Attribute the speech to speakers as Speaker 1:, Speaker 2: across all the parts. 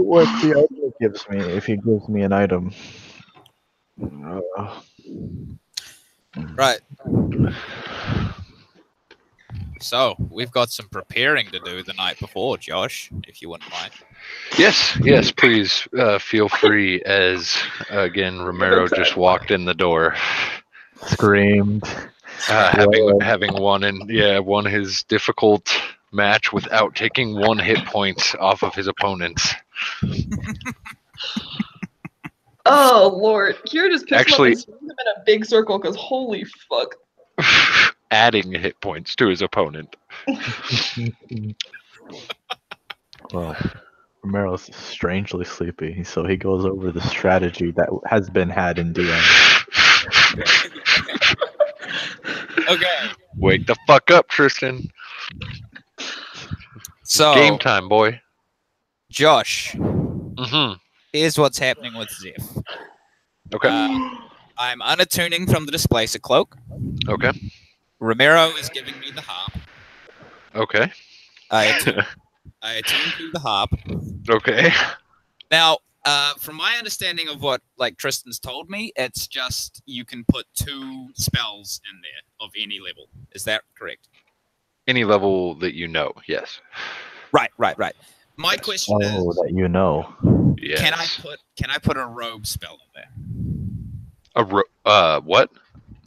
Speaker 1: what the item gives me if he gives me an item.
Speaker 2: Right. So, we've got some preparing to do the night before, Josh, if you wouldn't mind.
Speaker 3: Yes, please feel free as, again, Romero just walked in the door.
Speaker 1: Screamed.
Speaker 3: Having won his difficult match without taking 1 hit point off of his opponents.
Speaker 4: Oh Lord, Kira just picks
Speaker 3: Actually-
Speaker 4: him up and swings him in a big circle because holy fuck.
Speaker 3: Adding hit points to his opponent.
Speaker 1: Well, Romero's strangely sleepy, so he goes over the strategy that has been had in DM.
Speaker 2: Okay.
Speaker 3: Wake the fuck up, Tristan.
Speaker 2: So,
Speaker 3: Game time, boy.
Speaker 2: Josh,
Speaker 3: Mm-hmm.
Speaker 2: here's what's happening with Zeph.
Speaker 3: Okay.
Speaker 2: I'm unattuning from the Displacer Cloak.
Speaker 3: Okay.
Speaker 2: Romero is giving me the harp.
Speaker 3: Okay.
Speaker 2: I attune to the harp.
Speaker 3: Okay.
Speaker 2: Now, from my understanding of what Tristan's told me, it's just you can put 2 spells in there of any level. Is that correct?
Speaker 3: Any level that you know, yes.
Speaker 2: Right. My question is,
Speaker 1: that you know.
Speaker 3: Yes.
Speaker 2: can I put a robe spell in there?
Speaker 3: What?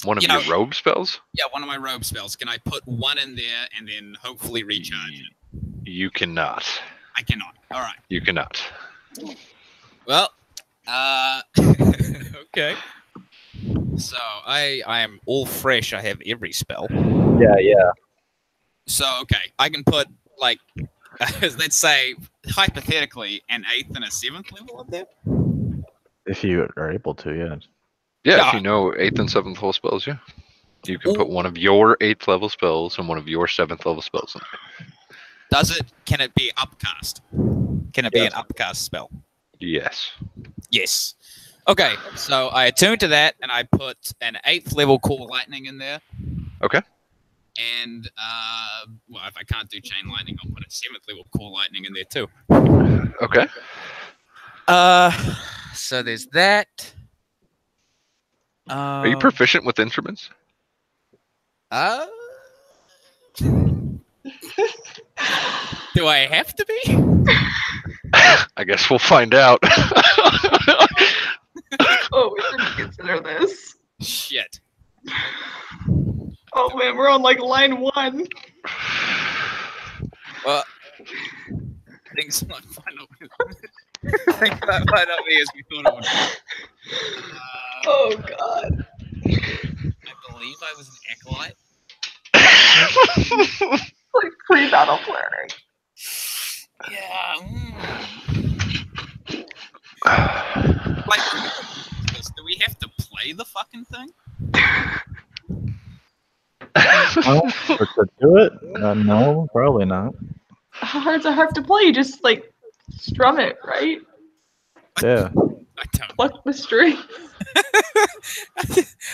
Speaker 3: One of
Speaker 2: You
Speaker 3: your
Speaker 2: know-
Speaker 3: robe spells?
Speaker 2: Yeah, one of my robe spells. Can I put 1 in there and then hopefully recharge it?
Speaker 3: You cannot.
Speaker 2: I cannot. All right.
Speaker 3: You cannot.
Speaker 2: Well, okay. So I am all fresh. I have every spell.
Speaker 1: Yeah.
Speaker 2: So okay, I can put let's say hypothetically an 8th and a 7th level up there.
Speaker 1: If you are able to, yeah.
Speaker 3: Yeah, if you know 8th and 7th level spells, yeah. You can put one of your 8th level spells and one of your 7th level spells in there.
Speaker 2: Can it be upcast? Can it be an upcast spell?
Speaker 3: Yes.
Speaker 2: Yes. Okay, so I attune to that and I put an 8th level Core Lightning in there.
Speaker 3: Okay.
Speaker 2: And well, if I can't do Chain Lightning, I'll put a 7th level Core Lightning in there too.
Speaker 3: Okay.
Speaker 2: So there's that.
Speaker 3: Are you proficient with instruments?
Speaker 2: Do I have to be?
Speaker 3: I guess we'll find out.
Speaker 4: Oh, we didn't consider this.
Speaker 2: Shit.
Speaker 4: Oh man, we're on line 1.
Speaker 2: Well, things might find out. Things might find out me as we thought it would be.
Speaker 4: Oh god.
Speaker 2: I believe I was an acolyte.
Speaker 4: Pre-battle planning.
Speaker 2: Yeah. Do we have to play the fucking thing?
Speaker 1: To do it? No, probably not.
Speaker 4: How hard's a harp to play? You just strum it, right?
Speaker 1: Yeah.
Speaker 2: I don't.
Speaker 4: Pluck the string.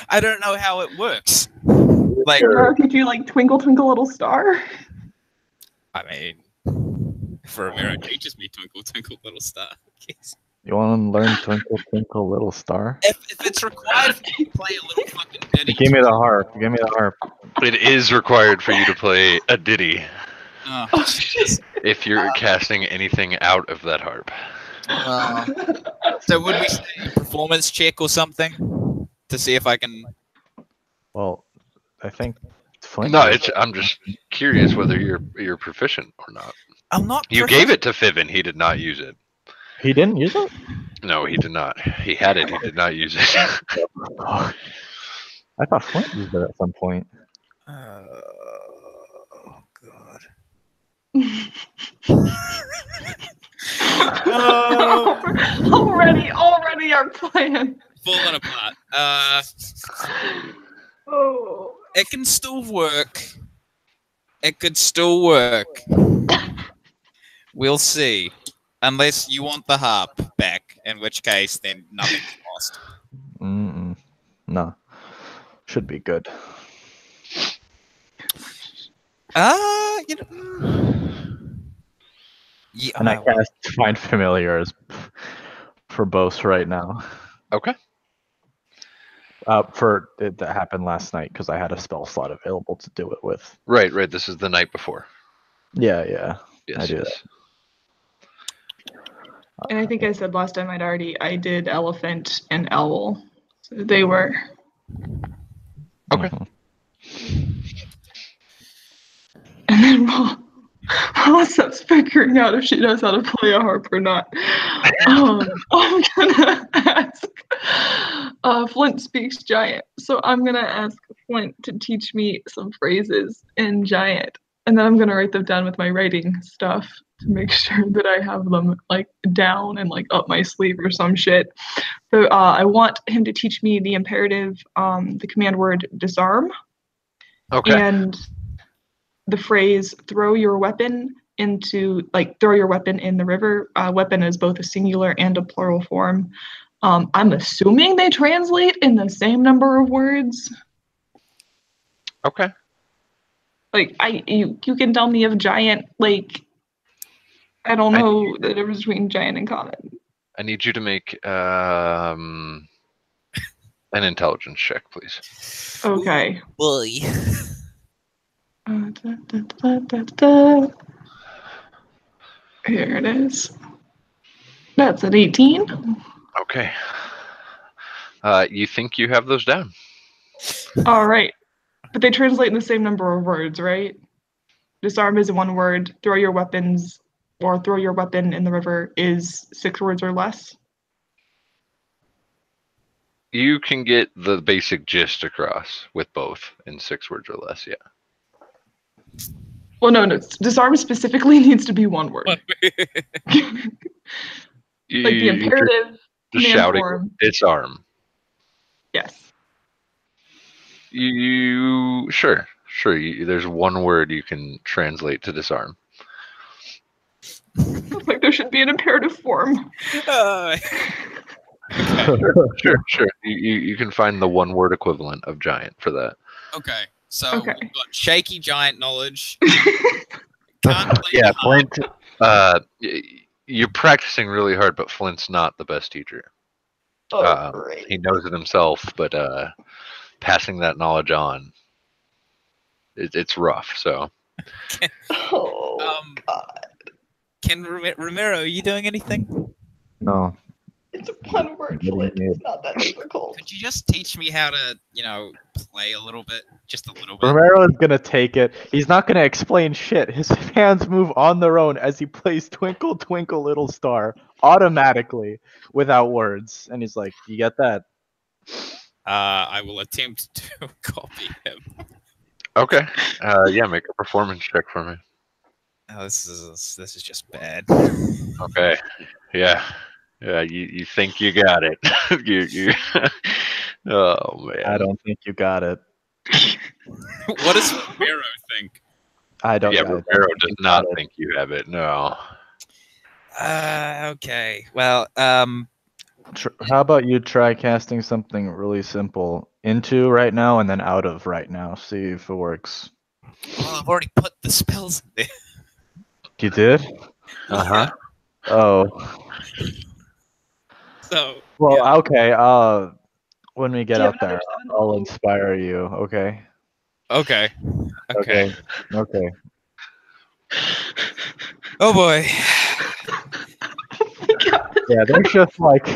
Speaker 2: I don't know how it works.
Speaker 4: Or could you Twinkle Twinkle Little Star?
Speaker 2: I mean, if Romero teaches me Twinkle Twinkle Little Star, yes.
Speaker 1: You want to learn Twinkle Twinkle Little Star?
Speaker 2: If it's required for me to play a little fucking ditty.
Speaker 1: Give me the harp. Give me the harp.
Speaker 3: It is required for you to play a ditty
Speaker 2: Oh, shit.
Speaker 3: if you're casting anything out of that harp.
Speaker 2: So would we say a performance check or something to see if I can?
Speaker 1: Well, I think Flint.
Speaker 3: No, I'm just curious whether you're proficient or not.
Speaker 2: I'm not.
Speaker 3: You gave it to Fiven. He did not use it.
Speaker 1: He didn't use it?
Speaker 3: No, he did not. He had it. He did not use it.
Speaker 1: I thought Flint used it at some point.
Speaker 2: Oh god.
Speaker 4: Already our plan.
Speaker 2: Falling apart.
Speaker 4: Oh.
Speaker 2: It can still work. It could still work. We'll see. Unless you want the harp back, in which case, then nothing's lost.
Speaker 1: No. Should be good.
Speaker 2: Yeah,
Speaker 1: And I cast Find Familiar as verbose right now.
Speaker 3: Okay.
Speaker 1: For it that happened last night because I had a spell slot available to do it with.
Speaker 3: Right. This is the night before.
Speaker 1: Yeah.
Speaker 3: Yes.
Speaker 1: I do
Speaker 3: yes.
Speaker 4: And I think I said last time I did elephant and owl. So they were.
Speaker 3: Okay.
Speaker 4: And then Melissa's figuring out if she knows how to play a harp or not. I'm gonna ask. Flint speaks giant, so I'm gonna ask Flint to teach me some phrases in giant, and then I'm gonna write them down with my writing stuff to make sure that I have them like down and like up my sleeve or some shit. So I want him to teach me the imperative, the command word disarm,
Speaker 3: Okay.
Speaker 4: and the phrase throw your weapon in the river. Weapon is both a singular and a plural form. I'm assuming they translate in the same number of words.
Speaker 3: Okay.
Speaker 4: Like you can tell me if giant, like I don't know the difference between giant and common.
Speaker 3: I need you to make an intelligence check, please.
Speaker 4: Okay.
Speaker 2: Boy.
Speaker 4: Here it is. That's an 18.
Speaker 3: Okay. You think you have those down?
Speaker 4: All right. But they translate in the same number of words, right? Disarm is one word. Throw your weapons or throw your weapon in the river is 6 words or less.
Speaker 3: You can get the basic gist across with both in 6 words or less, yeah.
Speaker 4: Well, no. Disarm specifically needs to be one word. Like the imperative
Speaker 3: just
Speaker 4: command
Speaker 3: shouting
Speaker 4: form.
Speaker 3: disarm.
Speaker 4: Yes.
Speaker 3: Sure. There's one word you can translate to disarm.
Speaker 4: Looks like there should be an imperative form.
Speaker 2: Okay.
Speaker 3: Sure. You can find the one word equivalent of giant for that.
Speaker 2: Okay. So
Speaker 4: Okay.
Speaker 2: we've got shaky giant knowledge.
Speaker 3: Yeah, Flint. You're practicing really hard, but Flint's not the best teacher.
Speaker 4: Great.
Speaker 3: He knows it himself, but passing that knowledge on, it's rough. So.
Speaker 4: God.
Speaker 2: Can Ramiro, are you doing anything?
Speaker 1: No.
Speaker 4: It's a one word, Flint. It's not that difficult.
Speaker 2: Could you just teach me how to, play a little bit? Just a little bit.
Speaker 1: Romero is gonna take it. He's not gonna explain shit. His hands move on their own as he plays "Twinkle Twinkle Little Star" automatically, without words. And he's like, "You get that?"
Speaker 2: I will attempt to copy him.
Speaker 3: Okay. Yeah, make a performance check for me.
Speaker 2: Oh, this is just bad.
Speaker 3: Okay. Yeah. You think you got it. you. Oh man.
Speaker 1: I don't think you got it.
Speaker 2: What does Romero think?
Speaker 1: I don't.
Speaker 3: Yeah,
Speaker 1: I don't
Speaker 3: Romero
Speaker 1: think
Speaker 3: does
Speaker 1: you
Speaker 3: not
Speaker 1: got it.
Speaker 3: think you have it. No.
Speaker 2: Okay. Well,
Speaker 1: How about you try casting something really simple into right now and then out of right now? See if it works.
Speaker 2: well, I've already put the spells in there.
Speaker 1: You did?
Speaker 3: Uh-huh.
Speaker 1: Oh.
Speaker 2: So.
Speaker 1: Well,
Speaker 2: yeah.
Speaker 1: okay. When we get
Speaker 4: Do you have
Speaker 1: out there,
Speaker 4: another 7?
Speaker 1: I'll inspire you. Okay.
Speaker 2: Okay.
Speaker 1: Okay.
Speaker 2: Oh boy.
Speaker 1: Yeah, there's just like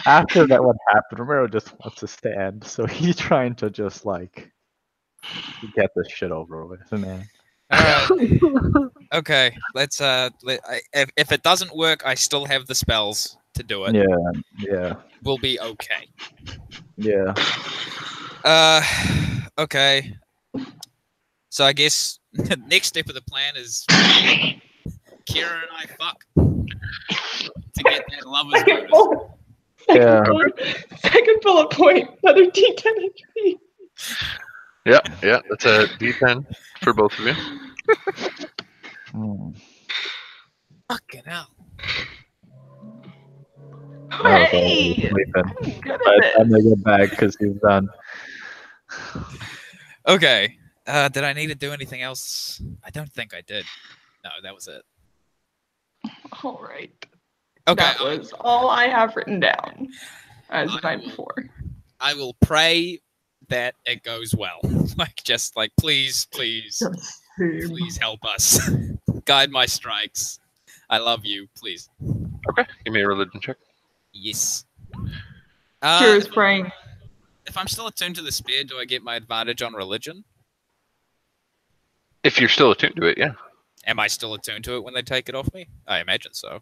Speaker 1: after that what happened, Romero just wants to stand, so he's trying to just like get this shit over with, man.
Speaker 2: All right. Okay. Let's. If it doesn't work, I still have the spells to do it.
Speaker 1: Yeah.
Speaker 2: We'll be okay.
Speaker 1: Yeah.
Speaker 2: Okay. So I guess the next step of the plan is Kira and I fuck to get that lover's
Speaker 4: Second
Speaker 2: bonus.
Speaker 4: bullet. Second bullet point. Another D10 HP.
Speaker 3: Yeah. That's a D10 for both of you.
Speaker 2: Fucking hell.
Speaker 4: Hey!
Speaker 1: He's sleeping.
Speaker 4: I'm good
Speaker 1: By
Speaker 4: at
Speaker 1: the time they
Speaker 4: this.
Speaker 1: get back, because he's done.
Speaker 2: Okay. Did I need to do anything else? I don't think I did. No, that was it.
Speaker 4: All right.
Speaker 2: Okay.
Speaker 4: That was all I have written down as the
Speaker 2: I
Speaker 4: night
Speaker 2: will-
Speaker 4: before.
Speaker 2: I will pray that it goes well. Like, please help us. Guide my strikes. I love you, please.
Speaker 3: Okay, give me a religion check.
Speaker 2: Yes.
Speaker 4: Kira's praying.
Speaker 2: If I'm still attuned to the spear, do I get my advantage on religion?
Speaker 3: If you're still attuned to it, yeah.
Speaker 2: Am I still attuned to it when they take it off me? I imagine so.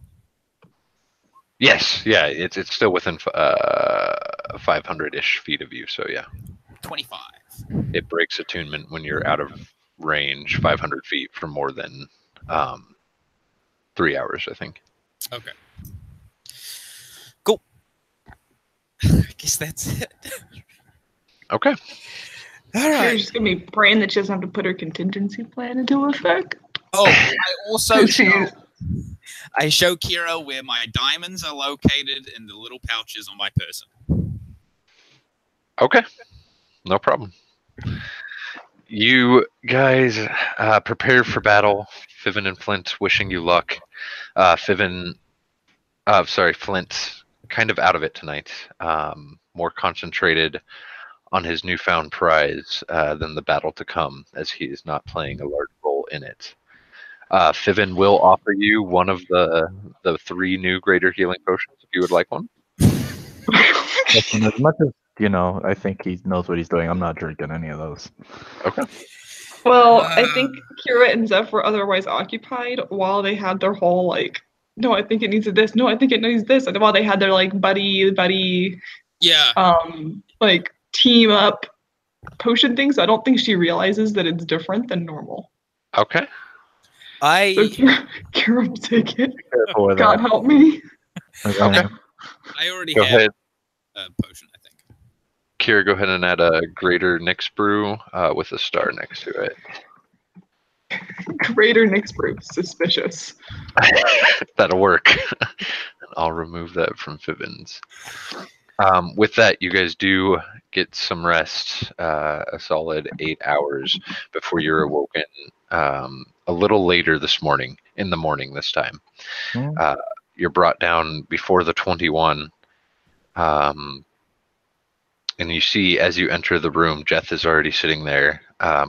Speaker 3: Yes, yeah, it's still within 500-ish feet of you, so yeah.
Speaker 2: 25.
Speaker 3: It breaks attunement when you're out of range 500 feet for more than 3 hours, I think.
Speaker 2: Okay. Cool. I guess that's it.
Speaker 3: Okay.
Speaker 2: All
Speaker 4: Kira's
Speaker 2: right.
Speaker 4: just gonna be praying that she doesn't have to put her contingency plan into effect.
Speaker 2: Oh, I also
Speaker 4: She-
Speaker 2: I show Kira where my diamonds are located in the little pouches on my person.
Speaker 3: Okay, no problem. You guys prepare for battle. Fiven and Flint wishing you luck. Flint, kind of out of it tonight. More concentrated on his newfound prize than the battle to come, as he is not playing a large role in it. Fiven will offer you one of the 3 new greater healing potions if you would like one.
Speaker 1: Listen, as much as I think he knows what he's doing. I'm not drinking any of those.
Speaker 3: Okay.
Speaker 4: Well, I think Kira and Zeph were otherwise occupied while they had their whole no, I think it needs this. No, I think it needs this. And while they had their buddy,
Speaker 2: Yeah.
Speaker 4: Team up potion thing. So I don't think she realizes that it's different than normal.
Speaker 3: Okay.
Speaker 4: So
Speaker 2: I
Speaker 4: Kira will take it.
Speaker 1: Careful with
Speaker 4: God
Speaker 1: that.
Speaker 4: help me.
Speaker 3: Okay.
Speaker 2: already
Speaker 3: Go
Speaker 2: have
Speaker 3: ahead.
Speaker 2: a potion, I think.
Speaker 3: Kira, go ahead and add a greater Nyx brew with a star next to it.
Speaker 4: Greater Nyx brew. Suspicious.
Speaker 3: That'll work. I'll remove that from Fiven's. With that, you guys do get some rest, a solid 8 hours before you're awoken a little later this morning, in the morning this time. You're brought down before the 21. And you see, as you enter the room, Jeth is already sitting there.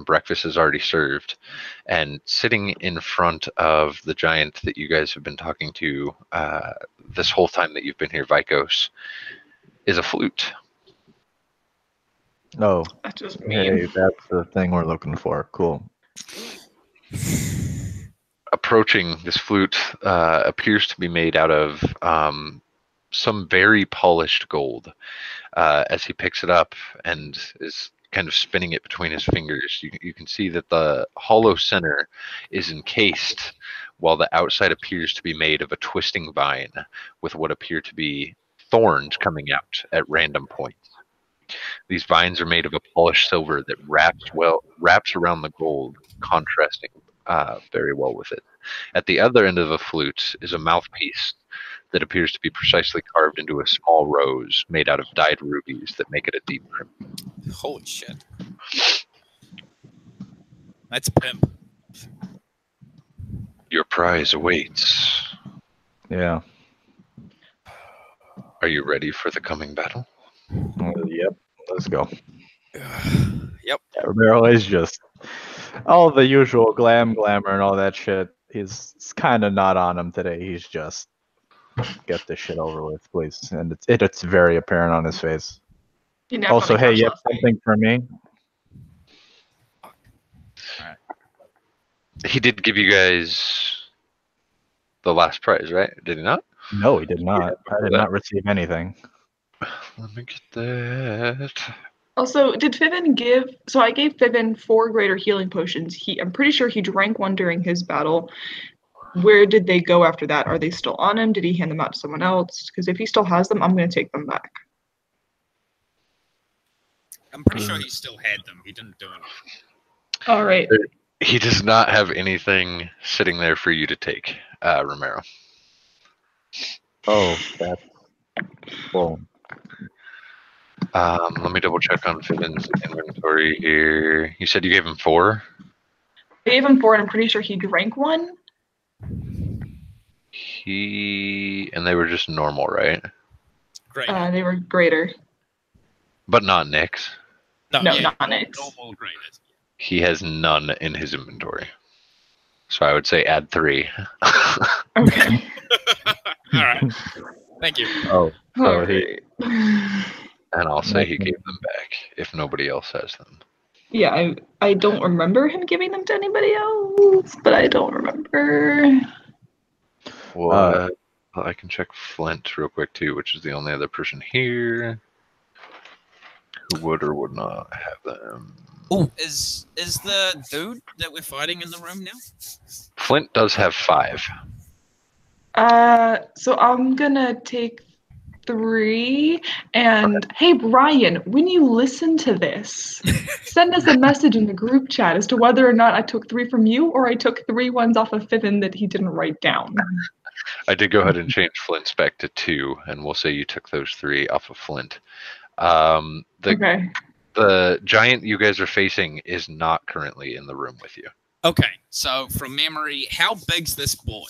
Speaker 3: Breakfast is already served. And sitting in front of the giant that you guys have been talking to this whole time that you've been here, Vikos, is a flute.
Speaker 1: Oh,
Speaker 4: That's just
Speaker 1: hey,
Speaker 4: mean.
Speaker 1: that's the thing we're looking for. Cool.
Speaker 3: Approaching this flute appears to be made out of some very polished gold. As he picks it up and is kind of spinning it between his fingers, you can see that the hollow center is encased, while the outside appears to be made of a twisting vine with what appear to be thorns coming out at random points. These vines are made of a polished silver that wraps around the gold, contrasting very well with it. At the other end of the flute is a mouthpiece that appears to be precisely carved into a small rose made out of dyed rubies that make it a deep crimson.
Speaker 2: Holy shit. That's pimp.
Speaker 3: Your prize awaits.
Speaker 1: Yeah.
Speaker 3: Are you ready for the coming battle?
Speaker 1: Yep. Let's go.
Speaker 2: Yep.
Speaker 1: Romero is just all the usual glamour and all that shit. He's kind of not on him today. He's just get this shit over with, please. And it's very apparent on his face.
Speaker 4: He napped
Speaker 1: Also,
Speaker 4: on the
Speaker 1: hey,
Speaker 4: couch
Speaker 1: you have
Speaker 4: last night.
Speaker 1: something for me?
Speaker 3: He did give you guys the last prize, right? Did he not?
Speaker 1: No, he did not.
Speaker 3: Yeah,
Speaker 1: I did not receive anything.
Speaker 3: Let me get that.
Speaker 4: Also, did Fiven give? So I gave Fiven 4 greater healing potions. I'm pretty sure he drank one during his battle. Where did they go after that? Are they still on him? Did he hand them out to someone else? Because if he still has them, I'm going to take them back.
Speaker 2: I'm pretty sure he still had them. He didn't do it.
Speaker 4: All right.
Speaker 3: He does not have anything sitting there for you to take, Romero.
Speaker 1: Oh, that's well.
Speaker 3: Let me double check on Fiven's inventory here. You said you gave him 4?
Speaker 4: I gave him 4, and I'm pretty sure he drank one.
Speaker 3: And they were just normal, right?
Speaker 2: Great.
Speaker 4: They were greater.
Speaker 3: But not Nick's.
Speaker 4: No, not Nick's.
Speaker 2: Normal graded.
Speaker 3: He has none in his inventory. So I would say add 3.
Speaker 4: Okay.
Speaker 2: All right. Thank you.
Speaker 1: Oh, so
Speaker 4: All
Speaker 1: he.
Speaker 4: right.
Speaker 3: And I'll say he gave them back if nobody else has them.
Speaker 4: Yeah, I don't remember him giving them to anybody else, but I don't remember.
Speaker 3: Well, I can check Flint real quick too, which is the only other person here who would or would not have them.
Speaker 2: Oh, is the dude that we're fighting in the room now?
Speaker 3: Flint does have 5.
Speaker 4: So I'm gonna take 3. And hey, Brian, when you listen to this, send us a message in the group chat as to whether or not I took 3 from you or I took 3 ones off of Fiven that he didn't write down.
Speaker 3: I did go ahead and change Flint's back to 2, and we'll say you took those 3 off of Flint.
Speaker 4: Okay.
Speaker 3: The giant you guys are facing is not currently in the room with you.
Speaker 2: Okay, so from memory, how big's this boy?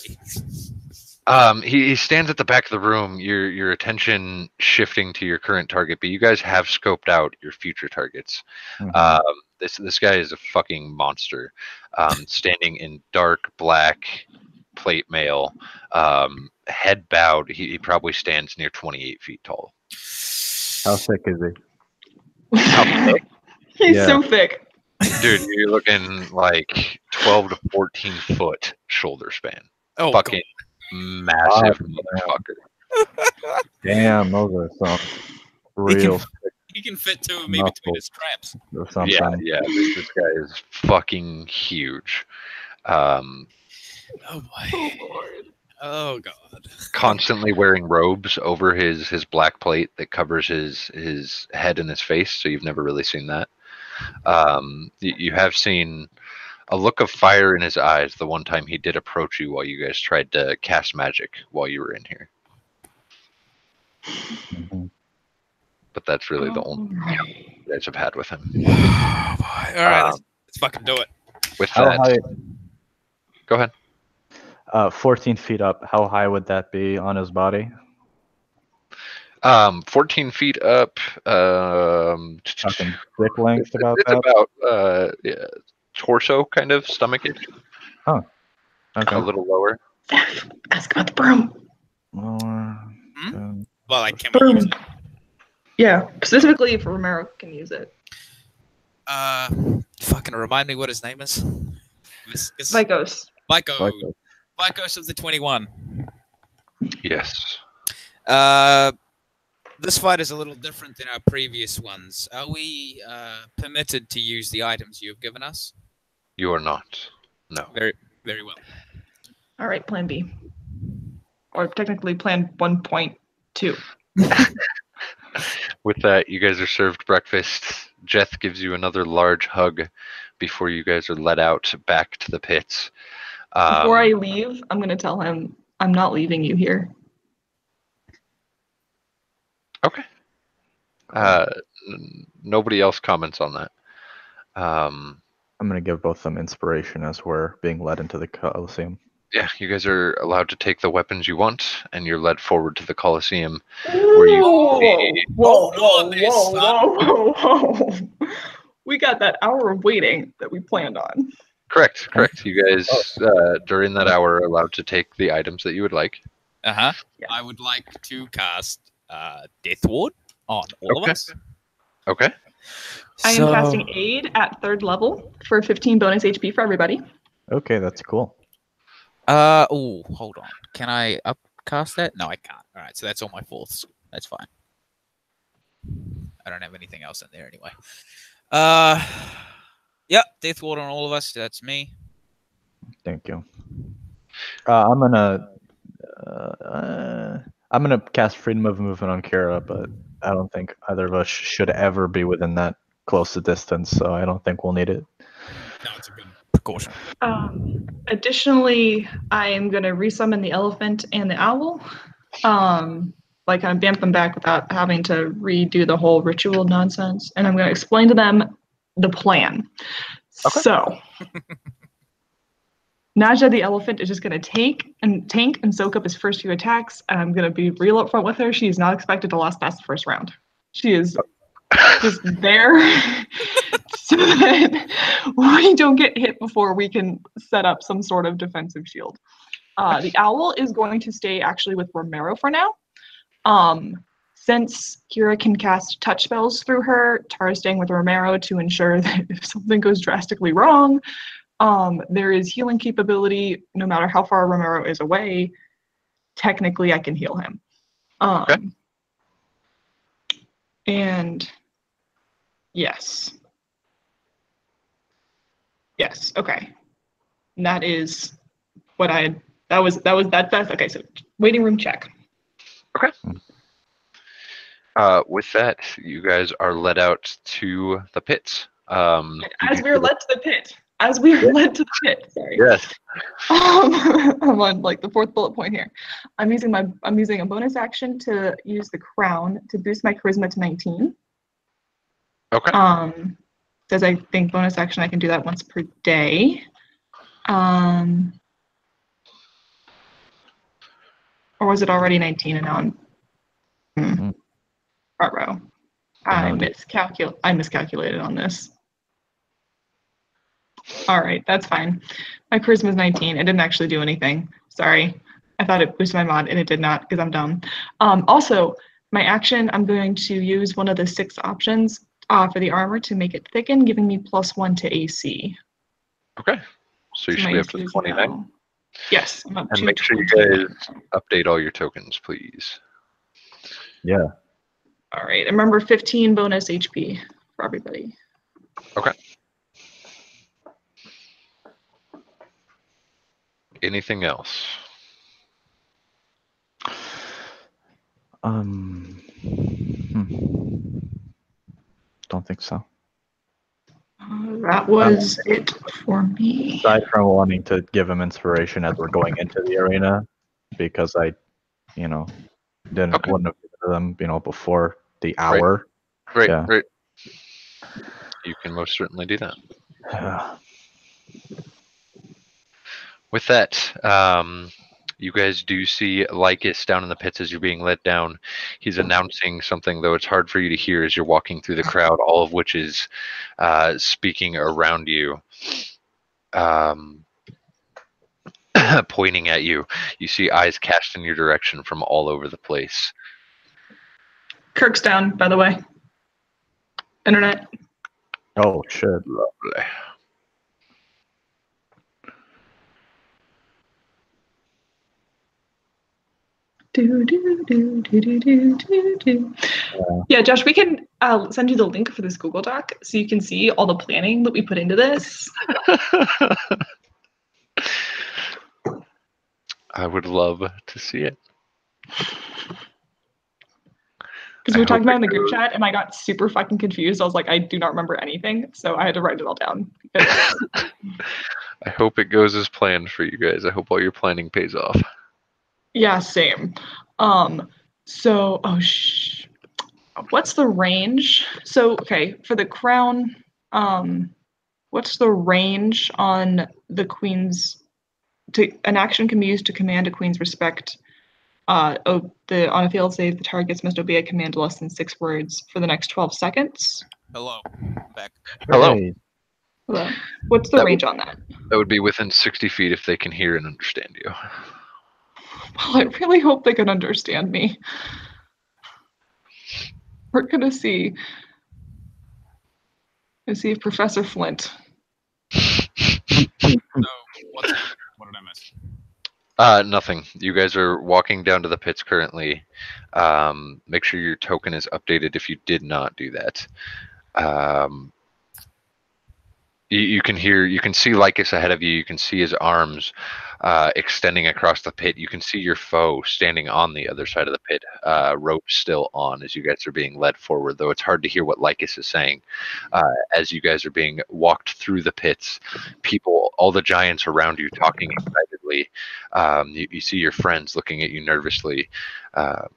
Speaker 3: He stands at the back of the room, your attention shifting to your current target, but you guys have scoped out your future targets. This guy is a fucking monster. Standing in dark black plate mail, head bowed. He probably stands near 28 feet tall.
Speaker 1: How thick is he?
Speaker 4: He's
Speaker 1: Yeah.
Speaker 4: so thick.
Speaker 3: Dude, you're looking like 12 to 14 foot shoulder span.
Speaker 2: Oh,
Speaker 3: Fucking massive motherfucker.
Speaker 1: Damn, those are some real
Speaker 2: he can fit 2 of me between his straps.
Speaker 1: or something.
Speaker 3: Yeah. This guy is fucking huge.
Speaker 2: Oh boy. Oh god.
Speaker 3: Constantly wearing robes over his black plate that covers his head and his face, so you've never really seen that. You have seen a look of fire in his eyes the one time he did approach you while you guys tried to cast magic while you were in here. But that's really the only encounter you guys have had with him.
Speaker 2: Oh boy. All right, let's fucking do it.
Speaker 3: With
Speaker 1: How
Speaker 3: that,
Speaker 1: high?
Speaker 3: go ahead.
Speaker 1: 14 feet up. How high would that be on his body?
Speaker 3: 14 feet up.
Speaker 1: Talking dick length about
Speaker 3: It's
Speaker 1: that?
Speaker 3: about torso kind of, stomach-ish.
Speaker 1: Oh, okay.
Speaker 3: A little lower.
Speaker 4: Ask about the broom.
Speaker 1: Lower.
Speaker 2: Well, I can we use it?
Speaker 4: Yeah, specifically if Romero can use it.
Speaker 2: Fucking remind me what his name is.
Speaker 4: Vicos.
Speaker 2: Vicos of the 21.
Speaker 3: Yes.
Speaker 2: This fight is a little different than our previous ones. Are we permitted to use the items you have given us?
Speaker 3: You are not. No.
Speaker 2: Very, very well.
Speaker 4: All right, plan B. Or technically plan 1.2.
Speaker 3: With that, you guys are served breakfast. Jeth gives you another large hug before you guys are let out back to the pits.
Speaker 4: Before I leave, I'm going to tell him I'm not leaving you here.
Speaker 3: Okay. Nobody else comments on that.
Speaker 1: I'm gonna give both them inspiration as we're being led into the Coliseum.
Speaker 3: Yeah, you guys are allowed to take the weapons you want, and you're led forward to the Coliseum, where you.
Speaker 4: Whoa. We got that hour of waiting that we planned on.
Speaker 3: Correct. You guys, during that hour, are allowed to take the items that you would like.
Speaker 2: Yeah.
Speaker 4: Yeah.
Speaker 2: I would like to cast Death Ward on all of us.
Speaker 3: Okay.
Speaker 4: I am casting Aid at 3rd level for 15 bonus HP for everybody.
Speaker 1: Okay, that's cool.
Speaker 2: Oh, hold on. Can I upcast that? No, I can't. All right, so that's all my 4ths. That's fine. I don't have anything else in there anyway. Yep, Death Ward on all of us. That's me.
Speaker 1: Thank you. I'm gonna cast Freedom of Movement on Kira, but I don't think either of us should ever be within that close a distance, so I don't think we'll need it.
Speaker 2: No, it's a good precaution.
Speaker 4: Additionally, I am going to resummon the elephant and the owl. Like kind of vamp them back without having to redo the whole ritual nonsense. And I'm going to explain to them the plan.
Speaker 1: Okay.
Speaker 4: So, Naja the elephant is just going to tank and soak up his first few attacks. And I'm going to be real upfront with her. She is not expected to last past the first round. She is just there so that we don't get hit before we can set up some sort of defensive shield. The owl is going to stay actually with Romero for now. Since Kira can cast touch spells through her, Tara's staying with Romero to ensure that if something goes drastically wrong, there is healing capability no matter how far Romero is away. Technically, I can heal him.
Speaker 3: Okay.
Speaker 4: And yes. Yes, okay. And that is what I had. That's okay. So waiting room check.
Speaker 3: Okay. With that, you guys are led out to the pits.
Speaker 4: As we are led to the pit. As we are led to the pit. Sorry.
Speaker 3: Yes.
Speaker 4: I'm on like the fourth bullet point here. I'm using a bonus action to use the crown to boost my charisma to 19.
Speaker 3: Okay.
Speaker 4: Says I think bonus action I can do that once per day. Or was it already 19 and now I'm row. I miscalculated on this. All right, that's fine. My charisma is 19. It didn't actually do anything. Sorry. I thought it boosted my mod and it did not because I'm dumb. Also, my action, I'm going to use one of the 6 options for the armor to make it thicken, giving me +1 to AC.
Speaker 3: Okay. So you should be up to 29.
Speaker 4: Now. Yes, I'm up
Speaker 3: And
Speaker 4: to
Speaker 3: make sure you
Speaker 4: 29.
Speaker 3: guys update all your tokens, please.
Speaker 1: Yeah.
Speaker 4: All right, and remember 15 bonus HP for everybody.
Speaker 3: Okay. Anything else?
Speaker 1: Don't think so.
Speaker 4: That was it for me.
Speaker 1: Aside from wanting to give him inspiration as we're going into the arena, because I, wouldn't have given them, before the hour.
Speaker 3: Right.
Speaker 1: Yeah.
Speaker 3: Right. You can most certainly do that. With that, you guys do see Lycus down in the pits as you're being led down. He's announcing something, though it's hard for you to hear as you're walking through the crowd, all of which is speaking around you, pointing at you. You see eyes cast in your direction from all over the place.
Speaker 4: Kirk's down, by the way. Internet.
Speaker 1: Oh, shit.
Speaker 3: Lovely.
Speaker 4: Yeah, Josh, we can send you the link for this Google Doc so you can see all the planning that we put into this.
Speaker 3: I would love to see it.
Speaker 4: Because we were talking about it in the group chat and I got super fucking confused. I was like, I do not remember anything. So I had to write it all down.
Speaker 3: I hope it goes as planned for you guys. I hope all your planning pays off.
Speaker 4: Yeah, same. What's the range? So, okay, for the crown, what's the range on the queen's, an action can be used to command a queen's respect. On a failed save, the targets must obey a command less than 6 words for the next 12 seconds.
Speaker 2: Hello. Back.
Speaker 3: Hello.
Speaker 1: Hey.
Speaker 4: Hello. What's the range on that?
Speaker 3: That would be within 60 feet if they can hear and understand you.
Speaker 4: Well, I really hope they can understand me. We're gonna see. Let's see if Professor Flint.
Speaker 2: So, what did I miss?
Speaker 3: Nothing. You guys are walking down to the pits currently. Make sure your token is updated if you did not do that. You can see Lycus ahead of you. You can see his arms extending across the pit. You can see your foe standing on the other side of the pit, rope still on as you guys are being led forward, though it's hard to hear what Lycus is saying. As you guys are being walked through the pits, people, all the giants around you talking excitedly. You see your friends looking at you nervously.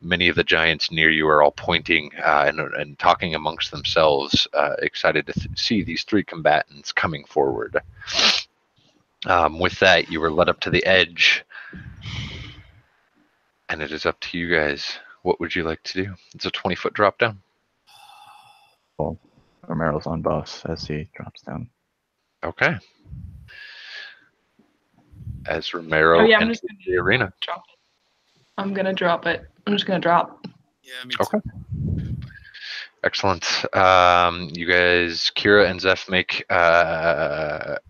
Speaker 3: Many of the giants near you are all pointing and talking amongst themselves, excited to see these 3 combatants coming forward. With that, you were led up to the edge, and it is up to you guys. What would you like to do? It's a 20-foot drop down.
Speaker 1: Well, Romero's on buffs as he drops down.
Speaker 3: Okay. As Romero
Speaker 4: Oh yeah, I'm
Speaker 3: enters
Speaker 4: just gonna
Speaker 3: the arena.
Speaker 4: drop it. I'm gonna drop it. I'm just gonna drop.
Speaker 2: Yeah, me
Speaker 3: Okay. Excellent. You guys, Kira and Zeph, make acrobatics.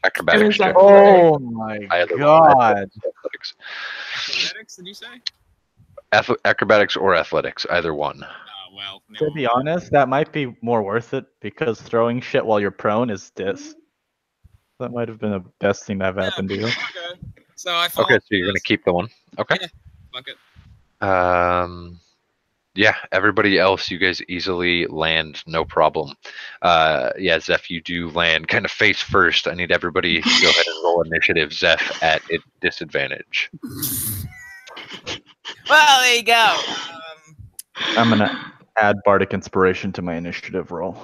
Speaker 4: Zeph.
Speaker 3: check.
Speaker 1: Oh my
Speaker 3: Either one.
Speaker 1: god.
Speaker 3: Athletics.
Speaker 2: Athletics, did you say?
Speaker 3: Acrobatics or athletics, either one.
Speaker 2: Oh, well.
Speaker 1: To be honest, that might be more worth it because throwing shit while you're prone is dis. That might have been the best thing that have happened to you.
Speaker 2: Okay. So I fall
Speaker 3: Okay, so you're gonna keep the one. Okay.
Speaker 2: Yeah. Fuck it.
Speaker 3: Yeah, everybody else, you guys easily land, no problem. Yeah, Zeph, you do land kind of face first. I need everybody to go ahead and roll initiative. Zeph at a disadvantage.
Speaker 2: Well, there you go.
Speaker 1: I'm gonna add Bardic Inspiration to my initiative roll.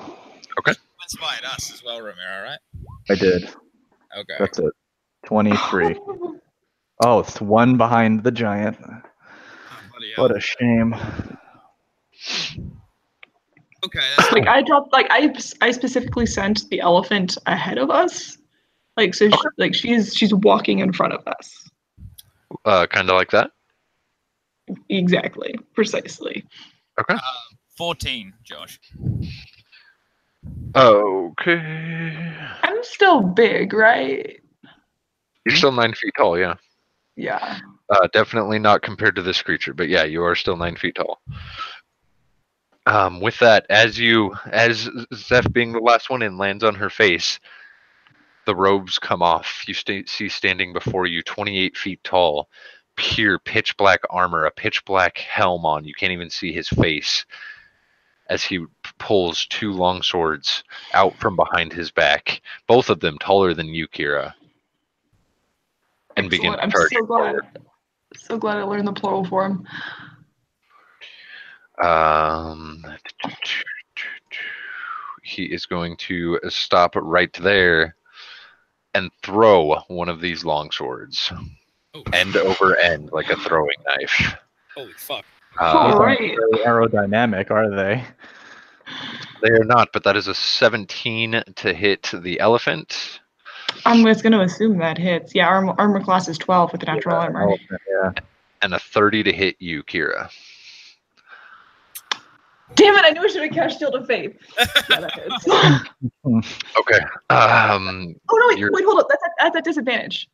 Speaker 3: Okay.
Speaker 2: Inspired us as well, Romero, right?
Speaker 1: I did.
Speaker 2: Okay.
Speaker 1: That's it. 23. Oh, it's one behind the giant.
Speaker 2: Oh, bloody hell.
Speaker 1: What a shame.
Speaker 2: Okay, that's
Speaker 4: Like I dropped. Like I specifically sent the elephant ahead of us. Like so. She's walking in front of us.
Speaker 3: Kind of like that.
Speaker 4: Exactly. Precisely.
Speaker 3: Okay.
Speaker 2: 14, Josh.
Speaker 3: Okay.
Speaker 4: I'm still big, right?
Speaker 3: You're still 9 feet tall, yeah.
Speaker 4: Yeah.
Speaker 3: Definitely not compared to this creature, but yeah, you are still 9 feet tall. With that, as Zeph being the last one in lands on her face, the robes come off. You see standing before you, 28 feet tall, pure pitch black armor, a pitch black helm on. You can't even see his face as he pulls 2 long swords out from behind his back, both of them taller than you, Kira, and begin
Speaker 4: Excellent. I'm
Speaker 3: charging
Speaker 4: so glad.
Speaker 3: forward.
Speaker 4: So glad I learned the plural form.
Speaker 3: He is going to stop right there and throw one of these long swords,
Speaker 2: Oh,
Speaker 3: end over end, like a throwing knife.
Speaker 2: holy fuck.
Speaker 1: These
Speaker 4: All
Speaker 1: aren't
Speaker 4: right.
Speaker 1: very aerodynamic, are they?
Speaker 3: They are not, but that is a 17 to hit the elephant.
Speaker 4: I'm just going to assume that hits. Yeah, armor class is 12 with the natural armor.
Speaker 1: Yeah.
Speaker 3: And a 30 to hit you, Kira.
Speaker 4: Damn it! I knew I should have cast Shield of Faith. Yeah, that hits.
Speaker 3: Okay.
Speaker 4: Oh no! Wait, hold up. That's a disadvantage.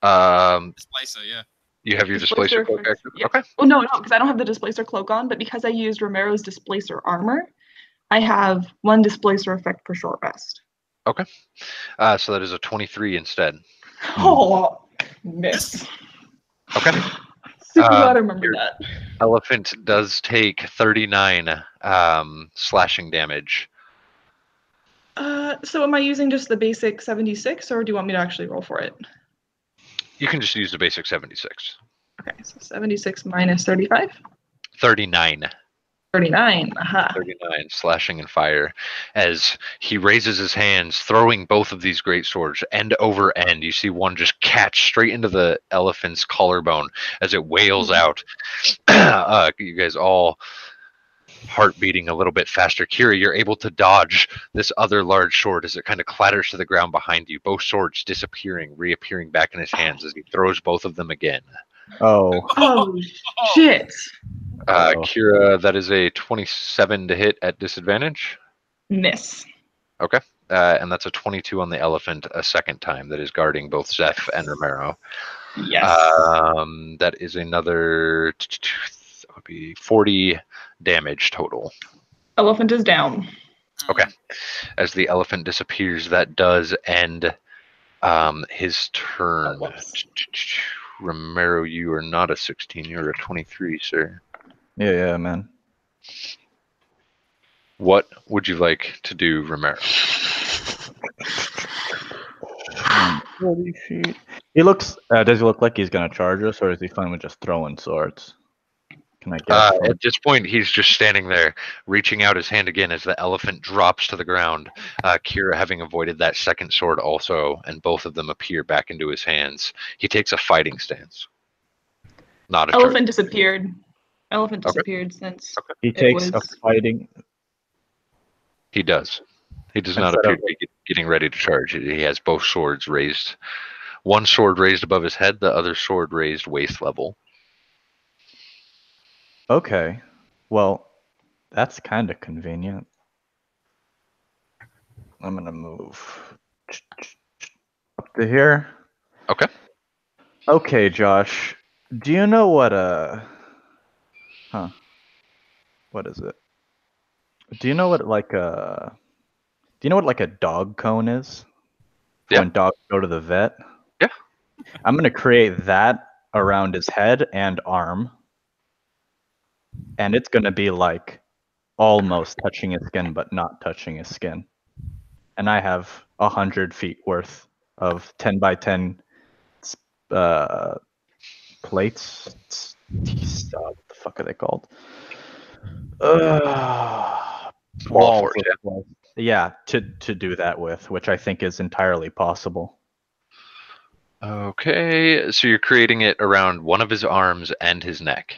Speaker 2: Displacer, yeah.
Speaker 3: You have your displacer cloak active?
Speaker 4: Yeah.
Speaker 3: Okay.
Speaker 4: Well, no, because I don't have the displacer cloak on, but because I used Romero's displacer armor, I have 1 displacer effect per short rest.
Speaker 3: Okay. So that is a 23 instead.
Speaker 4: Oh, miss.
Speaker 3: Okay.
Speaker 4: Super glad I remembered that.
Speaker 3: Elephant does take 39 slashing damage.
Speaker 4: So am I using just the basic 76, or do you want me to actually roll for it?
Speaker 3: You can just use the basic 76.
Speaker 4: Okay, so 76 minus 35?
Speaker 3: 39.
Speaker 4: 39. Aha.
Speaker 3: 39 slashing and fire as he raises his hands, throwing both of these great swords end over end. You see one just catch straight into the elephant's collarbone as it wails out. You guys all heart beating a little bit faster. Kira, you're able to dodge this other large sword as it kind of clatters to the ground behind you, both swords disappearing, reappearing back in his hands as he throws both of them again.
Speaker 1: Oh.
Speaker 4: Oh, shit.
Speaker 3: Kira, that is a 27 to hit at disadvantage.
Speaker 4: Miss.
Speaker 3: Okay. And that's a 22 on the elephant a second time that is guarding both Zeph and Romero.
Speaker 4: Yes.
Speaker 3: That is another that would be 40 damage total.
Speaker 4: Elephant is down.
Speaker 3: Okay. As the elephant disappears, that does end his turn. Romero, you are not a 16, you're a 23, sir.
Speaker 1: Yeah, man.
Speaker 3: What would you like to do, Romero?
Speaker 1: Holy shit. He looks. Does he look like he's gonna charge us, or is he fine with just throwing swords? Can I guess?
Speaker 3: At this point, he's just standing there, reaching out his hand again as the elephant drops to the ground. Kira, having avoided that second sword also, and both of them appear back into his hands. He takes a fighting stance. Not a
Speaker 4: Elephant
Speaker 3: charge.
Speaker 4: disappeared. Elephant
Speaker 3: Okay.
Speaker 4: disappeared since
Speaker 1: He
Speaker 4: it
Speaker 1: takes a
Speaker 4: was.
Speaker 1: fighting.
Speaker 3: He does. He does not
Speaker 1: Instead
Speaker 3: appear
Speaker 1: of-
Speaker 3: to be getting ready to charge. He has both swords raised. One sword raised above his head, the other sword raised waist level.
Speaker 1: Okay. Well, that's kind of convenient. I'm gonna move up to here.
Speaker 3: Okay.
Speaker 1: Okay, Josh. Do you know what a what is it? Do you know what like a dog cone is? For
Speaker 3: Yeah.
Speaker 1: when dogs go to the vet?
Speaker 3: Yeah.
Speaker 1: I'm gonna create that around his head and arm. And it's gonna be like almost touching his skin, but not touching his skin. And I have 100 feet worth of 10 by 10 plates. What the fuck are they called? Walls.
Speaker 3: Forge,
Speaker 1: Yeah, to do that with, which I think is entirely possible.
Speaker 3: Okay, so you're creating it around one of his arms and his neck.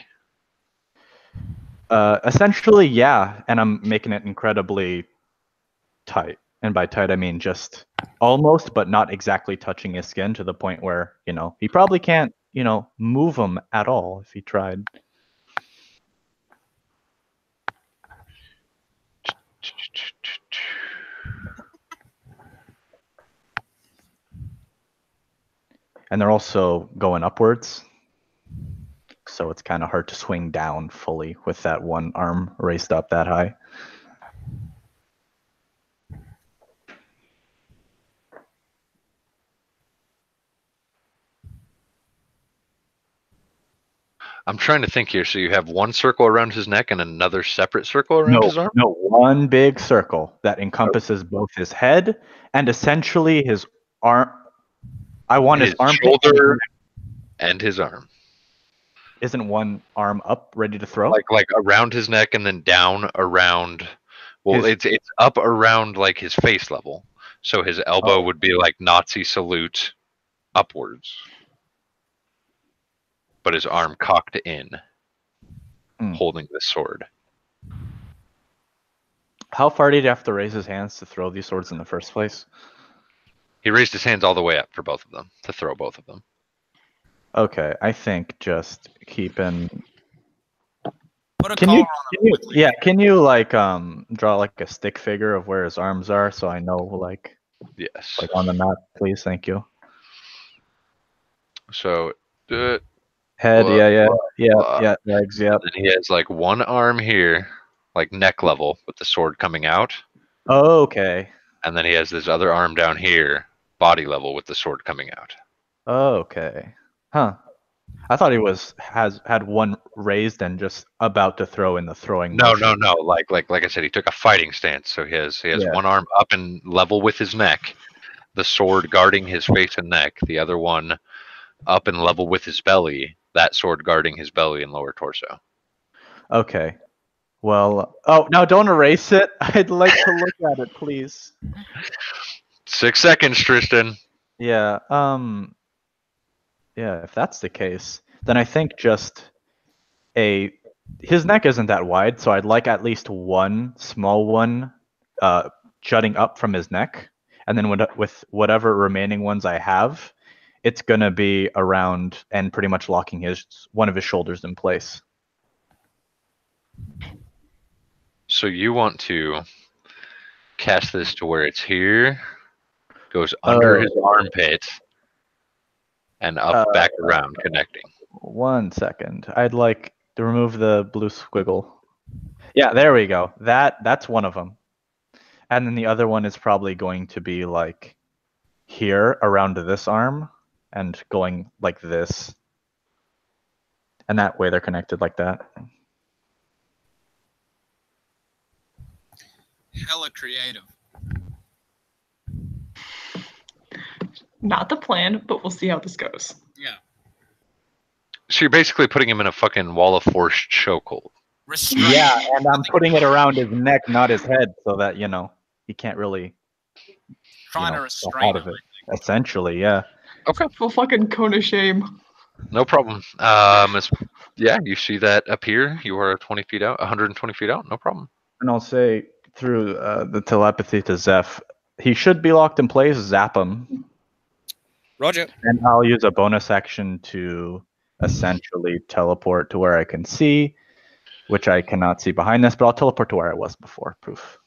Speaker 1: Essentially, yeah, and I'm making it incredibly tight. And by tight, I mean just almost, but not exactly touching his skin to the point where, he probably can't, move him at all if he tried. And they're also going upwards. So it's kind of hard to swing down fully with that one arm raised up that high.
Speaker 3: I'm trying to think here. So you have one circle around his neck and another separate circle around his arm?
Speaker 1: No, one big circle that encompasses both his head and essentially his arm. I want his armpit
Speaker 3: shoulder and his arm.
Speaker 1: Isn't one arm up, ready to throw?
Speaker 3: Like around his neck and then down around. Well, it's up around like his face level. So his elbow would be like Nazi salute upwards. But his arm cocked in, holding the sword.
Speaker 1: How far did he have to raise his hands to throw these swords in the first place?
Speaker 3: He raised his hands all the way up for both of them, to throw both of them.
Speaker 1: Okay, I think just keeping.
Speaker 2: Put a collar on him.
Speaker 1: Can you like draw like a stick figure of where his arms are so I know like
Speaker 3: Yes.
Speaker 1: like on the map, please? Thank you.
Speaker 3: So
Speaker 1: head, yeah, legs, yeah.
Speaker 3: And he has like one arm here, like neck level, with the sword coming out.
Speaker 1: Oh, okay.
Speaker 3: And then he has this other arm down here, body level, with the sword coming out.
Speaker 1: Oh, okay. Huh. I thought he had one raised and just about to throw in the throwing.
Speaker 3: No. Like I said, he took a fighting stance. So he has one arm up and level with his neck, the sword guarding his face and neck. The other one up and level with his belly, that sword guarding his belly and lower torso.
Speaker 1: Okay. Well, no, don't erase it. I'd like to look at it, please.
Speaker 3: 6 seconds, Tristan.
Speaker 1: Yeah. Yeah, if that's the case, then I think just his neck isn't that wide, so I'd like at least one small one jutting up from his neck, and then with whatever remaining ones I have, it's gonna be around and pretty much locking one of his shoulders in place.
Speaker 3: So you want to cast this to where it's here, goes under his armpit, and up back around, connecting.
Speaker 1: 1 second. I'd like to remove the blue squiggle. Yeah, there we go. That's one of them. And then the other one is probably going to be like here around this arm and going like this. And that way they're connected like that.
Speaker 2: Hella creative.
Speaker 4: Not the plan, but we'll see how this goes.
Speaker 2: Yeah.
Speaker 3: So you're basically putting him in a fucking wall of force chokehold.
Speaker 2: Restrained.
Speaker 1: Yeah, and I'm putting it around his neck, not his head, so that he can't really
Speaker 2: Trying to
Speaker 1: fall
Speaker 2: restrain
Speaker 1: out of
Speaker 2: him.
Speaker 1: it. Essentially, yeah.
Speaker 3: Okay,
Speaker 4: Full fucking cone of shame.
Speaker 3: no problem. Yeah, you see that appear. You are 20 feet out, 120 feet out. No problem.
Speaker 1: And I'll say through the telepathy to Zeph, he should be locked in place. Zap him,
Speaker 2: Roger.
Speaker 1: and I'll use a bonus action to essentially teleport to where I can see, which I cannot see behind this, but I'll teleport to where I was before. Proof.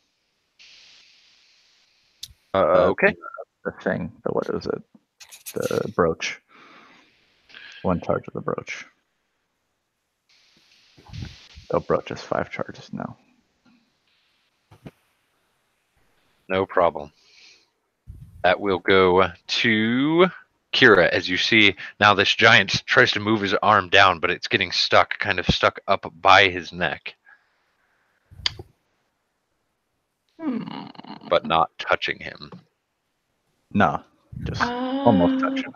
Speaker 3: Okay.
Speaker 1: The thing. What is it? The brooch. One charge of the brooch. Oh, brooch is 5 charges now.
Speaker 3: No problem. That will go to Kira. As you see now, this giant tries to move his arm down, but it's getting stuck, kind of stuck up by his neck, but not touching him.
Speaker 1: No, just almost touching.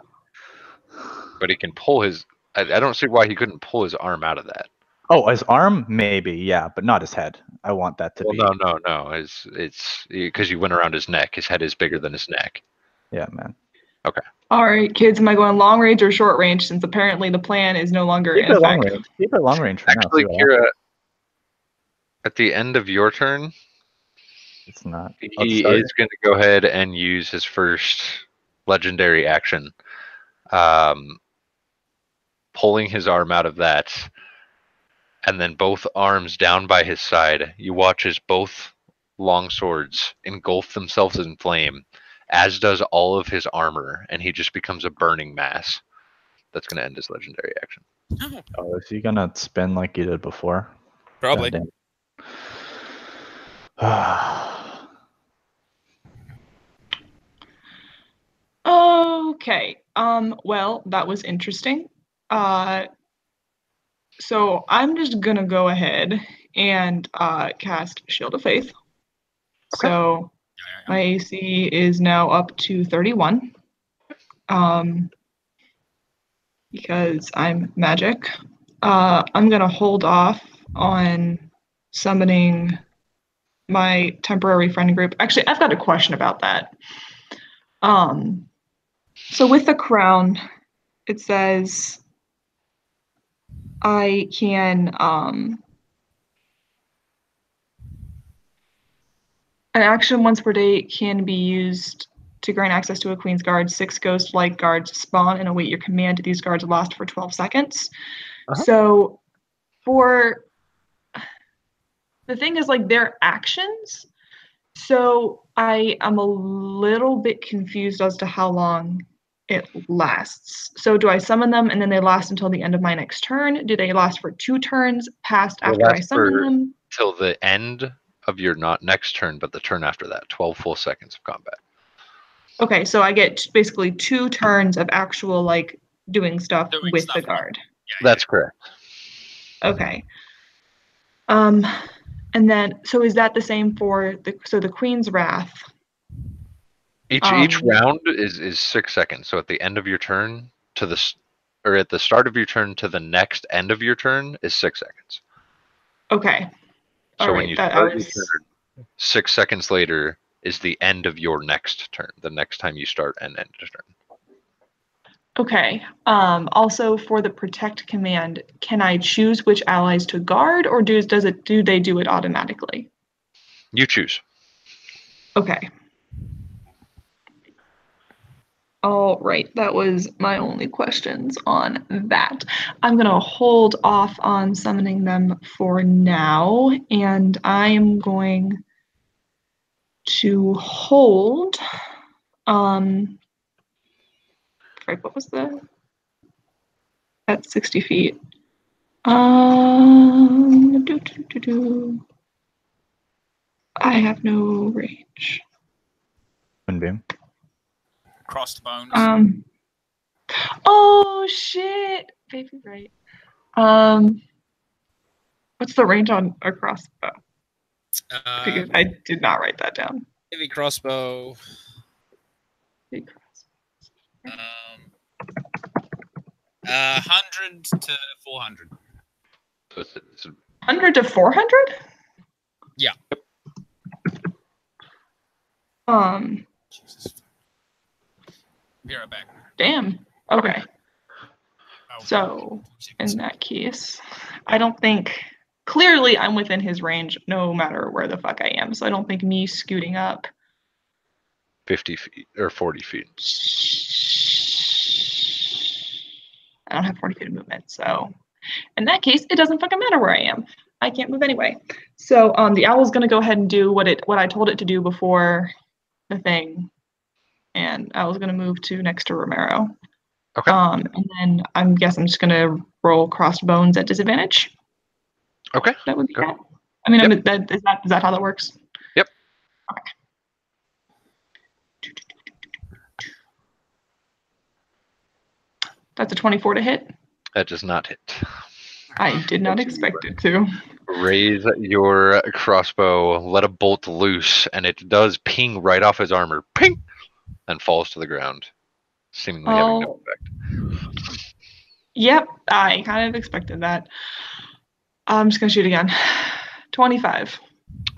Speaker 3: But he can pull his. I don't see why he couldn't pull his arm out of that.
Speaker 1: Oh, his arm, maybe, yeah, but not his head. I want that to be.
Speaker 3: No. It's because you went around his neck. His head is bigger than his neck.
Speaker 1: Yeah, man.
Speaker 3: Okay.
Speaker 4: All right, kids, am I going long range or short range? Since apparently the plan is no longer
Speaker 1: Keep
Speaker 4: in
Speaker 1: it long
Speaker 4: effect.
Speaker 1: range. Keep it long range for
Speaker 3: Actually,
Speaker 1: now.
Speaker 3: Kira, at the end of your turn,
Speaker 1: It's not.
Speaker 3: he is going to go ahead and use his first legendary action, pulling his arm out of that, and then both arms down by his side. You watch as both long swords engulf themselves in flame, as does all of his armor, and he just becomes a burning mass. That's going to end his legendary action.
Speaker 1: Oh, is he gonna spin like he did before?
Speaker 2: Probably.
Speaker 1: Goddamn.
Speaker 4: Okay. Well, that was interesting. So I'm just gonna go ahead and cast Shield of Faith.
Speaker 3: Okay.
Speaker 4: So my AC is now up to 31. Because I'm magic. I'm gonna hold off on summoning my temporary friend group. Actually, I've got a question about that. So with the crown, it says I can an action once per day can be used to grant access to a Queen's Guard. 6 ghost-like guards spawn and await your command. These guards last for 12 seconds. So for the thing is, like, they're actions. So I am a little bit confused as to how long it lasts. So do I summon them and then they last until the end of my next turn? Do they last for 2 turns past after I summon them?
Speaker 3: Till the end of your not next turn, but the turn after that. 12 full seconds of combat.
Speaker 4: Okay, so I get basically 2 turns of actual, like, doing stuff with the guard.
Speaker 3: That's correct.
Speaker 4: Okay. And then, so is that the same for the Queen's Wrath?
Speaker 3: Each round is 6 seconds. So at the end of your turn or at the start of your turn to the next end of your turn is 6 seconds.
Speaker 4: Okay.
Speaker 3: So when you start your turn, 6 seconds later is the end of your next turn. The next time you start and end a turn.
Speaker 4: Okay. Also for the protect command, can I choose which allies to guard, or do they do it automatically?
Speaker 3: You choose.
Speaker 4: Okay. All right, that was my only questions on that. I'm gonna hold off on summoning them for now, and I am going to hold. Right, what was the at 60 feet? I have no range.
Speaker 1: Moonbeam.
Speaker 2: Crossed bones.
Speaker 4: Oh shit, baby, right. What's the range on a crossbow? Because I did not write that down.
Speaker 2: Heavy crossbow.
Speaker 4: Big crossbow.
Speaker 2: 100 to 400.
Speaker 3: So it's
Speaker 4: 100 to 400?
Speaker 2: Yeah. Jesus. Be right back.
Speaker 4: Damn. Okay.
Speaker 2: Oh,
Speaker 4: So, in that case, I don't think. Clearly, I'm within his range no matter where the fuck I am. So, I don't think me scooting up
Speaker 3: 50 feet or 40 feet.
Speaker 4: I don't have 40 feet of movement. So, in that case, it doesn't fucking matter where I am. I can't move anyway. So, the owl's gonna go ahead and do what I told it to do before the thing, and I was gonna move to next to Romero.
Speaker 3: Okay.
Speaker 4: And then I'm just gonna roll crossbones at disadvantage.
Speaker 3: Okay.
Speaker 4: That would be
Speaker 3: Go.
Speaker 4: that. I mean,
Speaker 3: Yep.
Speaker 4: is that how that works?
Speaker 3: Yep.
Speaker 4: Okay. That's a 24 to hit.
Speaker 3: That does not hit.
Speaker 4: I did not expect it to.
Speaker 3: Raise your crossbow, let a bolt loose, and it does ping right off his armor. Ping! And falls to the ground, seemingly having no effect.
Speaker 4: Yep, I kind of expected that. I'm just gonna shoot again. 25.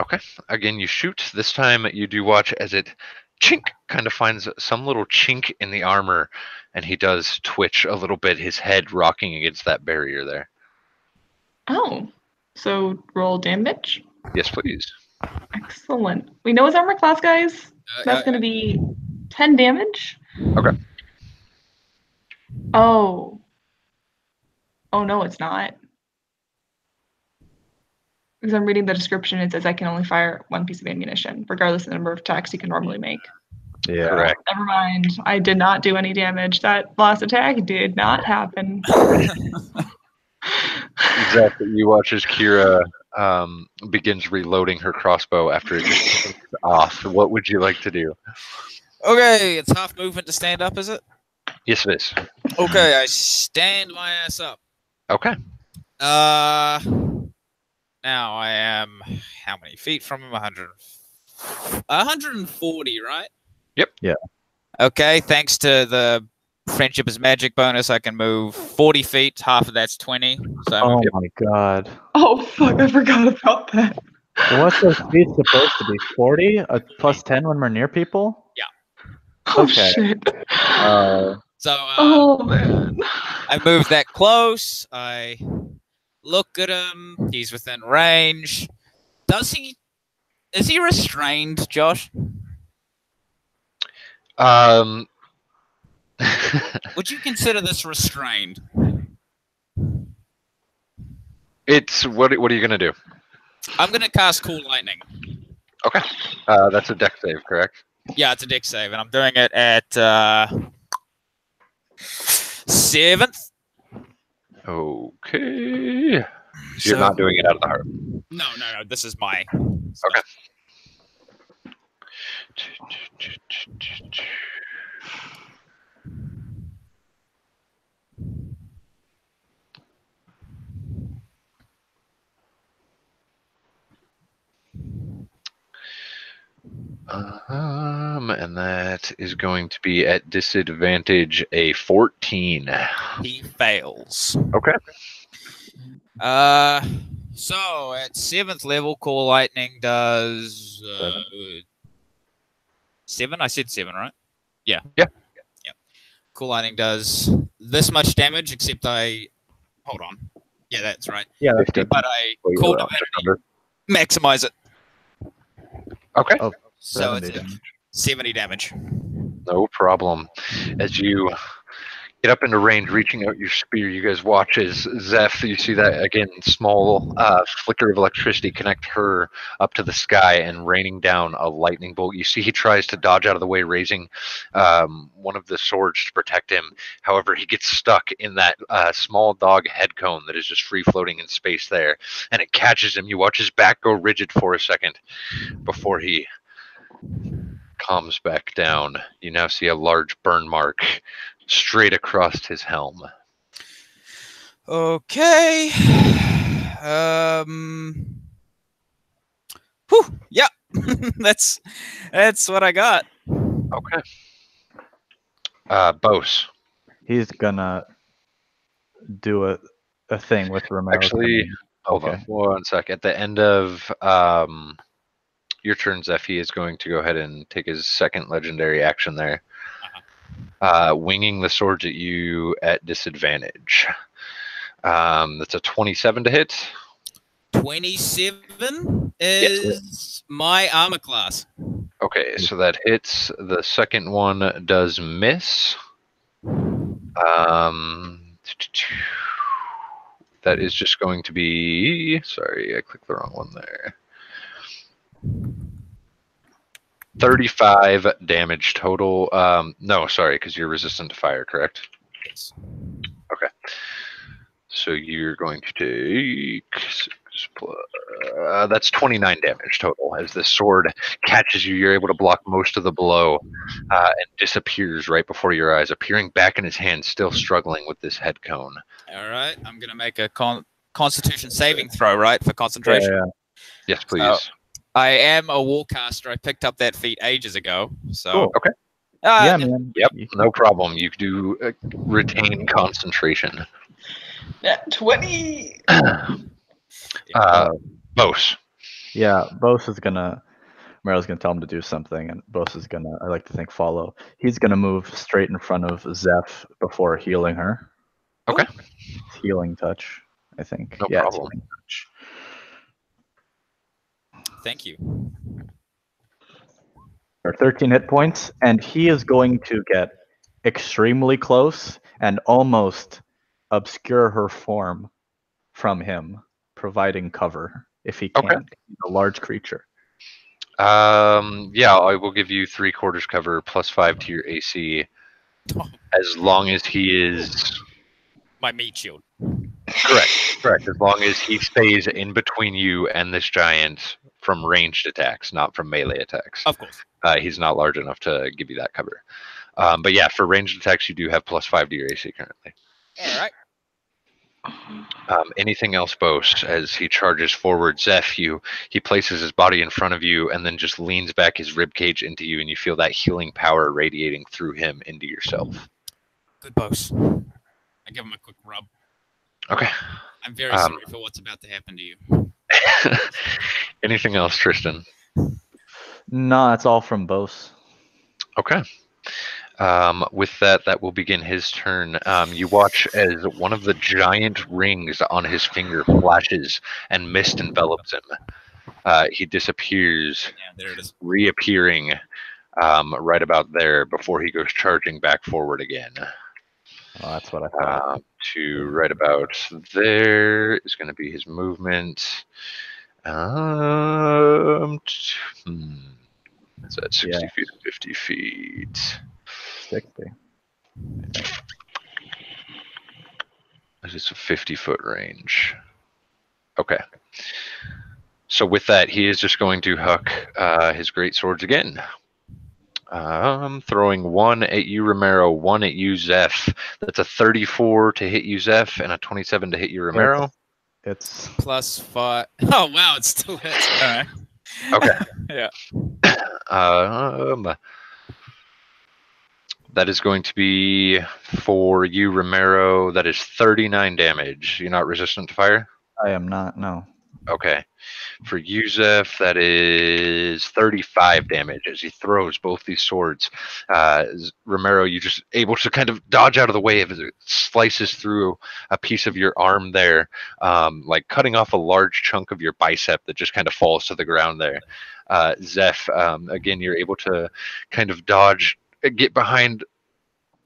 Speaker 3: Okay. Again, you shoot. This time you do watch as it chink kind of finds some little chink in the armor, and he does twitch a little bit, his head rocking against that barrier there.
Speaker 4: Oh, so roll damage.
Speaker 3: Yes, please.
Speaker 4: Excellent. We know his armor class, guys. That's gonna be 10 damage.
Speaker 3: Okay.
Speaker 4: Oh. Oh no, it's not. Because I'm reading the description, it says I can only fire one piece of ammunition, regardless of the number of attacks you can normally make.
Speaker 1: Yeah.
Speaker 3: Correct.
Speaker 4: Never mind. I did not do any damage. That last attack did not happen.
Speaker 3: Exactly. You watch as Kira begins reloading her crossbow after it just takes off. What would you like to do?
Speaker 2: Okay, it's half movement to stand up, is it?
Speaker 3: Yes, it is.
Speaker 2: Okay, I stand my ass up.
Speaker 3: Okay.
Speaker 2: Now I am how many feet from him? 140, right?
Speaker 3: Yep.
Speaker 1: Yeah.
Speaker 2: Okay, thanks to the friendship is magic bonus, I can move 40 feet. Half of that's 20. So I
Speaker 1: Oh
Speaker 2: move-
Speaker 1: my god.
Speaker 4: Oh fuck, I forgot about that.
Speaker 1: What's the speed supposed to be? 40? Plus 10 when we're near people?
Speaker 4: Oh
Speaker 1: Okay.
Speaker 4: shit.
Speaker 2: so
Speaker 4: Oh man.
Speaker 2: I move that close. I look at him. He's within range. Is he restrained, Josh? Would you consider this restrained?
Speaker 3: It's what are you gonna do?
Speaker 2: I'm gonna cast Cool Lightning.
Speaker 3: Okay. That's a deck save, correct?
Speaker 2: Yeah, it's a deck save, and I'm doing it at 7th.
Speaker 3: Okay. So you're not doing it out of the heart.
Speaker 2: No. This is my.
Speaker 3: Okay. And that is going to be at disadvantage a 14.
Speaker 2: He fails.
Speaker 3: Okay.
Speaker 2: So at 7th level, Cool Lightning does 7. I said 7, right? Yeah.
Speaker 3: Yeah.
Speaker 2: Cool Lightning does this much damage, except hold on. Yeah, that's right.
Speaker 1: Yeah, that's good.
Speaker 2: But I Cool Divinity maximize it.
Speaker 3: Okay.
Speaker 1: Oh,
Speaker 2: So
Speaker 1: 70
Speaker 2: it's
Speaker 1: damage.
Speaker 2: 70 damage.
Speaker 3: No problem. As you get up into range, reaching out your spear, you guys watch as Zeph, you see that, again, small flicker of electricity connect her up to the sky and raining down a lightning bolt. You see he tries to dodge out of the way, raising one of the swords to protect him. However, he gets stuck in that small dog head cone that is just free-floating in space there, and it catches him. You watch his back go rigid for a second before he calms back down. You now see a large burn mark straight across his helm.
Speaker 2: Okay. Whew. Yeah. that's what I got.
Speaker 3: Okay. Bose.
Speaker 1: He's gonna do a thing with Romero.
Speaker 3: Actually,
Speaker 1: coming.
Speaker 3: hold on 1 sec. At the end of your turn, Zeph, he is going to go ahead and take his second legendary action there. Winging the swords at you at disadvantage. That's a 27 to hit.
Speaker 2: 27 is my armor class.
Speaker 3: Okay, so that hits. The second one does miss. That is just going to be... Sorry, I clicked the wrong one there. 35 damage total. No, sorry, because you're resistant to fire, correct?
Speaker 2: Yes.
Speaker 3: Okay. So you're going to take... that's 29 damage total. As the sword catches you, you're able to block most of the blow and disappears right before your eyes, appearing back in his hand, still struggling with this head cone.
Speaker 2: All right, I'm going to make a constitution saving throw, right, for concentration?
Speaker 1: Yeah.
Speaker 3: Yes, please.
Speaker 2: So, I am a warcaster. I picked up that feat ages ago. So
Speaker 1: Cool.
Speaker 3: Okay.
Speaker 1: Yeah, man.
Speaker 3: Yep, no problem. You do retain concentration.
Speaker 4: At 20.
Speaker 3: Bose.
Speaker 1: Yeah, Bose is gonna. Meryl's gonna tell him to do something, and Bose is gonna. I like to think follow. He's gonna move straight in front of Zeph before healing her.
Speaker 3: Okay.
Speaker 1: Healing touch, I think.
Speaker 3: No
Speaker 1: yeah,
Speaker 3: problem.
Speaker 1: It's healing touch.
Speaker 2: thank you.
Speaker 1: Or 13 hit points, and he is going to get extremely close and almost obscure her form from him, providing cover if he can.
Speaker 3: Okay.
Speaker 1: He's a large creature.
Speaker 3: Yeah, I will give you 3/4 cover plus 5 to your AC, as long as he is
Speaker 2: My meat shield.
Speaker 3: correct. As long as he stays in between you and this giant from ranged attacks, not from melee attacks.
Speaker 2: Of course.
Speaker 3: He's not large enough to give you that cover. But yeah, for ranged attacks, you do have plus 5 to your AC currently.
Speaker 2: All right.
Speaker 3: Anything else, Bose? As he charges forward, Zeph, he places his body in front of you and then just leans back his rib cage into you, and you feel that healing power radiating through him into yourself.
Speaker 2: Good boss. I give him a quick rub.
Speaker 3: Okay.
Speaker 2: I'm very sorry for what's about to happen to you.
Speaker 3: Anything else, Tristan?
Speaker 1: No, that's all from Bose.
Speaker 3: Okay. With that will begin his turn. You watch as one of the giant rings on his finger flashes and mist envelops him. He disappears,
Speaker 2: Yeah, there it is.
Speaker 3: reappearing right about there before he goes charging back forward again.
Speaker 1: Oh, that's what I thought.
Speaker 3: To right about there is going to be his movement. Is that 60 feet or 50 feet?
Speaker 1: 60.
Speaker 3: This is a 50-foot range. Okay. So with that, he is just going to huck his great swords again. Throwing one at you, Romero, one at you, Zeph. That's a 34 to hit you, Zeph, and a 27 to hit you, Romero.
Speaker 1: It's
Speaker 2: Plus 5. Oh, wow, it still hits. All right.
Speaker 3: Okay.
Speaker 2: Yeah.
Speaker 3: That is going to be for you, Romero. That is 39 damage. You're not resistant to fire?
Speaker 1: I am not, no.
Speaker 3: Okay. For you, Zeph, that is 35 damage as he throws both these swords. Romero, you're just able to kind of dodge out of the way as it slices through a piece of your arm there, like cutting off a large chunk of your bicep that just kind of falls to the ground there. Zeph, again, you're able to kind of dodge, get behind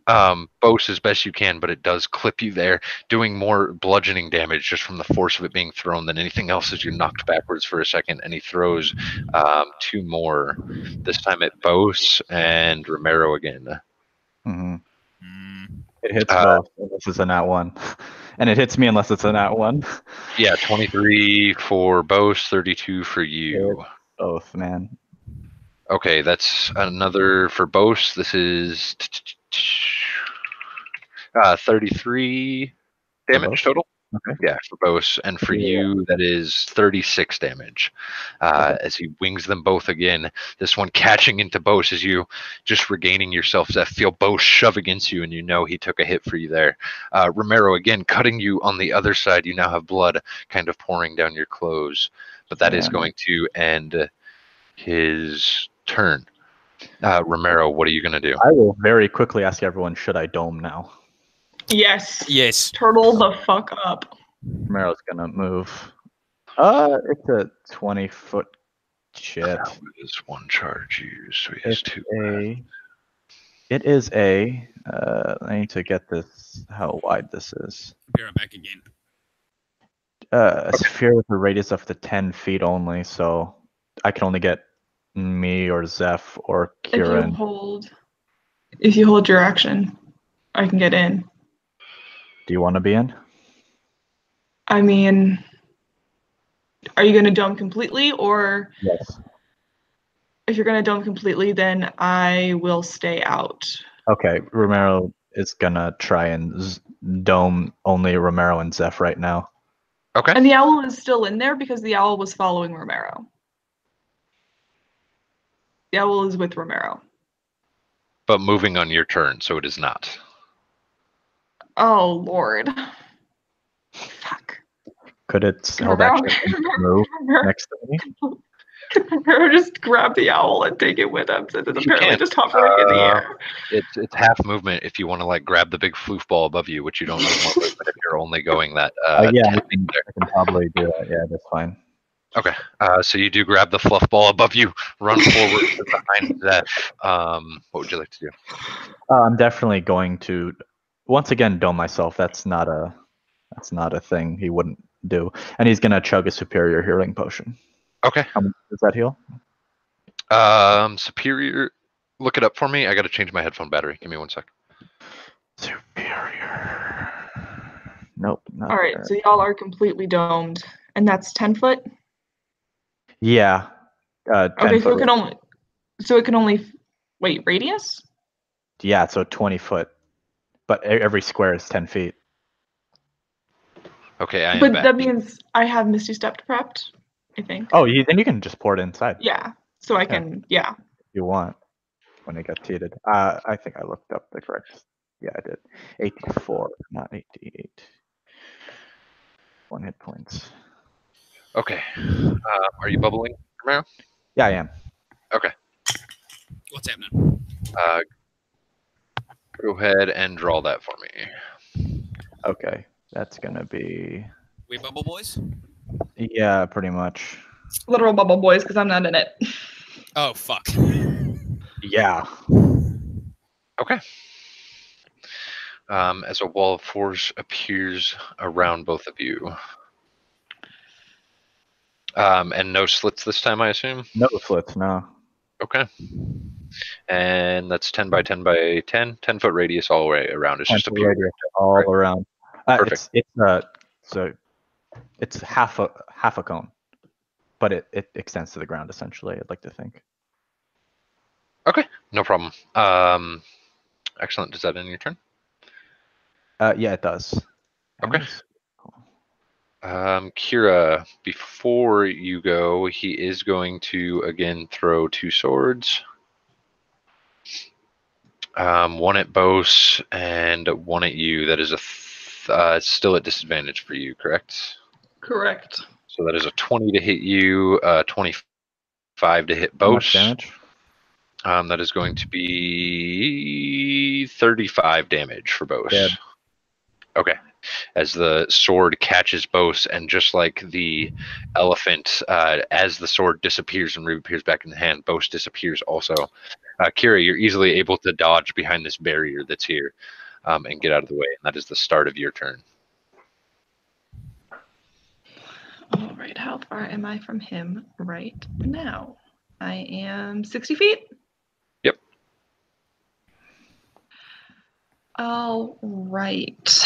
Speaker 3: Bose as best you can, but it does clip you there, doing more bludgeoning damage just from the force of it being thrown than anything else as you're knocked backwards for a second. And he throws 2 more, this time at Bose and Romero again.
Speaker 1: Mm-hmm. It hits both unless it's a nat 1. And it hits me unless it's a nat 1.
Speaker 3: Yeah, 23 for Bose, 32 for you.
Speaker 1: Both, man.
Speaker 3: Okay, that's another for Bose. This is 33 damage total.
Speaker 1: Okay.
Speaker 3: Yeah, for Bose, and for you, that is 36 damage. As he wings them both again, this one catching into Bose as you just regaining yourself. That feel Bose shove against you, and you know he took a hit for you there. Romero again cutting you on the other side. You now have blood kind of pouring down your clothes, but that is going to end his turn. Romero, what are you going to do?
Speaker 1: I will very quickly ask everyone, should I dome now?
Speaker 4: Yes.
Speaker 2: Yes.
Speaker 4: Turtle the fuck up.
Speaker 1: Romero's gonna move. It's a 20-foot shit.
Speaker 3: That was one charge used, so he has two.
Speaker 1: It is a. I need to get this. How wide this is?
Speaker 2: Be right back again.
Speaker 1: A sphere with a radius of the 10 feet only, so I can only get me or Zeph or Kieran.
Speaker 4: If you hold your action, I can get in.
Speaker 1: Do you want to be in?
Speaker 4: I mean, are you going to dome completely, or
Speaker 1: Yes.
Speaker 4: if you're going to dome completely, then I will stay out.
Speaker 1: Okay, Romero is gonna try and dome only Romero and Zeph right now.
Speaker 3: Okay.
Speaker 4: And the owl is still in there because the owl was following Romero. The owl is with Romero.
Speaker 3: But moving on your turn, so it is not.
Speaker 4: Oh, Lord. Fuck.
Speaker 1: Could it hold action move next to me?
Speaker 4: Can Romero just grab the owl and take it with him since it's apparently
Speaker 3: can.
Speaker 4: just hovering in the air?
Speaker 3: It's half movement if you want to like grab the big floof ball above you, which you don't need more movement if you're only going that.
Speaker 1: Yeah,
Speaker 3: 10
Speaker 1: I can probably do that. Yeah, that's fine.
Speaker 3: Okay, so you do grab the fluff ball above you, run forward to behind Zeph. What would you like to do?
Speaker 1: I'm definitely going to once again dome myself. That's not a thing he wouldn't do. And he's gonna chug a superior healing potion.
Speaker 3: Okay.
Speaker 1: Does that heal?
Speaker 3: Superior. Look it up for me. I got to change my headphone battery. Give me 1 sec.
Speaker 1: Superior. Nope. Not
Speaker 4: All right,
Speaker 1: there.
Speaker 4: so y'all are completely domed, and that's 10 foot.
Speaker 1: Yeah. 10
Speaker 4: Okay,
Speaker 1: foot.
Speaker 4: so it can only wait radius.
Speaker 1: Yeah, so 20 foot, but every square is 10 feet.
Speaker 3: Okay, I am
Speaker 4: But
Speaker 3: back.
Speaker 4: that means I have Misty Step prepped, I think.
Speaker 1: Oh, then you can just pour it inside.
Speaker 4: Yeah, so I can, yeah.
Speaker 1: If you want, when it got teeted. I think I looked up the correct. Yeah, I did. 84, not 88. 1 hit points.
Speaker 3: Okay. Are you bubbling, Romero?
Speaker 1: Yeah, I am.
Speaker 3: Okay.
Speaker 2: What's happening?
Speaker 3: Go ahead and draw that for me.
Speaker 1: Okay, that's gonna be.
Speaker 2: We bubble boys?
Speaker 1: Yeah, pretty much.
Speaker 4: Literal bubble boys, because I'm not in it.
Speaker 2: Oh, fuck.
Speaker 1: Yeah.
Speaker 3: Okay. As a wall of force appears around both of you. And no slits this time, I assume?
Speaker 1: No slits, no.
Speaker 3: Okay. And that's 10 by 10 by 10, 10-foot radius all the way around. It's just a pure
Speaker 1: radius all
Speaker 3: right?
Speaker 1: around.
Speaker 3: Perfect.
Speaker 1: It's half a cone, but it extends to the ground essentially. I'd like to think.
Speaker 3: Okay, no problem. Excellent. Does that end your turn?
Speaker 1: Yeah, it does.
Speaker 3: Okay. Kira, before you go, he is going to again throw 2 swords. One at Bose and one at you. That is still at disadvantage for you, correct?
Speaker 4: Correct.
Speaker 3: So that is a 20 to hit you, 25 to hit
Speaker 1: How much
Speaker 3: Bose.
Speaker 1: damage?
Speaker 3: That is going to be 35 damage for Bose.
Speaker 1: Dead.
Speaker 3: Okay. As the sword catches Bose, and just like the elephant, as the sword disappears and reappears back in the hand, Bose disappears also. Kira, you're easily able to dodge behind this barrier that's here and get out of the way. And that is the start of your turn.
Speaker 4: All right, how far am I from him right now? I am 60 feet?
Speaker 3: Yep.
Speaker 4: All right.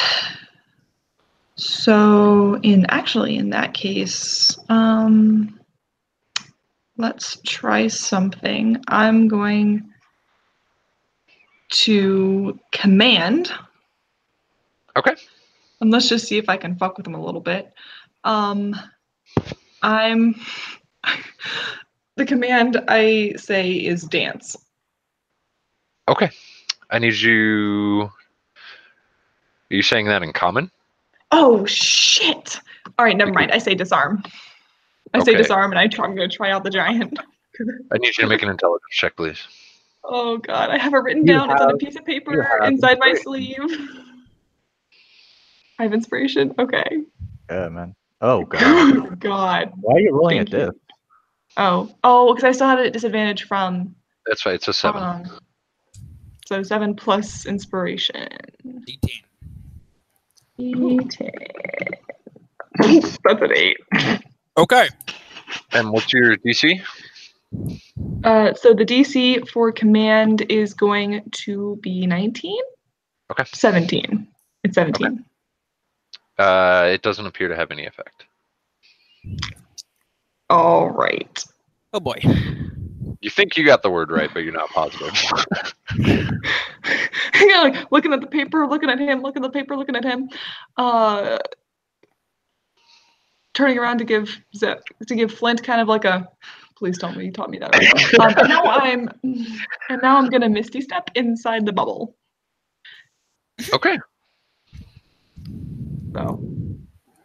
Speaker 4: So in that case, let's try something. I'm going to command.
Speaker 3: Okay.
Speaker 4: And let's just see if I can fuck with him a little bit. I'm the command I say is dance.
Speaker 3: Okay. I need you. Are you saying that in common?
Speaker 4: Oh shit! All right, never mind. I say disarm. I say
Speaker 3: Okay.
Speaker 4: disarm, and I'm gonna try out the giant.
Speaker 3: I need you to make an intelligence check, please.
Speaker 4: Oh god, I have it written
Speaker 1: You
Speaker 4: down. It's on a
Speaker 1: have-
Speaker 4: piece of
Speaker 1: you
Speaker 4: paper
Speaker 1: have
Speaker 4: inside my
Speaker 1: inspiration.
Speaker 4: sleeve. I have inspiration. Okay.
Speaker 1: Yeah, man. Oh god.
Speaker 4: Oh god.
Speaker 1: Why are you rolling
Speaker 4: Thank
Speaker 1: at this?
Speaker 4: you. Oh, because I still had a disadvantage from
Speaker 3: That's right. It's a 7.
Speaker 4: so 7 plus inspiration.
Speaker 2: D10.
Speaker 4: That's an 8.
Speaker 2: Okay.
Speaker 3: And what's your DC?
Speaker 4: So the DC for command is going to be 19?
Speaker 3: Okay.
Speaker 4: 17. It's 17.
Speaker 3: It doesn't appear to have any effect.
Speaker 4: All right.
Speaker 2: Oh boy.
Speaker 3: You think you got the word right, but you're not positive.
Speaker 4: Yeah, like looking at the paper, looking at him, looking at the paper, looking at him. Turning around to give Flint kind of like a, please tell me you taught me that right. And now I'm gonna Misty Step inside the bubble.
Speaker 3: Okay.
Speaker 4: So,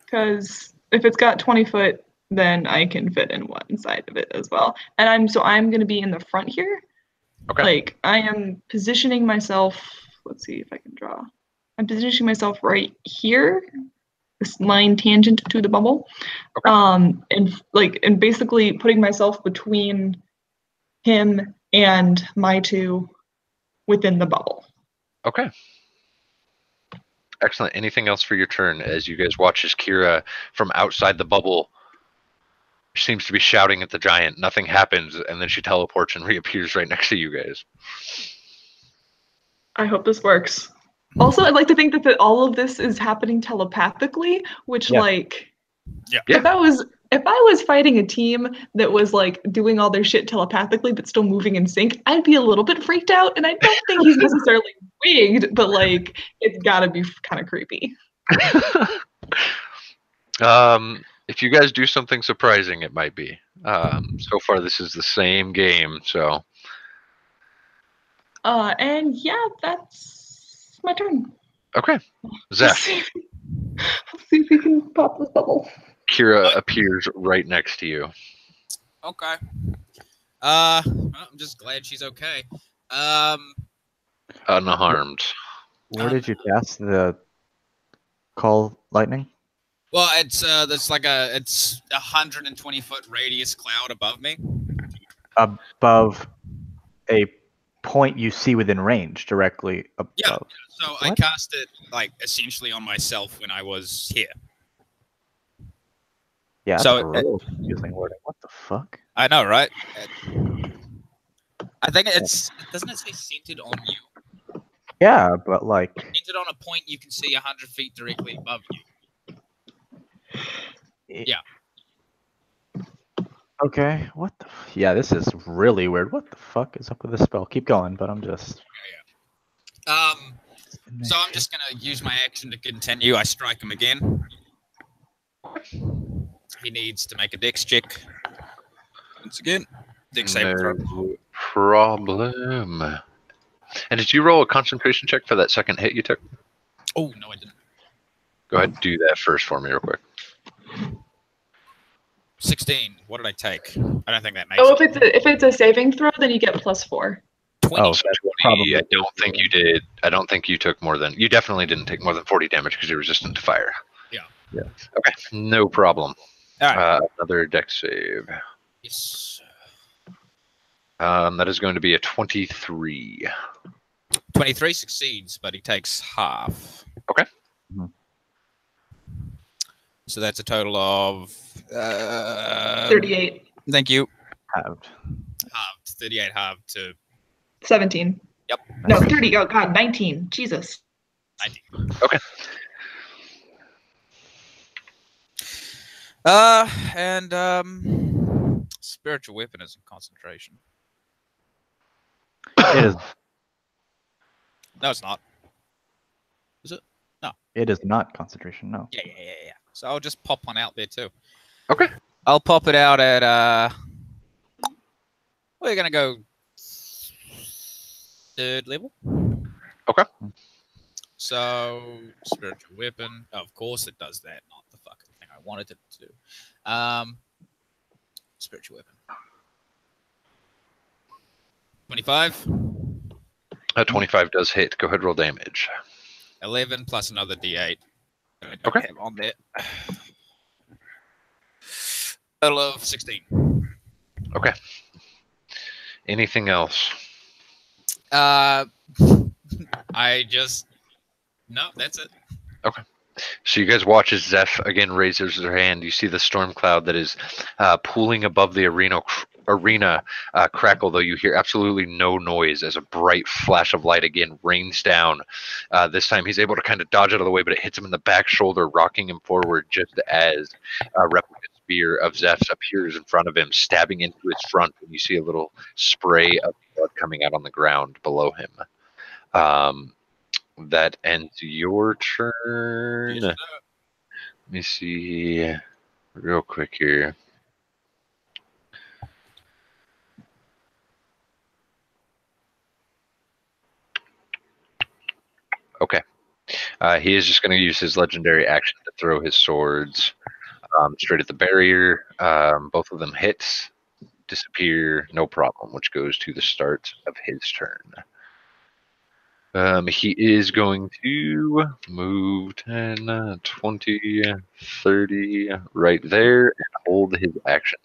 Speaker 4: because if it's got 20 foot, then I can fit in one side of it as well. And I'm gonna be in the front here.
Speaker 3: Okay.
Speaker 4: Like I am positioning myself. Let's see if I can draw. I'm positioning myself right here, this line tangent to the bubble.
Speaker 3: Okay.
Speaker 4: And basically putting myself between him and my two within the bubble.
Speaker 3: Okay. Excellent. Anything else for your turn as you guys watch as Kira from outside the bubble seems to be shouting at the giant. Nothing happens, and then she teleports and reappears right next to you guys.
Speaker 4: I hope this works. Also, I'd like to think that all of this is happening telepathically, which
Speaker 1: Yeah.
Speaker 4: if I was fighting a team that was like doing all their shit telepathically but still moving in sync, I'd be a little bit freaked out, and I don't think he's necessarily wigged, but like it's gotta be kind of creepy.
Speaker 3: If you guys do something surprising, it might be. So far, this is the same game, so.
Speaker 4: And yeah, that's my turn.
Speaker 3: Okay.
Speaker 4: Let's
Speaker 3: Zach,
Speaker 4: see if we can pop this bubble.
Speaker 3: Kira appears right next to you.
Speaker 2: Okay. Well, I'm just glad she's okay.
Speaker 3: Unharmed.
Speaker 1: Where did you cast the call lightning?
Speaker 2: Well, it's like it's 120-foot radius cloud above me.
Speaker 1: Above a point you see within range, directly above.
Speaker 2: Yeah. So I
Speaker 1: What?
Speaker 2: cast it like essentially on myself when I was here.
Speaker 1: Yeah, that's
Speaker 2: So
Speaker 1: a real confusing wording. What the fuck?
Speaker 2: I know, right? I think doesn't it say centered on you?
Speaker 1: Yeah, but like,
Speaker 2: Centered on a point you can see 100 feet directly above you. Yeah.
Speaker 1: Okay, what the? Yeah, this is really weird. What the fuck is up with this spell? Keep going, but I'm just.
Speaker 2: So I'm just gonna use my action to continue. I strike him again. He needs to make a dex check. Once again, dex saving throw.
Speaker 3: No problem. And did you roll a concentration check for that second hit you took?
Speaker 2: Oh no, I didn't.
Speaker 3: Go ahead and do that first for me real quick.
Speaker 2: 16. What did I take? I don't think that makes
Speaker 4: Oh,
Speaker 2: it.
Speaker 4: if it's a saving throw, then you get +4.
Speaker 2: 20.
Speaker 1: Oh, that's probably.
Speaker 3: I don't think you did. I don't think you took more than. You definitely didn't take more than 40 damage because you're resistant to fire.
Speaker 2: Yeah.
Speaker 1: Yeah.
Speaker 3: Okay, no problem.
Speaker 2: All right.
Speaker 3: Another dex save.
Speaker 2: Yes.
Speaker 3: That is going to be a 23.
Speaker 2: 23 succeeds, but he takes half.
Speaker 3: Okay.
Speaker 1: Mhm.
Speaker 2: So that's a total of
Speaker 4: 38.
Speaker 2: Thank you.
Speaker 1: Halved.
Speaker 2: Halved. 38 halved to
Speaker 4: 17.
Speaker 2: Yep.
Speaker 4: No, 30. Oh god, 19. Jesus.
Speaker 2: 19.
Speaker 3: Okay.
Speaker 2: And spiritual weapon is in concentration.
Speaker 1: It is.
Speaker 2: No, it's not. Is it?
Speaker 1: It is not concentration, no.
Speaker 2: Yeah. So I'll just pop one out there too.
Speaker 3: Okay.
Speaker 2: I'll pop it out at we're gonna go 3rd level.
Speaker 3: Okay.
Speaker 2: So spiritual weapon. Of course it does that, not the fucking thing I wanted it to do. Spiritual weapon. 25.
Speaker 3: 25 does hit. Go ahead, roll damage.
Speaker 2: 11 plus another D8. I don't
Speaker 3: Okay.
Speaker 2: have on there. Total of 16.
Speaker 3: Okay. Anything else?
Speaker 2: I just no, that's it.
Speaker 3: So you guys watch as Zeph again raises her hand. You see the storm cloud that is pooling above the arena crackle, though you hear absolutely no noise as a bright flash of light again rains down. This time he's able to kind of dodge out of the way, but it hits him in the back shoulder, rocking him forward just as a replica spear of Zeph's appears in front of him, stabbing into his front, and you see a little spray of blood coming out on the ground below him. That ends your turn.
Speaker 2: Yes,
Speaker 3: Let me see real quick here. Okay. He is just going to use his legendary action to throw his swords straight at the barrier. Both of them hit, disappear, no problem, which goes to the start of his turn. He is going to move 10, 20, 30 right there and hold his action.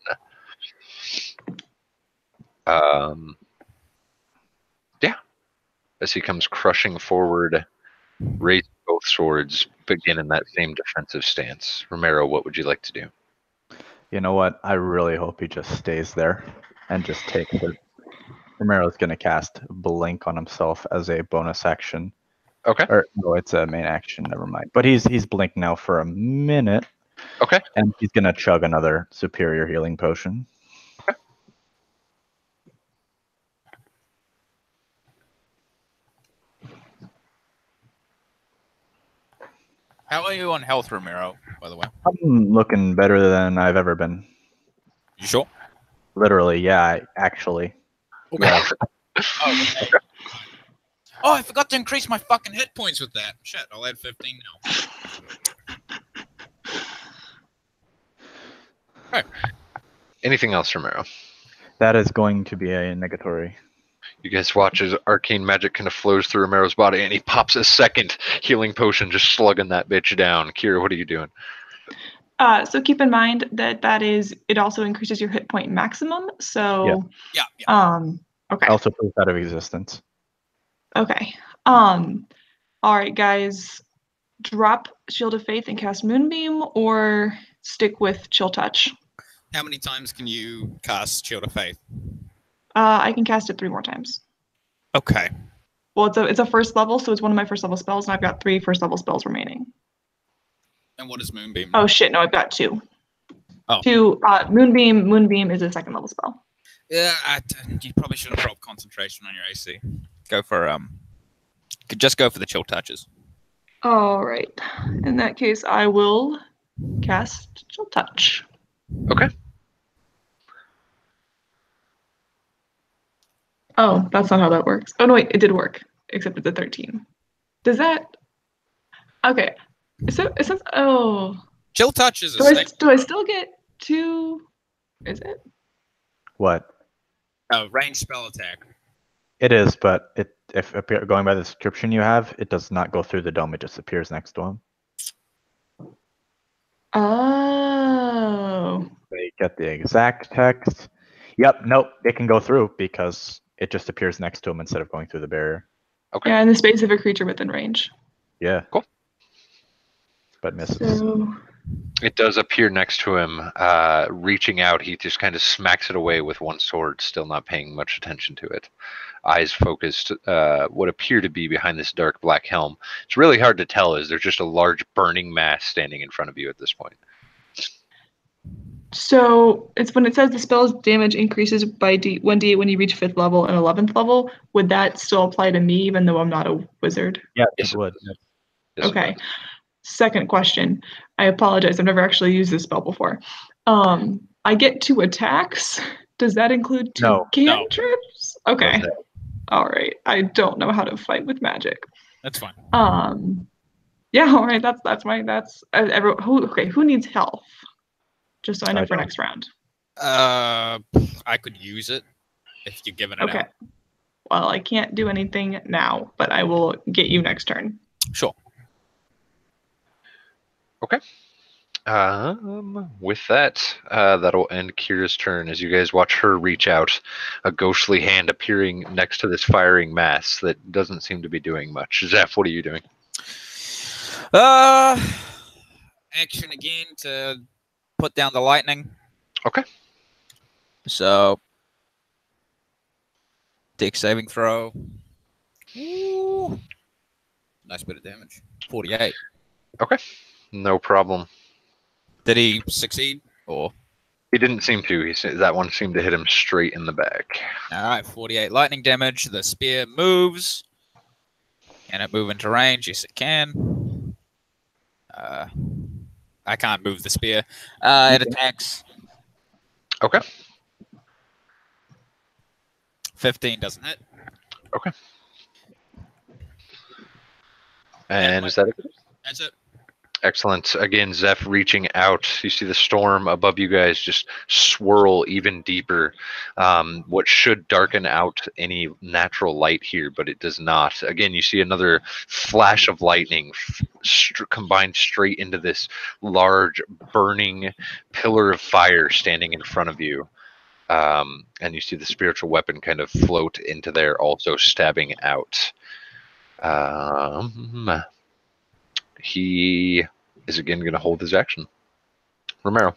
Speaker 3: Yeah. As he comes crushing forward, raising both swords, begin in that same defensive stance. Romero, what would you like to do?
Speaker 1: You know what? I really hope he just stays there and just takes it. Romero's going to cast Blink on himself as a bonus action.
Speaker 3: Okay.
Speaker 1: Or no, it's a main action. Never mind. But he's blinked now for a minute.
Speaker 3: Okay.
Speaker 1: And he's going to chug another superior healing potion.
Speaker 3: Okay.
Speaker 2: How are you on health, Romero, by the way?
Speaker 1: I'm looking better than I've ever been.
Speaker 2: You sure?
Speaker 1: Literally, yeah, actually.
Speaker 2: Okay. Oh, I forgot to increase my fucking hit points with that. Shit, I'll add 15 now.
Speaker 3: Okay. Anything else, Romero?
Speaker 1: That is going to be a negatory.
Speaker 3: You guys watch as arcane magic kind of flows through Romero's body, and he pops a second healing potion, just slugging that bitch down. Kira, what are you doing?
Speaker 4: So keep in mind that it also increases your hit point maximum. So
Speaker 2: Yeah.
Speaker 4: Okay.
Speaker 1: Also proves out of existence.
Speaker 4: Okay. All right, guys. Drop Shield of Faith and cast Moonbeam, or stick with Chill Touch.
Speaker 2: How many times can you cast Shield of Faith?
Speaker 4: I can cast it 3 more times.
Speaker 2: Okay.
Speaker 4: Well, it's a first level, so it's one of my first level spells, and I've got 3 first level spells remaining.
Speaker 2: And what is Moonbeam?
Speaker 4: Oh shit! No, I've got 2.
Speaker 2: Oh.
Speaker 4: 2. Moonbeam is a second level spell.
Speaker 2: Yeah, you probably should have dropped concentration on your AC. Go for just go for the chill touches.
Speaker 4: All right. In that case, I will cast Chill Touch.
Speaker 3: Okay.
Speaker 4: Oh, that's not how that works. Oh no, wait, it did work, except it's a 13. Does that? Okay. So it says, oh.
Speaker 2: Chill touch is a
Speaker 4: do I still get 2? Is it?
Speaker 1: What?
Speaker 2: Ranged spell attack.
Speaker 1: It is, but if going by the description you have, it does not go through the dome. It just appears next to him.
Speaker 4: Oh.
Speaker 1: They get the exact text. Yep, nope, it can go through because it just appears next to him instead of going through the barrier.
Speaker 3: Okay.
Speaker 4: Yeah, in the space of a creature within range.
Speaker 1: Yeah.
Speaker 3: Cool.
Speaker 1: But misses.
Speaker 4: So,
Speaker 3: It does appear next to him. Reaching out, he just kind of smacks it away with one sword, still not paying much attention to it. Eyes focused what appear to be behind this dark black helm. It's really hard to tell as there's just a large burning mass standing in front of you at this point.
Speaker 4: so it's when it says the spell's damage increases by 1d8 when you reach 5th level and 11th level. Would that still apply to me even though I'm not a wizard?
Speaker 1: Yeah,
Speaker 3: Yes,
Speaker 1: it would.
Speaker 3: Yes,
Speaker 4: Okay. Second question. I apologize. I've never actually used this spell before. I get 2 attacks. Does that include 2
Speaker 1: No.
Speaker 4: cantrips? Okay.
Speaker 3: No.
Speaker 4: All right. I don't know how to fight with magic.
Speaker 2: That's fine.
Speaker 4: Yeah. All right. Who needs health? Just so I know
Speaker 1: I
Speaker 4: for
Speaker 1: don't.
Speaker 4: next round.
Speaker 2: I could use it if you're giving it
Speaker 4: Okay.
Speaker 2: out.
Speaker 4: Well, I can't do anything now, but I will get you next turn.
Speaker 2: Sure.
Speaker 3: Okay. With that, that'll end Kira's turn as you guys watch her reach out, a ghostly hand appearing next to this firing mass that doesn't seem to be doing much. Zeph, what are you doing?
Speaker 2: Action again to put down the lightning.
Speaker 3: Okay.
Speaker 2: So, dex saving throw. Ooh. Nice bit of damage. 48.
Speaker 3: Okay. No problem.
Speaker 2: Did he succeed? Or
Speaker 3: He didn't seem to. That one seemed to hit him straight in the back.
Speaker 2: all right, 48 lightning damage. The spear moves. Can it move into range? Yes, it can. I can't move the spear. It attacks.
Speaker 3: Okay.
Speaker 2: 15 doesn't hit.
Speaker 3: Okay. And is that it?
Speaker 2: That's it.
Speaker 3: Excellent. Again, Zeph reaching out. You see the storm above you guys just swirl even deeper. What should darken out any natural light here, but it does not. Again, you see another flash of lightning combined straight into this large burning pillar of fire standing in front of you. And you see the spiritual weapon kind of float into there, also stabbing out. He is again going to hold his action. Romero.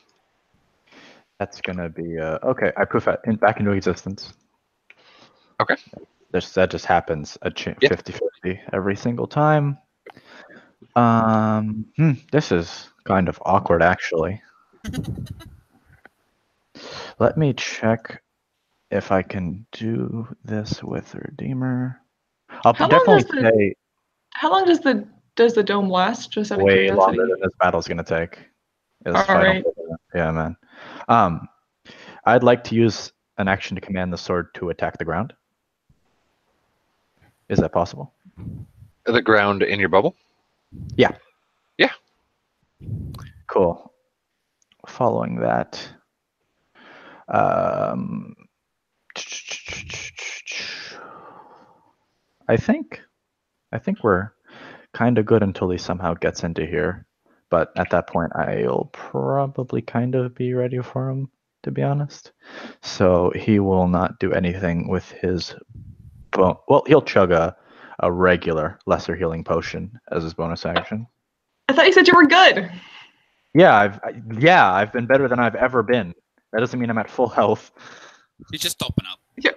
Speaker 1: That's gonna be okay. I poof back into existence.
Speaker 3: Okay.
Speaker 1: That just happens a 50-50 every single time. This is kind of awkward, actually. Let me check if I can do this with Redeemer. I'll
Speaker 4: How long
Speaker 1: definitely say
Speaker 4: How long does the dome last? Just out of
Speaker 1: way
Speaker 4: curiosity.
Speaker 1: longer than this battle's gonna take.
Speaker 4: All right.
Speaker 1: Yeah, man. I'd like to use an action to command the sword to attack the ground. Is that possible?
Speaker 3: The ground in your bubble?
Speaker 1: Yeah.
Speaker 3: Yeah.
Speaker 1: Cool. Following that, I think we're kind of good until he somehow gets into here. But at that point, I'll probably kind of be ready for him, to be honest. So he will not do anything with his well, he'll chug a regular lesser healing potion as his bonus action.
Speaker 4: I thought you said you were good.
Speaker 1: Yeah, I've been better than I've ever been. That doesn't mean I'm at full health.
Speaker 2: He's just topping up.
Speaker 4: Yeah.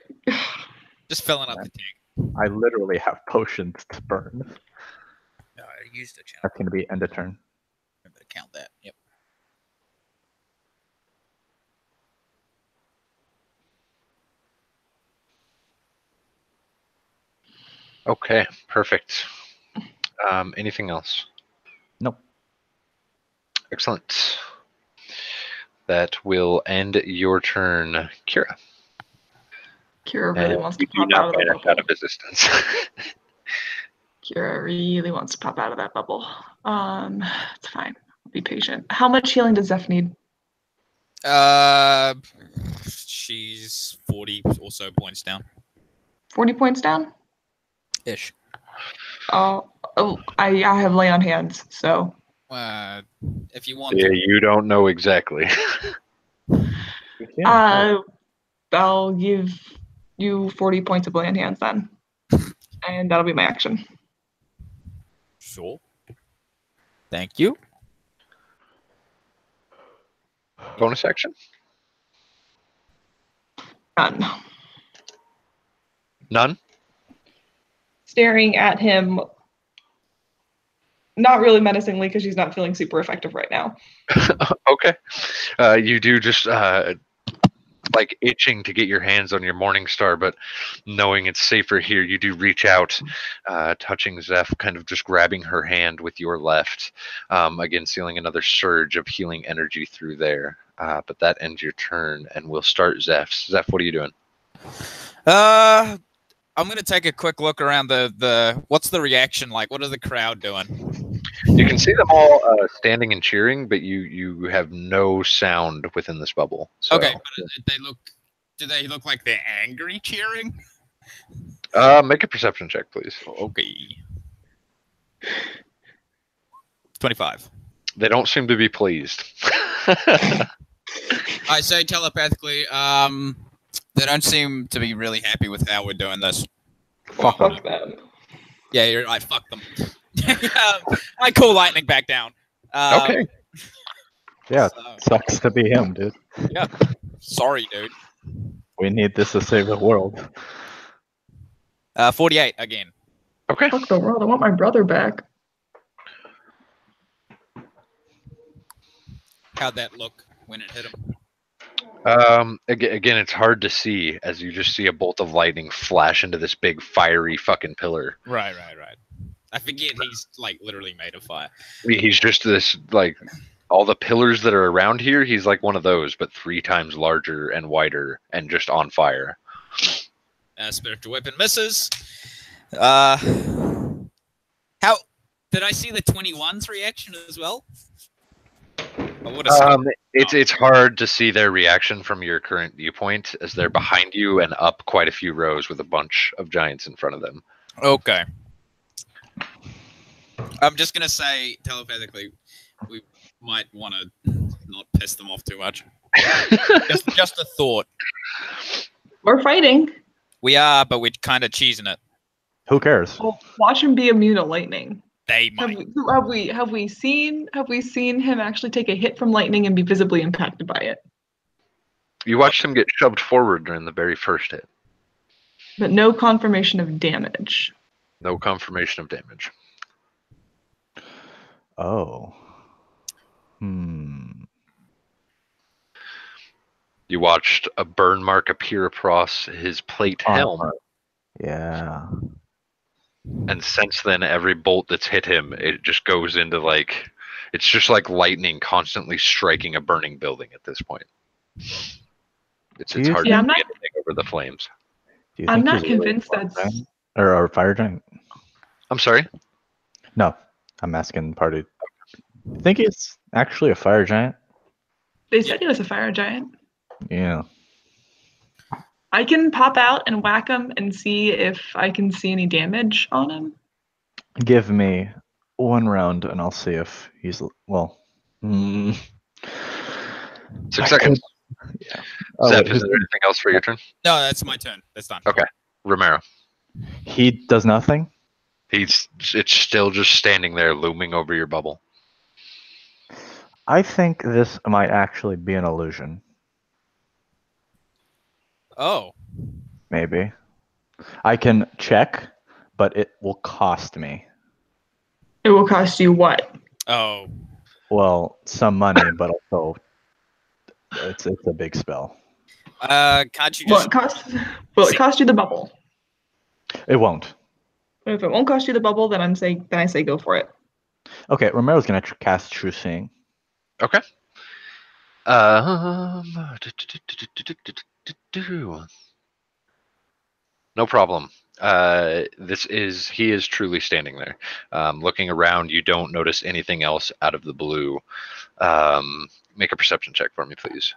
Speaker 2: Just filling up the tank.
Speaker 1: I literally have potions to burn.
Speaker 2: No, I used a channel.
Speaker 1: That's going to be end of turn.
Speaker 2: Remember to count that. Yep.
Speaker 3: Okay, perfect. Anything else?
Speaker 1: Nope.
Speaker 3: Excellent. That will end your turn, Kira.
Speaker 4: Kira really wants to
Speaker 3: You do
Speaker 4: pop out
Speaker 3: not
Speaker 4: of that
Speaker 3: banish
Speaker 4: bubble.
Speaker 3: out of existence.
Speaker 4: Kira really wants to pop out of that bubble. It's fine. Be patient. How much healing does Zeph need?
Speaker 2: She's 40 or so points down.
Speaker 4: 40 points down?
Speaker 2: Ish.
Speaker 4: I have lay on hands, so.
Speaker 2: If you want
Speaker 3: Yeah,
Speaker 2: to.
Speaker 3: you don't know exactly.
Speaker 4: I'll give you 40 points of lay on hands then. And that'll be my action.
Speaker 2: Sure. Thank you.
Speaker 3: Bonus action?
Speaker 4: None.
Speaker 3: None?
Speaker 4: Staring at him, not really menacingly because she's not feeling super effective right now.
Speaker 3: Okay. You do just like itching to get your hands on your Morning Star, but knowing it's safer here, you do reach out, touching Zeph, kind of just grabbing her hand with your left, again sealing another surge of healing energy through there. But that ends your turn, and we'll start Zeph's. Zeph, what are you doing?
Speaker 2: I'm gonna take a quick look around the. What's the reaction like? What is the crowd doing?
Speaker 3: You can see them all standing and cheering, but you have no sound within this bubble. So.
Speaker 2: Okay, but do they look like they're angry cheering?
Speaker 3: Make a perception check, please.
Speaker 2: Okay. 25.
Speaker 3: They don't seem to be pleased.
Speaker 2: I say telepathically, they don't seem to be really happy with how we're doing this.
Speaker 4: Fuck them.
Speaker 2: Yeah, you're right. Fuck them. I call lightning back down.
Speaker 3: Okay.
Speaker 1: Yeah,
Speaker 2: So,
Speaker 1: sucks to be him, dude.
Speaker 2: yeah. Sorry, dude.
Speaker 1: We need this to save the world.
Speaker 2: 48 again.
Speaker 3: Okay.
Speaker 4: Fuck the world. I want my brother back.
Speaker 2: How'd that look when it hit him?
Speaker 3: Again, it's hard to see as you just see a bolt of lightning flash into this big fiery fucking pillar.
Speaker 2: Right. I forget he's like literally made of fire.
Speaker 3: He's just this like all the pillars that are around here. He's like one of those, but 3 times larger and wider and just on fire.
Speaker 2: Spiritual weapon misses. How did I see the 21's reaction as well?
Speaker 3: It's hard to see their reaction from your current viewpoint as they're behind you and up quite a few rows with a bunch of giants in front of them.
Speaker 2: Okay. I'm just gonna say telepathically, we might want to not piss them off too much. just a thought.
Speaker 4: We're fighting.
Speaker 2: We are, but we're kind of cheesing it.
Speaker 1: Who cares?
Speaker 4: Well, watch him be immune to lightning.
Speaker 2: They might.
Speaker 4: Have we seen him actually take a hit from lightning and be visibly impacted by it?
Speaker 3: You watched him get shoved forward during the very first hit.
Speaker 4: But no confirmation of damage.
Speaker 3: No confirmation of damage.
Speaker 1: Oh.
Speaker 3: You watched a burn mark appear across his plate helm.
Speaker 1: Yeah.
Speaker 3: And since then, every bolt that's hit him, it just goes into like, it's just like lightning constantly striking a burning building at this point. It's hard to get anything over the flames.
Speaker 4: I'm not convinced that's...
Speaker 1: Or a fire giant?
Speaker 3: I'm sorry?
Speaker 1: No, I'm asking party. I think it's actually a fire giant.
Speaker 4: They said he was a fire giant.
Speaker 1: Yeah.
Speaker 4: I can pop out and whack him and see if I can see any damage on him.
Speaker 1: Give me 1 round and I'll see if he's, well...
Speaker 3: 6 seconds.
Speaker 1: Yeah.
Speaker 3: Zeph, is there anything else for your turn?
Speaker 2: No, that's my turn. That's done.
Speaker 3: Okay. Romero.
Speaker 1: He does nothing?
Speaker 3: It's still just standing there looming over your bubble.
Speaker 1: I think this might actually be an illusion.
Speaker 2: Oh.
Speaker 1: Maybe. I can check, but it will cost me.
Speaker 4: It will cost you what?
Speaker 2: Oh.
Speaker 1: Well, some money, but also it's a big spell.
Speaker 2: Can't you just...
Speaker 4: Will it cost you the bubble?
Speaker 1: It won't.
Speaker 4: If it won't cost you the bubble, then I say go for it.
Speaker 1: Okay, Romero's gonna cast True Seeing.
Speaker 3: Okay. No problem. He is truly standing there. Looking around, you don't notice anything else out of the blue. Make a perception check for me, please.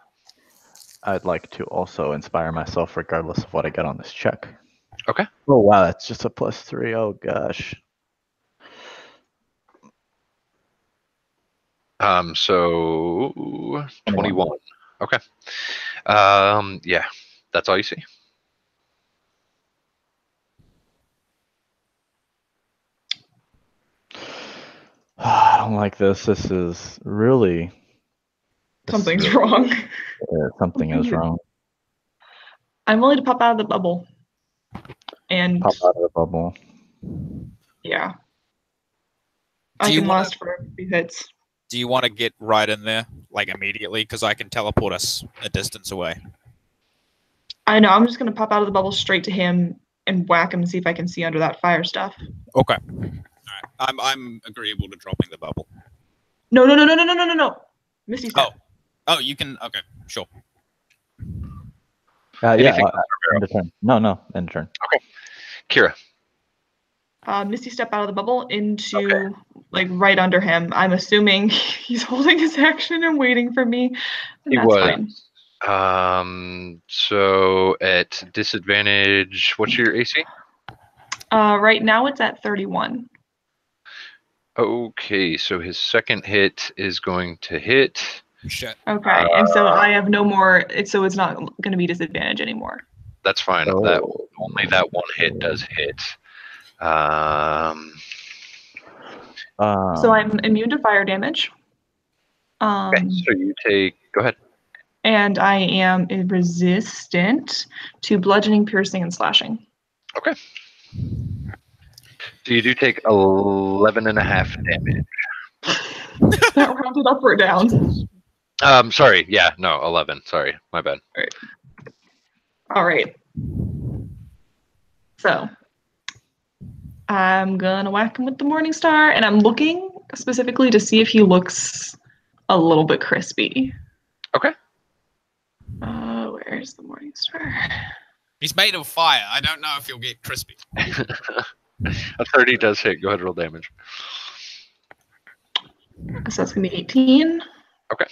Speaker 1: I'd like to also inspire myself regardless of what I get on this check.
Speaker 3: Okay.
Speaker 1: Oh wow, that's just a +3. Oh gosh.
Speaker 3: So 21. Okay. Yeah, that's all you see.
Speaker 1: I don't like this. This is really...
Speaker 4: Something's wrong.
Speaker 1: Yeah, something is wrong.
Speaker 4: I'm willing to pop out of the bubble. And
Speaker 1: Pop out of the bubble.
Speaker 4: yeah.
Speaker 2: Do
Speaker 4: I
Speaker 2: you
Speaker 4: can
Speaker 2: wanna-
Speaker 4: last for a few hits.
Speaker 2: Do you want to get right in there, like immediately? Because I can teleport us a distance away.
Speaker 4: I know. I'm just gonna pop out of the bubble straight to him and whack him and see if I can see under that fire stuff.
Speaker 2: Okay. All right. I'm agreeable to dropping the bubble.
Speaker 4: No. Misty step.
Speaker 2: Oh, you can. Okay, sure.
Speaker 1: Yeah,
Speaker 3: Anything
Speaker 1: end of turn. No, end of turn.
Speaker 3: Okay. Kira.
Speaker 4: Misty step out of the bubble into like right under him. I'm assuming he's holding his action and waiting for me. And
Speaker 3: He
Speaker 4: that's
Speaker 3: was.
Speaker 4: fine.
Speaker 3: So at disadvantage, what's your AC?
Speaker 4: Right now it's at 31.
Speaker 3: Okay, so his second hit is going to hit.
Speaker 2: Shit.
Speaker 4: Okay, and so I have no more. So it's not going to be disadvantage anymore.
Speaker 3: That's fine.
Speaker 1: Oh.
Speaker 3: That only that one hit does hit.
Speaker 4: So I'm immune to fire damage.
Speaker 3: Okay, so you take. Go ahead.
Speaker 4: And I am resistant to bludgeoning, piercing, and slashing.
Speaker 3: Okay. So you do take 11 and a half damage.
Speaker 4: That rounded up or down?
Speaker 3: Sorry. Yeah, no, 11. Sorry, my bad.
Speaker 4: All right. So I'm gonna whack him with the Morning Star, and I'm looking specifically to see if he looks a little bit crispy.
Speaker 3: Okay.
Speaker 4: Where's the Morning Star?
Speaker 2: He's made of fire. I don't know if he'll get crispy.
Speaker 3: A 30 does hit. Go ahead and roll damage.
Speaker 4: So that's gonna be 18.
Speaker 3: Okay.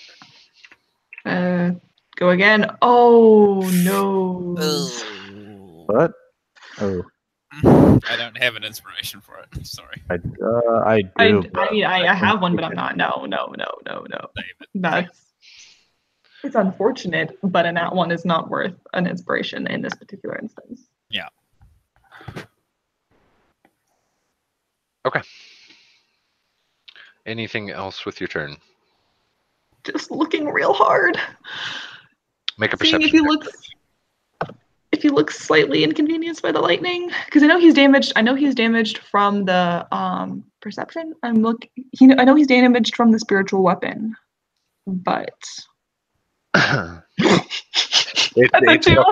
Speaker 4: Go again. Oh no.
Speaker 1: What? Oh,
Speaker 2: I don't have an inspiration for it. Sorry.
Speaker 1: I do.
Speaker 4: I mean, I have one, but I'm not. No.
Speaker 2: Save it.
Speaker 4: It's unfortunate, but a nat one is not worth an inspiration in this particular instance.
Speaker 2: Yeah.
Speaker 3: Okay. Anything else with your turn?
Speaker 4: Just looking real hard.
Speaker 3: Make a
Speaker 4: Seeing
Speaker 3: perception.
Speaker 4: if he looks slightly inconvenienced by the lightning, because I know he's damaged. I know he's damaged from the perception. I know he's damaged from the spiritual weapon, but
Speaker 3: It's fucking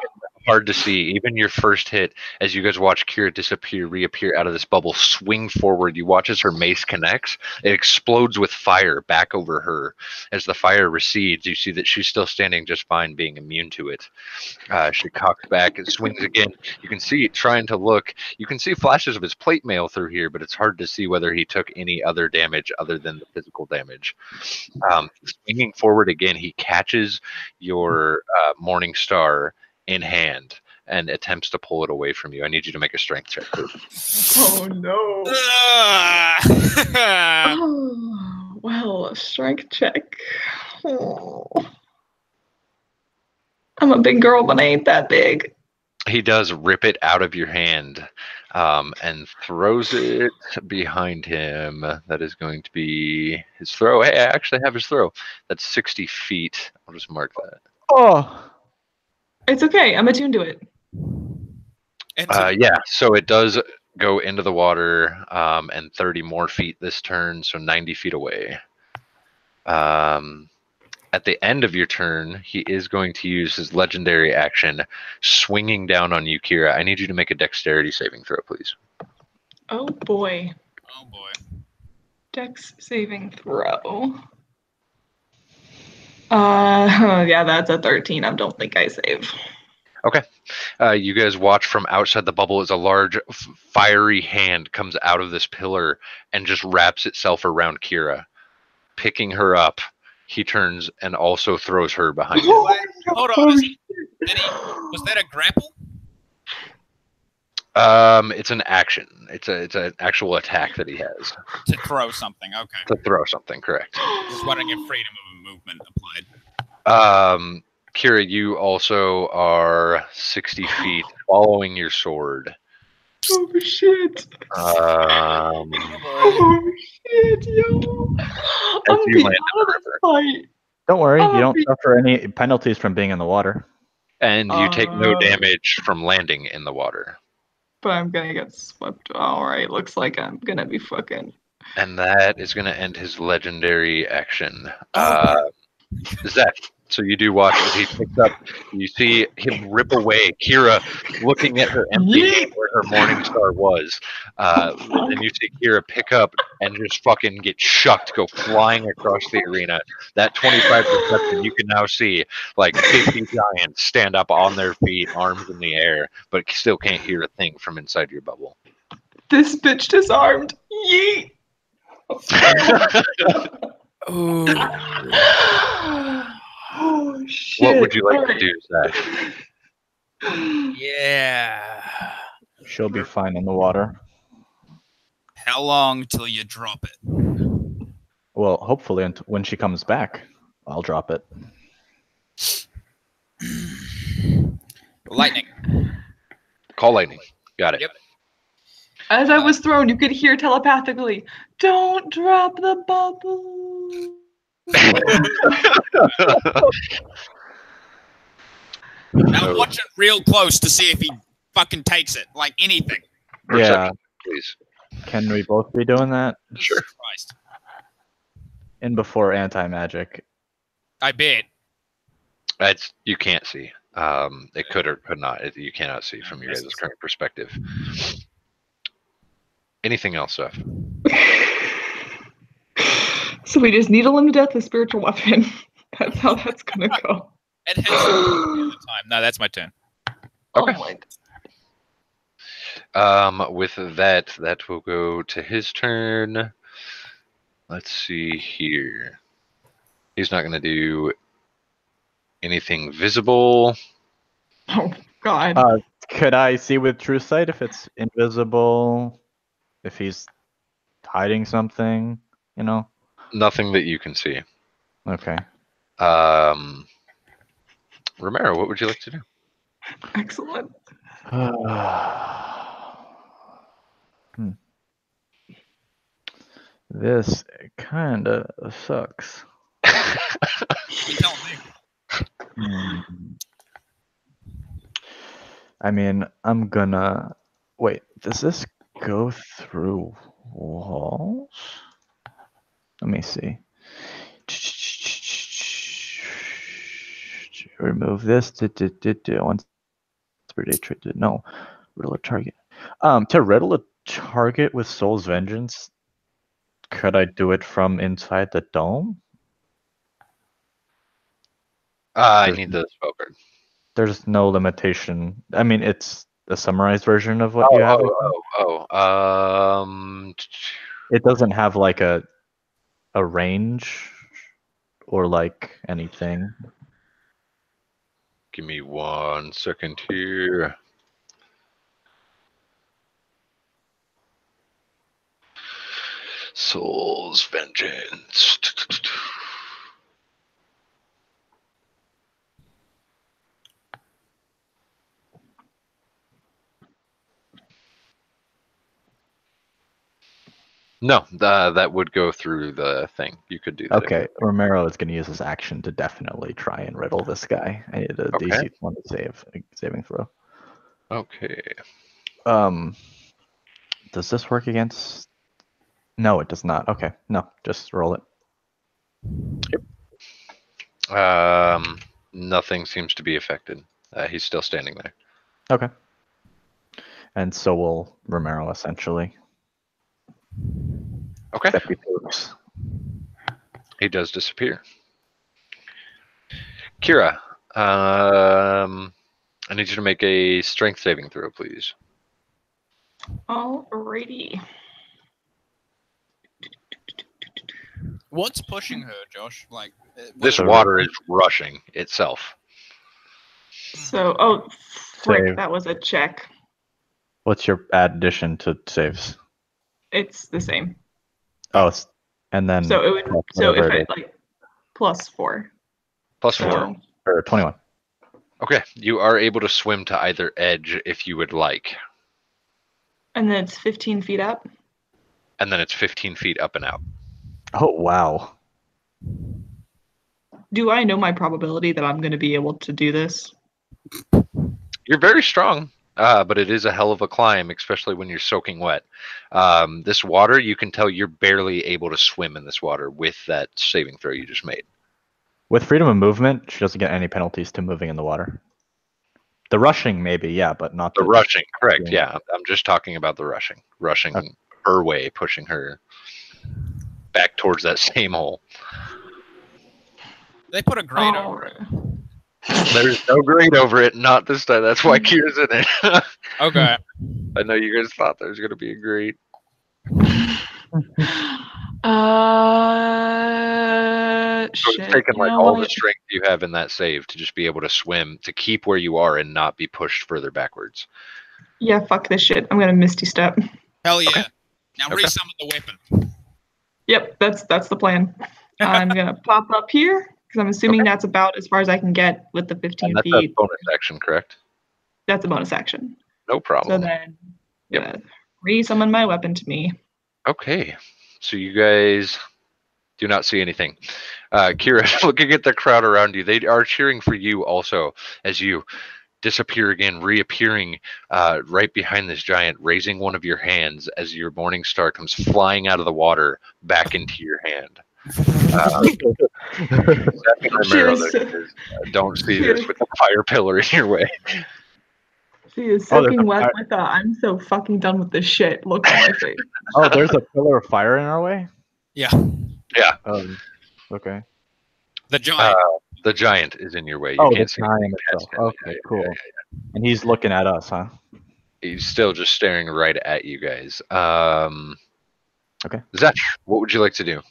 Speaker 3: hard to see. Even your first hit, as you guys watch Kira reappear out of this bubble, swing forward. You watch as her mace connects. It explodes with fire back over her. As the fire recedes, you see that she's still standing just fine, being immune to it. She cocks back and swings again. You can see it trying to look. You can see flashes of his plate mail through here, but it's hard to see whether he took any other damage other than the physical damage. Swinging forward again, he catches your Morning Star in hand and attempts to pull it away from you. I need you to make a strength check, please.
Speaker 4: oh no. Oh, well, a strength check. Oh. I'm a big girl, but I ain't that big.
Speaker 3: He does rip it out of your hand and throws it behind him. That is going to be his throw. Hey, I actually have his throw. That's 60 feet. I'll just mark that.
Speaker 1: Oh,
Speaker 4: It's okay. I'm attuned to it.
Speaker 3: Yeah, so it does go into the water and 30 more feet this turn, so 90 feet away. At the end of your turn, he is going to use his legendary action, swinging down on you, Kira. I need you to make a dexterity saving throw, please.
Speaker 4: Oh boy.
Speaker 2: Oh boy.
Speaker 4: Dex saving throw. Yeah, that's a 13. I don't think I save.
Speaker 3: Okay. You guys watch from outside the bubble as a large fiery hand comes out of this pillar and just wraps itself around Kira. Picking her up, he turns and also throws her behind him.
Speaker 2: Hold on. Was that a grapple?
Speaker 3: It's an action. It's an actual attack that he has.
Speaker 2: To throw something. Okay.
Speaker 3: To throw something, correct.
Speaker 2: Just wondering if freedom of movement applied.
Speaker 3: Kira, you also are 60 feet following your sword.
Speaker 4: Oh shit.
Speaker 3: Um,
Speaker 4: Oh shit, yo. I'm
Speaker 3: you
Speaker 4: being
Speaker 3: land
Speaker 4: out of this fight.
Speaker 1: don't worry.
Speaker 4: Oh,
Speaker 1: You don't suffer any penalties from being in the water.
Speaker 3: and you take no
Speaker 4: Uh.
Speaker 3: damage from landing in the water.
Speaker 4: But I'm gonna get swept. Alright, looks like I'm gonna be fucking.
Speaker 3: And that is going to end his legendary action. Zeth, So you do watch as he picks up. You see him rip away. Kira looking at her empty hand where her morning star was. Then you see Kira pick up and just fucking get shucked, go flying across the arena. That 25 perception, you can now see like 50 giants stand up on their feet, arms in the air, but still can't hear a thing from inside your bubble.
Speaker 4: This bitch disarmed. Yeet. Oh shit!
Speaker 3: What would you like to do, Zach?
Speaker 2: Yeah.
Speaker 1: She'll be fine in the water.
Speaker 2: How long till you drop it?
Speaker 1: Well, hopefully when she comes back, I'll drop it.
Speaker 2: Lightning.
Speaker 3: Call lightning. Got it.
Speaker 2: Yep.
Speaker 4: As I was thrown, you could hear telepathically, "Don't drop the bubble."
Speaker 2: Now watch it real close to see if he fucking takes it. Like anything.
Speaker 1: Yeah.
Speaker 3: Please.
Speaker 1: Can we both be doing that?
Speaker 3: Sure.
Speaker 2: Christ.
Speaker 1: In before anti-magic.
Speaker 2: I bet.
Speaker 3: You can't see. It could or could not. You cannot see from your guys' current perspective. Anything else, Seth?
Speaker 4: So we just needle him to death with spiritual weapon. That's how that's gonna go.
Speaker 2: It has the time. No, that's my turn.
Speaker 3: Okay.
Speaker 4: Oh my.
Speaker 3: With that will go to his turn. Let's see here. He's not going to do anything visible.
Speaker 4: Oh God.
Speaker 1: Could I see with true sight if it's invisible? If he's hiding something, you know?
Speaker 3: Nothing that you can see.
Speaker 1: Okay.
Speaker 3: Romero, what would you like to do?
Speaker 4: Excellent.
Speaker 1: This kind of sucks.
Speaker 2: You tell me.
Speaker 1: I mean, I'm gonna... Wait, does this go through walls? Let me see. Remove this. Once per day, no. Riddle a target. To riddle a target with Soul's Vengeance, could I do it from inside the dome?
Speaker 3: I need the spell card.
Speaker 1: There's no limitation. I mean, it's the summarized version of what you have. It doesn't have like a range or like anything.
Speaker 3: Give me 1 second here. Soul's Vengeance. No, that would go through the thing. You could do that.
Speaker 1: Okay, Romero is going to use his action to definitely try and riddle this guy. I need a DC 20 saving throw.
Speaker 3: Okay.
Speaker 1: Does this work against? No, it does not. Okay, no, just roll it.
Speaker 3: Yep. Nothing seems to be affected. He's still standing there.
Speaker 1: Okay. And so will Romero, essentially.
Speaker 3: Okay.
Speaker 1: Except he moves.
Speaker 3: He does disappear. Kira, I need you to make a strength saving throw, please.
Speaker 4: Alrighty.
Speaker 2: What's pushing her, Josh? Like
Speaker 3: This water is rushing itself.
Speaker 4: So, frick,
Speaker 1: Save.
Speaker 4: that was a check.
Speaker 1: What's your addition to saves?
Speaker 4: It's the same.
Speaker 1: Oh, and then
Speaker 4: So it would. So if
Speaker 1: whatever
Speaker 4: I
Speaker 1: it is.
Speaker 4: like +4.
Speaker 3: Plus
Speaker 4: So
Speaker 3: 4.
Speaker 1: Or 21.
Speaker 3: Okay, you are able to swim to either edge if you would like.
Speaker 4: And then it's 15 feet up.
Speaker 3: And then it's 15 feet up and out.
Speaker 1: Oh, wow.
Speaker 4: Do I know my probability that I'm going to be able to do this?
Speaker 3: You're very strong, but it is a hell of a climb, especially when you're soaking wet. This water, you can tell you're barely able to swim in this water with that saving throw you just made.
Speaker 1: With freedom of movement, she doesn't get any penalties to moving in the water. The rushing, maybe, yeah, but not
Speaker 3: The rushing, correct?
Speaker 1: Yeah.
Speaker 3: Yeah, I'm just talking about the rushing,
Speaker 1: Okay.
Speaker 3: her way, pushing her back towards that same hole.
Speaker 2: They put a grate
Speaker 4: All
Speaker 2: over it.
Speaker 4: right.
Speaker 3: There's no grade over it, not this time. That's why Kira's in it.
Speaker 2: Okay.
Speaker 3: I know you guys thought there was gonna be a grade. So
Speaker 4: Shit.
Speaker 3: it's taken
Speaker 4: You
Speaker 3: like
Speaker 4: know
Speaker 3: all the
Speaker 4: what?
Speaker 3: strength you have in that save to just be able to swim, to keep where you are and not be pushed further backwards.
Speaker 4: Yeah, fuck this shit. I'm gonna Misty Step.
Speaker 2: Hell yeah.
Speaker 3: Okay.
Speaker 2: Now
Speaker 3: Okay.
Speaker 2: resummon the weapon.
Speaker 4: Yep, that's the plan. I'm gonna pop up here because I'm assuming that's about as far as I can get with the 15
Speaker 3: And that's a
Speaker 4: feet.
Speaker 3: bonus action, correct?
Speaker 4: That's a bonus action.
Speaker 3: No
Speaker 4: So
Speaker 3: problem.
Speaker 4: then,
Speaker 3: Yep.
Speaker 4: yeah, re-summon my weapon to me.
Speaker 3: Okay, so you guys do not see anything. Kira, looking at the crowd around you, they are cheering for you also as you disappear again, reappearing right behind this giant, raising one of your hands as your morning star comes flying out of the water back into your hand.
Speaker 4: Cheers.
Speaker 3: Don't see this with the fire pillar in your way.
Speaker 4: She is
Speaker 1: Oh, there's
Speaker 4: soaking
Speaker 1: a
Speaker 4: wet
Speaker 1: fire-
Speaker 4: with the I'm so fucking done with this shit look on my face.
Speaker 1: Oh, there's a pillar of fire in our way?
Speaker 2: Yeah.
Speaker 3: Yeah,
Speaker 1: Okay.
Speaker 2: The giant.
Speaker 3: the giant is in your way. You
Speaker 1: Oh, the
Speaker 3: can't see
Speaker 1: giant
Speaker 3: anything past
Speaker 1: itself.
Speaker 3: him.
Speaker 1: Okay, cool. And he's looking at us, huh?
Speaker 3: He's still just staring right at you guys.
Speaker 1: Okay.
Speaker 3: Zach, what would you like to do?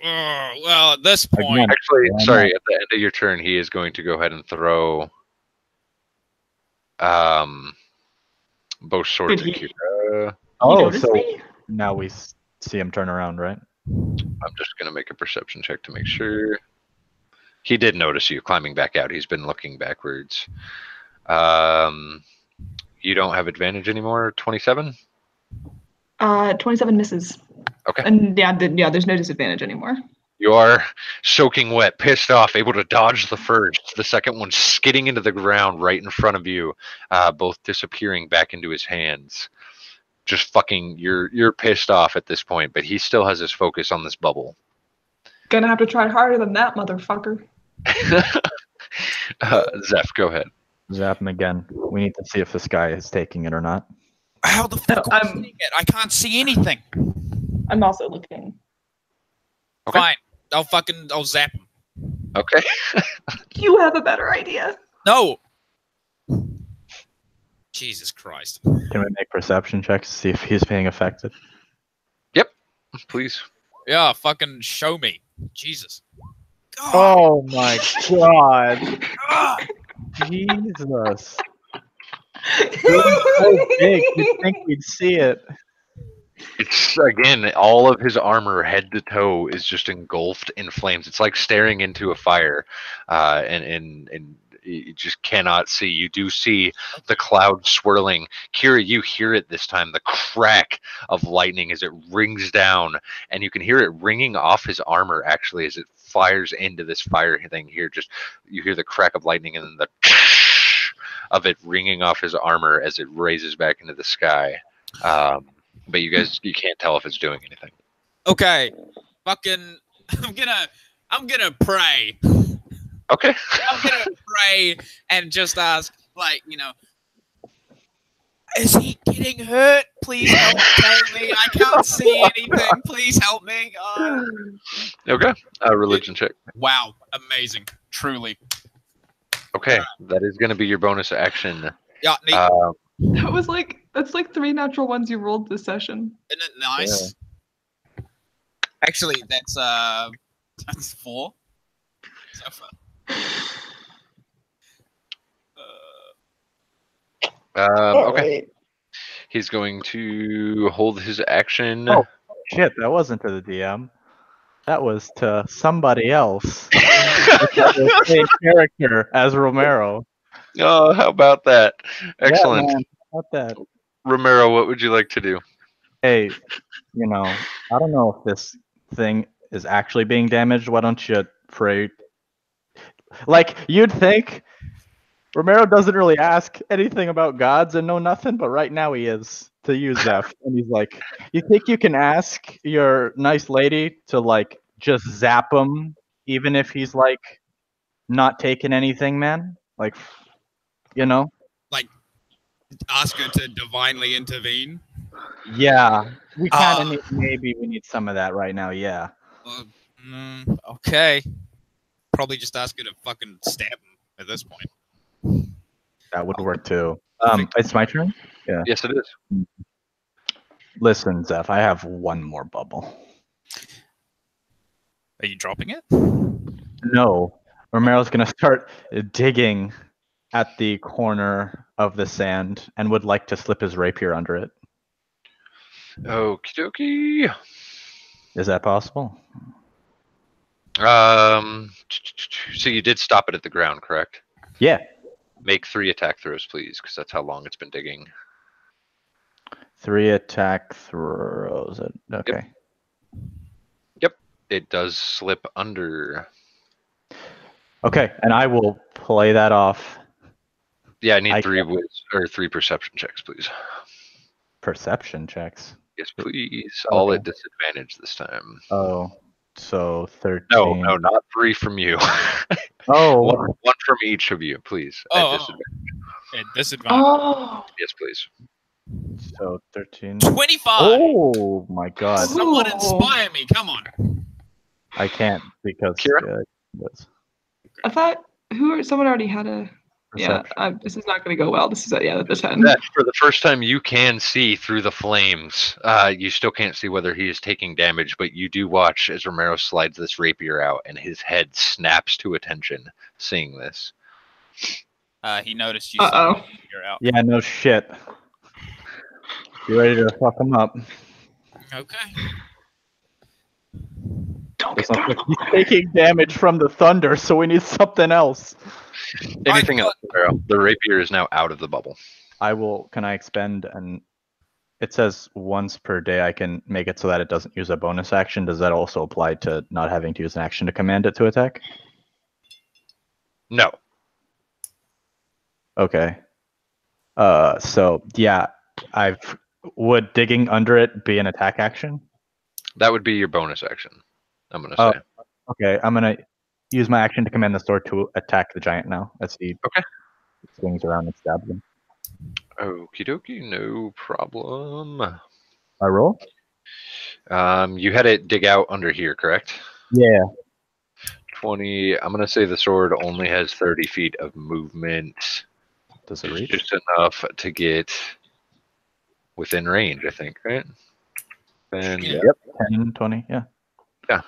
Speaker 2: Well, at this point,
Speaker 1: Again.
Speaker 3: Actually,
Speaker 1: Why
Speaker 3: sorry,
Speaker 1: not?
Speaker 3: at the end of your turn, he is going to go ahead and throw both swords at
Speaker 4: Did he-
Speaker 3: Kira.
Speaker 4: He
Speaker 1: Oh,
Speaker 4: noticed
Speaker 1: so
Speaker 4: me?
Speaker 1: now we see him turn around, right?
Speaker 3: I'm just going to make a perception check to make sure. He did notice you climbing back out. He's been looking backwards. You don't have advantage anymore. 27?
Speaker 4: 27 misses.
Speaker 3: Okay.
Speaker 4: And yeah, there's no disadvantage anymore.
Speaker 3: You are soaking wet, pissed off, able to dodge the first. The second one skidding into the ground right in front of you, both disappearing back into his hands. Just fucking, you're pissed off at this point, but he still has his focus on this bubble.
Speaker 4: Gonna have to try harder than that, motherfucker.
Speaker 3: Zeph, go ahead.
Speaker 1: Zap him again. We need to see if this guy is taking it or not.
Speaker 2: how the fuck am I
Speaker 4: I'm-
Speaker 2: seeing it? I can't see anything.
Speaker 4: I'm also looking.
Speaker 3: Okay.
Speaker 2: Fine. I'll zap him.
Speaker 3: Okay.
Speaker 4: You have a better idea.
Speaker 2: No. Jesus Christ.
Speaker 1: Can we make perception checks to see if he's being affected?
Speaker 3: Please.
Speaker 2: Yeah, fucking show me. Jesus. God.
Speaker 1: Oh my god.
Speaker 2: Ah!
Speaker 1: Jesus. It's so big. You'd think we'd see it.
Speaker 3: It's, again, all of his armor, head to toe, is just engulfed in flames. It's like staring into a fire, and you just cannot see. You do see the cloud swirling. Kira, you hear it this time, the crack of lightning as it rings down, and you can hear it ringing off his armor, actually, as it fires into this fire thing here. Just, you hear the crack of lightning and then the of it ringing off his armor as it raises back into the sky. But you guys, you can't tell if it's doing anything.
Speaker 2: Okay. Fucking I'm gonna pray.
Speaker 3: Okay.
Speaker 2: I'm gonna pray and just ask, like, is he getting hurt? Please help tell me. I can't see anything. Please help me. Oh.
Speaker 3: Okay. Religion check.
Speaker 2: Wow. Amazing. Truly.
Speaker 3: Okay. That is going to be your bonus action.
Speaker 2: Yeah, neat.
Speaker 4: That's like 3 natural ones you rolled this session.
Speaker 2: Isn't it nice? Actually, that's 4. So far.
Speaker 3: Okay. He's going to hold his action.
Speaker 1: Oh. Shit, that wasn't to the DM. That was to somebody else. The same character as Romero.
Speaker 3: Oh, how about that? Excellent.
Speaker 1: Yeah, man, how about that?
Speaker 3: Romero, what would you like to do?
Speaker 1: Hey, I don't know if this thing is actually being damaged. Why don't you pray? Like, you'd think Romero doesn't really ask anything about gods and know nothing, but right now he is, to use Zeph. And he's like, you think you can ask your nice lady to, like, just zap him even if he's like not taking anything, man. Like, you know.
Speaker 2: Ask her to divinely intervene.
Speaker 1: Yeah, we kind
Speaker 2: Ah.
Speaker 1: of need. Maybe we need some of that right now. Yeah.
Speaker 2: Okay. Probably just ask her to fucking stab him at this point.
Speaker 1: That would work too. It's my turn. Yeah.
Speaker 3: Yes, it is.
Speaker 1: Listen, Zeph, I have one more bubble.
Speaker 2: Are you dropping it?
Speaker 1: No, Romero's gonna start digging at the corner of the sand and would like to slip his rapier under it.
Speaker 3: Okie dokie.
Speaker 1: Is that possible?
Speaker 3: So you did stop it at the ground, correct?
Speaker 1: Yeah.
Speaker 3: Make 3 attack throws, please, because that's how long it's been digging.
Speaker 1: 3 attack throws. Okay.
Speaker 3: Yep, it does slip under.
Speaker 1: Okay, and I will play that off.
Speaker 3: Yeah, I need 3 perception checks, please.
Speaker 1: Perception checks.
Speaker 3: Yes, please.
Speaker 1: Okay.
Speaker 3: All at disadvantage this time.
Speaker 1: Oh, so 13.
Speaker 3: No, not 3 from you.
Speaker 1: Oh.
Speaker 3: one from each of you, please. At disadvantage.
Speaker 2: At disadvantage.
Speaker 4: Oh.
Speaker 3: Yes, please.
Speaker 1: So 13.
Speaker 2: 25.
Speaker 1: Oh my god.
Speaker 2: Someone
Speaker 4: Ooh.
Speaker 2: inspire me. Come on.
Speaker 1: I can't because
Speaker 3: Kira?
Speaker 4: I thought someone already had a.
Speaker 1: Perception.
Speaker 4: Yeah, this is not going to go well. This is the 10.
Speaker 3: That, for the first time, you can see through the flames. You still can't see whether he is taking damage, but you do watch as Romero slides this rapier out, and his head snaps to attention, seeing this.
Speaker 2: He noticed you.
Speaker 4: Uh-oh.
Speaker 2: You're out.
Speaker 1: Yeah, no shit. You ready to fuck him up?
Speaker 2: Okay.
Speaker 4: Don't
Speaker 1: It's
Speaker 4: get
Speaker 1: not
Speaker 4: thrown.
Speaker 1: like he's taking damage from the thunder, so we need something else.
Speaker 3: Anything else, Romero? The rapier is now out of the bubble.
Speaker 1: Can I expend and it says once per day I can make it so that it doesn't use a bonus action. Does that also apply to not having to use an action to command it to attack?
Speaker 3: No.
Speaker 1: Okay. So yeah, would digging under it be an attack action?
Speaker 3: That would be your bonus action, I'm going to say.
Speaker 1: Okay, I'm gonna use my action to command the sword to attack the giant now as he swings around and stabs him.
Speaker 3: Okie dokie, no problem.
Speaker 1: I roll?
Speaker 3: You had it dig out under here, correct?
Speaker 1: Yeah.
Speaker 3: 20. I'm going to say the sword only has 30 feet of movement.
Speaker 1: Does it reach?
Speaker 3: Just enough to get within range, I think, right? And
Speaker 2: Yeah.
Speaker 1: Yep. 10, 20, yeah.
Speaker 3: Yeah.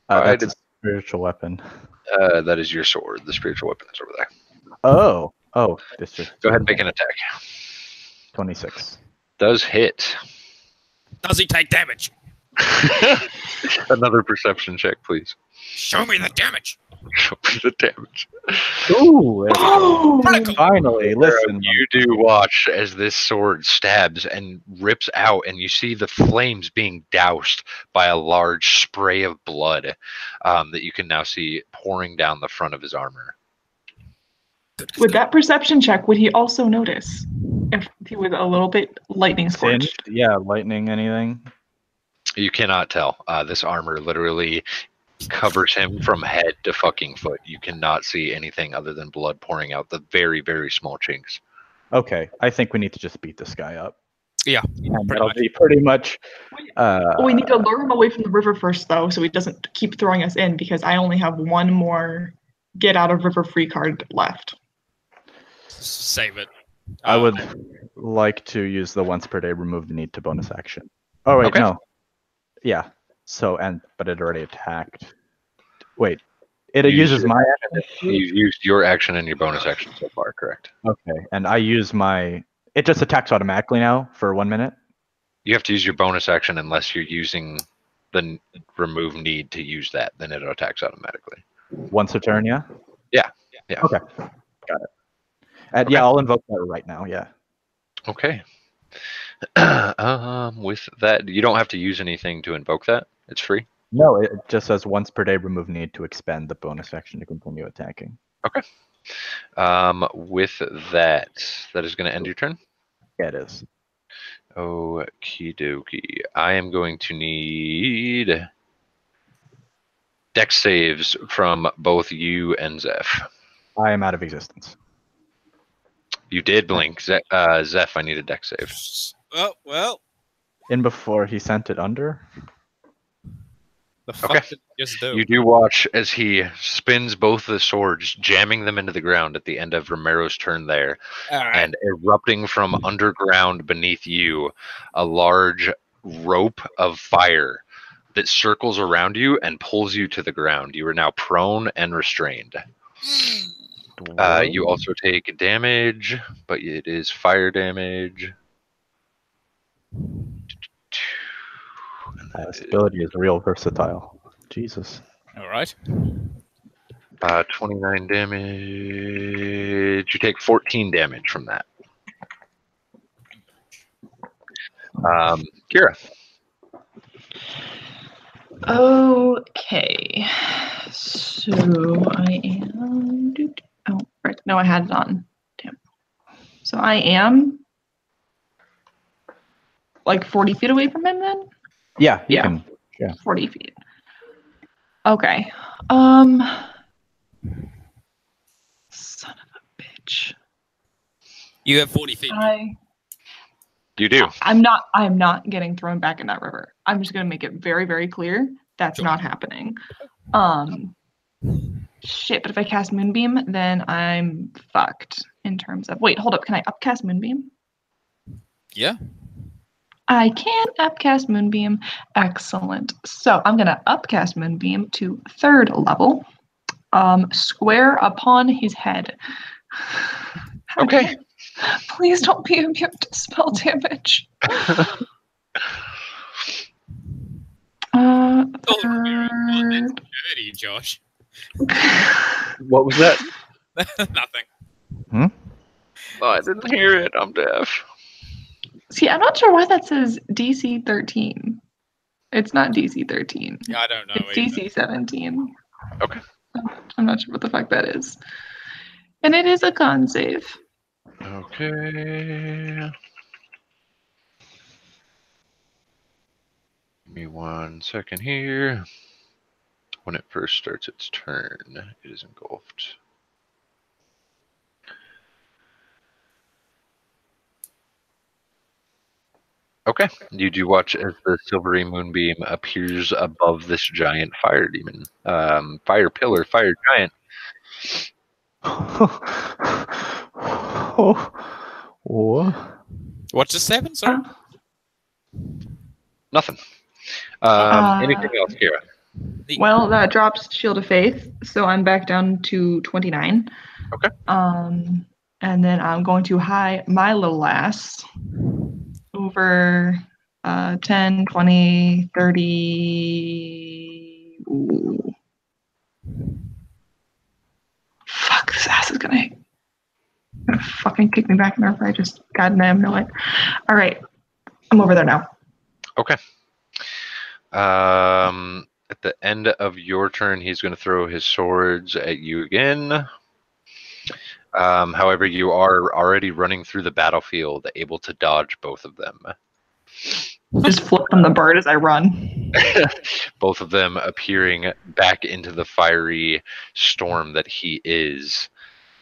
Speaker 1: That's a spiritual weapon.
Speaker 3: that is your sword. The spiritual weapon is over there.
Speaker 1: Oh, this just
Speaker 3: Go ahead and make an attack.
Speaker 1: 26.
Speaker 3: Does hit.
Speaker 2: Does he take damage?
Speaker 3: Another perception check, please.
Speaker 2: Show me the damage.
Speaker 3: Show me the damage.
Speaker 1: Ooh,
Speaker 4: Oh!
Speaker 1: finally, listen.
Speaker 3: You do watch as this sword stabs and rips out, and you see the flames being doused by a large spray of blood that you can now see pouring down the front of his armor.
Speaker 4: With that perception check, would he also notice if he was a little bit lightning scorched?
Speaker 1: Yeah, lightning, anything?
Speaker 3: You cannot tell. This armor literally covers him from head to fucking foot. You cannot see anything other than blood pouring out the very, very small chinks.
Speaker 1: Okay, I think we need to just beat this guy up.
Speaker 2: Yeah,
Speaker 1: And that'll be pretty much.
Speaker 4: We need to lure him away from the river first, though, so he doesn't keep throwing us in, because I only have one more get out of river free card left.
Speaker 2: Save it.
Speaker 1: I would like to use the once per day remove the need to bonus action. Oh wait, no. Yeah. So but it already attacked. Wait, it uses my action.
Speaker 3: You've used your action and your bonus action so far, correct?
Speaker 1: Okay, and I use my. It just attacks automatically now for 1 minute.
Speaker 3: You have to use your bonus action unless you're using the remove need to use that. Then it attacks automatically.
Speaker 1: Once a turn, yeah.
Speaker 3: Yeah.
Speaker 1: Okay, got it. Yeah, I'll invoke that right now. Yeah.
Speaker 3: Okay. With that, you don't have to use anything to invoke that. It's free.
Speaker 1: No, it just says once per day remove need to expend the bonus action to continue attacking.
Speaker 3: Okay. With that is going to end your turn.
Speaker 1: Yeah, it is.
Speaker 3: Okie dokie. I am going to need Dex saves from both you and Zeph.
Speaker 1: I am out of existence.
Speaker 3: You did blink. Zeph, I need a dex save.
Speaker 2: Oh, well.
Speaker 1: In before he sent it under.
Speaker 2: The fuck
Speaker 3: Okay.
Speaker 2: did you just do?
Speaker 3: You do watch as he spins both the swords, jamming them into the ground at the end of Romero's turn there,
Speaker 2: All right.
Speaker 3: and erupting from underground beneath you, a large rope of fire that circles around you and pulls you to the ground. You are now prone and restrained. You also take damage, but it is fire damage.
Speaker 1: This ability is real versatile. Jesus.
Speaker 2: All right.
Speaker 3: 29 damage. You take 14 damage from that. Kira.
Speaker 4: Okay. So I am. Oh, right. No, I had it on. Damn. So I am like 40 feet away from him then?
Speaker 1: Yeah, you
Speaker 4: Yeah.
Speaker 1: can. Yeah.
Speaker 4: 40 feet. Okay. Son of a bitch.
Speaker 2: You have 40 feet.
Speaker 3: You do.
Speaker 4: I'm not getting thrown back in that river. I'm just gonna make it very, very clear that's
Speaker 2: Sure.
Speaker 4: not happening. Shit, but if I cast Moonbeam, then I'm fucked in terms of wait, hold up, can I upcast Moonbeam?
Speaker 2: Yeah.
Speaker 4: I can upcast Moonbeam. Excellent. So I'm gonna upcast Moonbeam to 3rd level. Square upon his head.
Speaker 3: Okay.
Speaker 4: Please don't be immune to spell damage. Third.
Speaker 2: Dirty, Josh.
Speaker 3: What was that?
Speaker 2: Nothing.
Speaker 3: Oh, I didn't hear it. I'm deaf.
Speaker 4: See, I'm not sure why that says DC 13. It's not DC 13.
Speaker 2: Yeah, I don't know.
Speaker 4: It's
Speaker 2: either.
Speaker 4: DC 17.
Speaker 3: Okay.
Speaker 4: I'm not sure what the fuck that is. And it is a con save.
Speaker 3: Okay. Give me 1 second here. When it first starts its turn, it is engulfed. Okay. You do watch as the silvery moonbeam appears above this giant fire demon. Fire pillar, fire giant.
Speaker 1: What?
Speaker 2: What just happened, sir?
Speaker 3: Nothing. Anything else, Kira?
Speaker 4: Well, that drops Shield of Faith, so I'm back down to 29.
Speaker 3: Okay.
Speaker 4: And then I'm going to high my little ass over 10, 20, 30. Ooh. Fuck, this ass is gonna fucking kick me back in there if I just goddamn know it. All right, I'm over there now.
Speaker 3: Okay. At the end of your turn, he's going to throw his swords at you again. However, you are already running through the battlefield, able to dodge both of them.
Speaker 4: Just flip from the bird as I run.
Speaker 3: Both of them appearing back into the fiery storm that he is.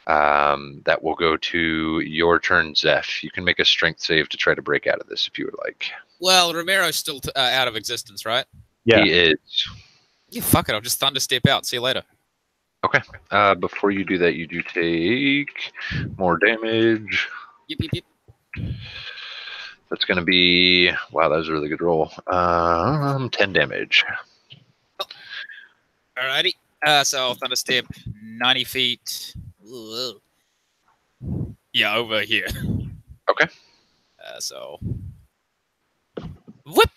Speaker 3: That will go to your turn, Zeph. You can make a strength save to try to break out of this if you would like.
Speaker 2: Well, Romero's still out of existence, right?
Speaker 1: Yeah.
Speaker 3: He is.
Speaker 2: Yeah, fuck it. I'll just thunder step out. See you later.
Speaker 3: Okay. Before you do that, you do take more damage.
Speaker 2: Yip, yip, yip.
Speaker 3: That's going to be... Wow, that was a really good roll. 10 damage.
Speaker 2: Alrighty. So I'll thunder step 90 feet. Whoa. Yeah, over here.
Speaker 3: Okay.
Speaker 2: So. Whip.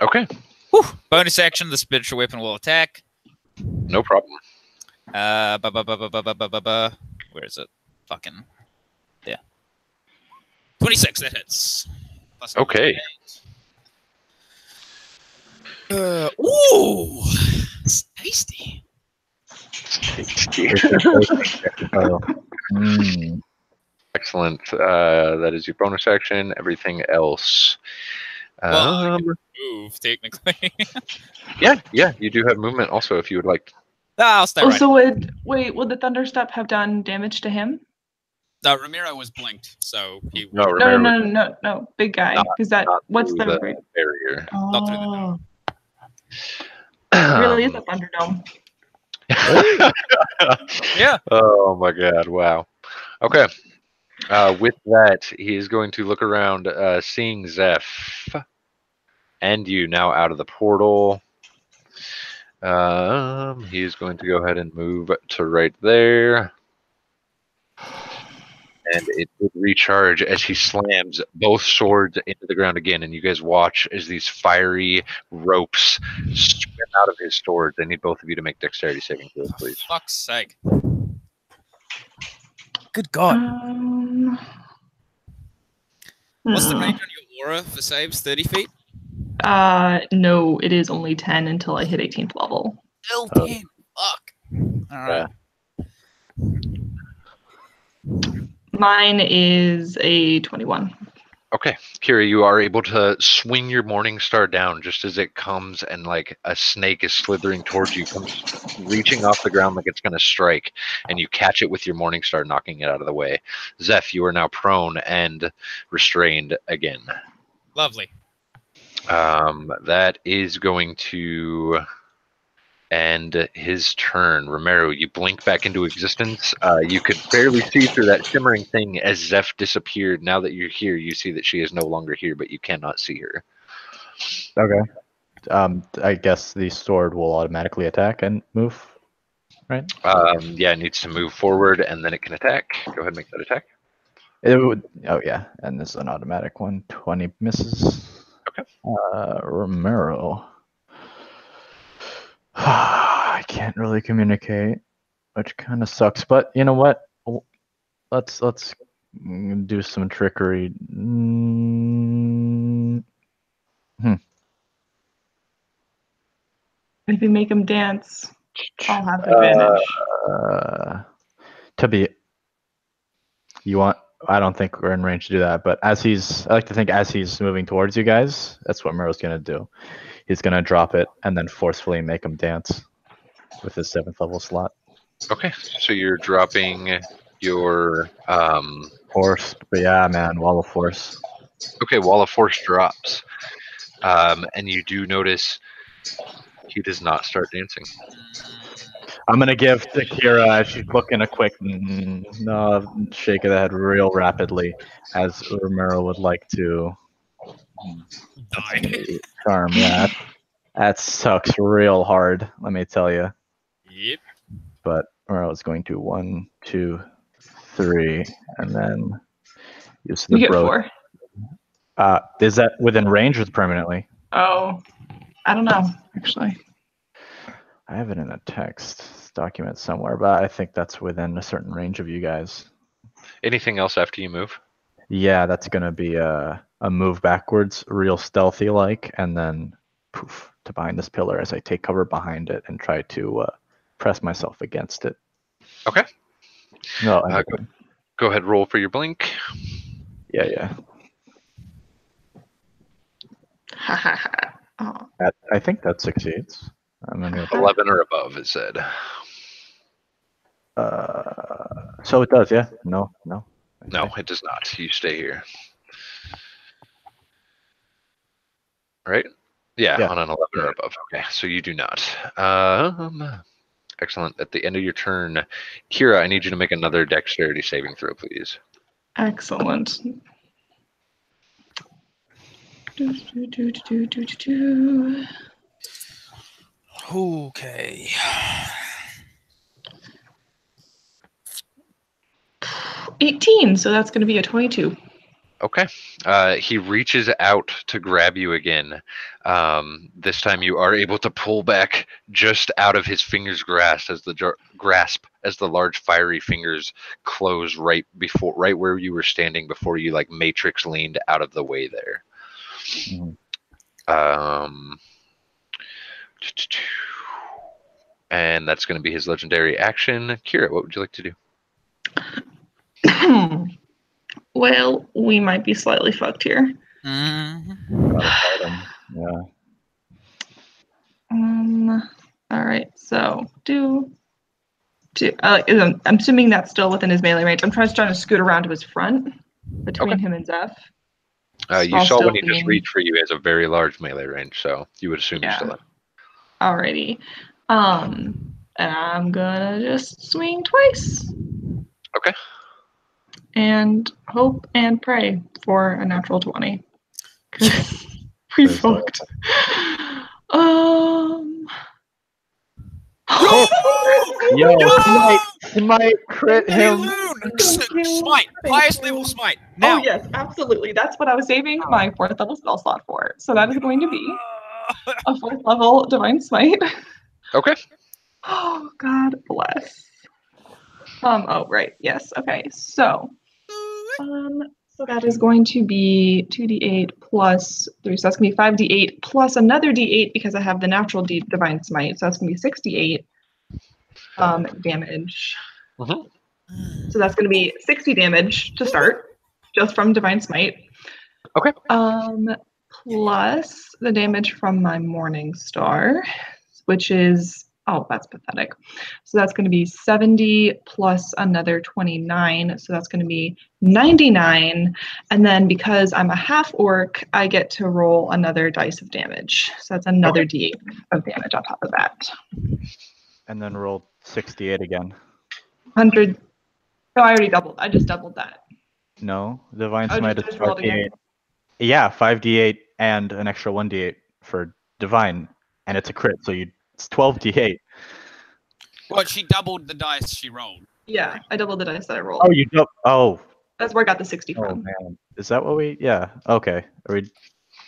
Speaker 3: Okay.
Speaker 2: Whew. Bonus action, the spiritual weapon will attack.
Speaker 3: No problem.
Speaker 2: Where is it? Fucking. Yeah. 26, that hits. Plus
Speaker 3: Okay.
Speaker 2: Ooh. It's tasty.
Speaker 3: Excellent. That is your bonus action. Everything else
Speaker 2: Well, I
Speaker 3: Um,
Speaker 2: can move technically.
Speaker 3: yeah, you do have movement also if you would like.
Speaker 2: I'll stay right.
Speaker 4: Also, would the thunderstep have done damage to him?
Speaker 2: Ramiro was blinked, so he
Speaker 3: No,
Speaker 2: would
Speaker 3: Romero was
Speaker 4: No, big guy.
Speaker 3: Not-
Speaker 4: Because that
Speaker 3: not
Speaker 4: what's
Speaker 3: through
Speaker 4: the
Speaker 3: the barrier.
Speaker 2: not through the
Speaker 4: Oh, it really is a thunderdome.
Speaker 2: Yeah.
Speaker 3: Oh my god! Wow. Okay. With that, he is going to look around, seeing Zeph and you now out of the portal. He is going to go ahead and move to right there. And it would recharge as he slams both swords into the ground again. And you guys watch as these fiery ropes swim out of his swords. I need both of you to make dexterity saving throws,
Speaker 2: For
Speaker 3: please.
Speaker 2: fuck's sake. Good God. What's the range on your aura for saves? 30 feet?
Speaker 4: No, it is only 10 until I hit 18th level.
Speaker 2: Still 10. Fuck. Alright.
Speaker 4: Mine is a 21.
Speaker 3: Okay, Kira, you are able to swing your Morning Star down just as it comes and like a snake is slithering towards you, comes reaching off the ground like it's going to strike, and you catch it with your Morning Star, knocking it out of the way. Zeph, you are now prone and restrained again.
Speaker 2: Lovely.
Speaker 3: That is going to end his turn. Romero, you blink back into existence. You could barely see through that shimmering thing as Zeph disappeared. Now that you're here, you see that she is no longer here, but you cannot see her.
Speaker 1: Okay. I guess the sword will automatically attack and move, right?
Speaker 3: Yeah, it needs to move forward and then it can attack. Go ahead and make that attack.
Speaker 1: It would. Oh yeah, and this is an automatic one. 20 misses.
Speaker 3: Okay.
Speaker 1: Romero. I can't really communicate, which kind of sucks. But you know what? Let's do some trickery.
Speaker 4: If you make him dance, I'll have advantage.
Speaker 1: To be, you want? I don't think we're in range to do that. But I like to think as he's moving towards you guys, that's what Mero's gonna do. He's gonna drop it and then forcefully make him dance with his 7th level slot.
Speaker 3: Okay, so you're dropping your
Speaker 1: Force, but yeah, man, wall of force.
Speaker 3: Okay, Wall of Force drops, and you do notice he does not start dancing.
Speaker 1: I'm gonna give to Kira. She's looking a quick shake of the head real rapidly, as Romero would like to
Speaker 2: Die.
Speaker 1: charm. Yeah, that sucks real hard. Let me tell you.
Speaker 2: Yep.
Speaker 1: But Romero's going to 1, 2, 3, and then use the
Speaker 4: You get
Speaker 1: brooch.
Speaker 4: 4.
Speaker 1: Is that within range or permanently?
Speaker 4: Oh, I don't know, actually.
Speaker 1: I have it in a text document somewhere, but I think that's within a certain range of you guys.
Speaker 3: Anything else after you move?
Speaker 1: Yeah, that's gonna be a move backwards, real stealthy like, and then poof to behind this pillar as I take cover behind it and try to press myself against it.
Speaker 3: Okay.
Speaker 1: No,
Speaker 3: Go ahead, roll for your blink.
Speaker 1: yeah.
Speaker 4: Ha ha ha. Oh.
Speaker 1: I think that succeeds. I'm gonna
Speaker 3: 11 or above, it said.
Speaker 1: so it does, yeah. No.
Speaker 3: No, it does not. You stay here. Right? Yeah,
Speaker 1: Yeah.
Speaker 3: on an 11 or above. Okay, so you do not. Excellent. At the end of your turn, Kira, I need you to make another dexterity saving throw, please.
Speaker 4: Excellent.
Speaker 2: Okay.
Speaker 4: 18, so that's going to be a 22.
Speaker 3: Okay. He reaches out to grab you again. This time you are able to pull back just out of his fingers' grasp as the large fiery fingers close right where you were standing before you like matrix leaned out of the way there.
Speaker 1: Mhm.
Speaker 3: And that's going to be his legendary action. Kira, what would you like to do?
Speaker 4: Well, we might be slightly fucked here.
Speaker 2: Mhm.
Speaker 1: Gotta fight him. Yeah.
Speaker 4: All right. So I'm assuming that's still within his melee range. I'm trying to scoot around to his front between him and Zeph.
Speaker 3: You
Speaker 4: While
Speaker 3: saw
Speaker 4: still
Speaker 3: when he just
Speaker 4: being-
Speaker 3: reached for you as a very large melee range, so you would assume he's
Speaker 4: Yeah.
Speaker 3: still in.
Speaker 4: Alrighty. And I'm gonna just swing twice.
Speaker 3: Okay.
Speaker 4: And hope and pray for a natural 20. 'Cause we
Speaker 1: There's a-
Speaker 4: fucked. Um.
Speaker 1: Yo, smite, crit him.
Speaker 2: Smite. Highest level smite. Now.
Speaker 4: Oh yes, absolutely. That's what I was saving my 4th level spell slot for. So that is going to be a 4th level divine smite.
Speaker 3: Okay.
Speaker 4: Oh God bless. Oh right, yes. Okay, so so that is going to be 2d8 plus 3, so that's gonna be 5d8 plus another d8 because I have the natural divine smite, so that's gonna be 68 damage.
Speaker 3: Mhm.
Speaker 4: So that's gonna be 60 damage to start, just from divine smite.
Speaker 3: Okay.
Speaker 4: Plus the damage from my morning star, which is that's pathetic. So that's going to be 70 plus another 29, so that's going to be 99. And then because I'm a half orc, I get to roll another dice of damage. So that's another d8 of damage on top of that.
Speaker 1: And then roll 68 again.
Speaker 4: 100. No, I already doubled. I just doubled that.
Speaker 1: No, divine
Speaker 4: Oh,
Speaker 1: smite is
Speaker 4: just rolled
Speaker 1: 5d8.
Speaker 4: again.
Speaker 1: Yeah, 5d8 and an extra 1d8 for divine, and it's a crit, so it's 12d8.
Speaker 2: Well, she doubled the dice she rolled.
Speaker 4: Yeah, I doubled the dice that I rolled.
Speaker 1: Oh, you don't. Oh,
Speaker 4: That's where I got the 60
Speaker 1: oh
Speaker 4: from.
Speaker 1: man, is that what we? Yeah. Okay. Are we?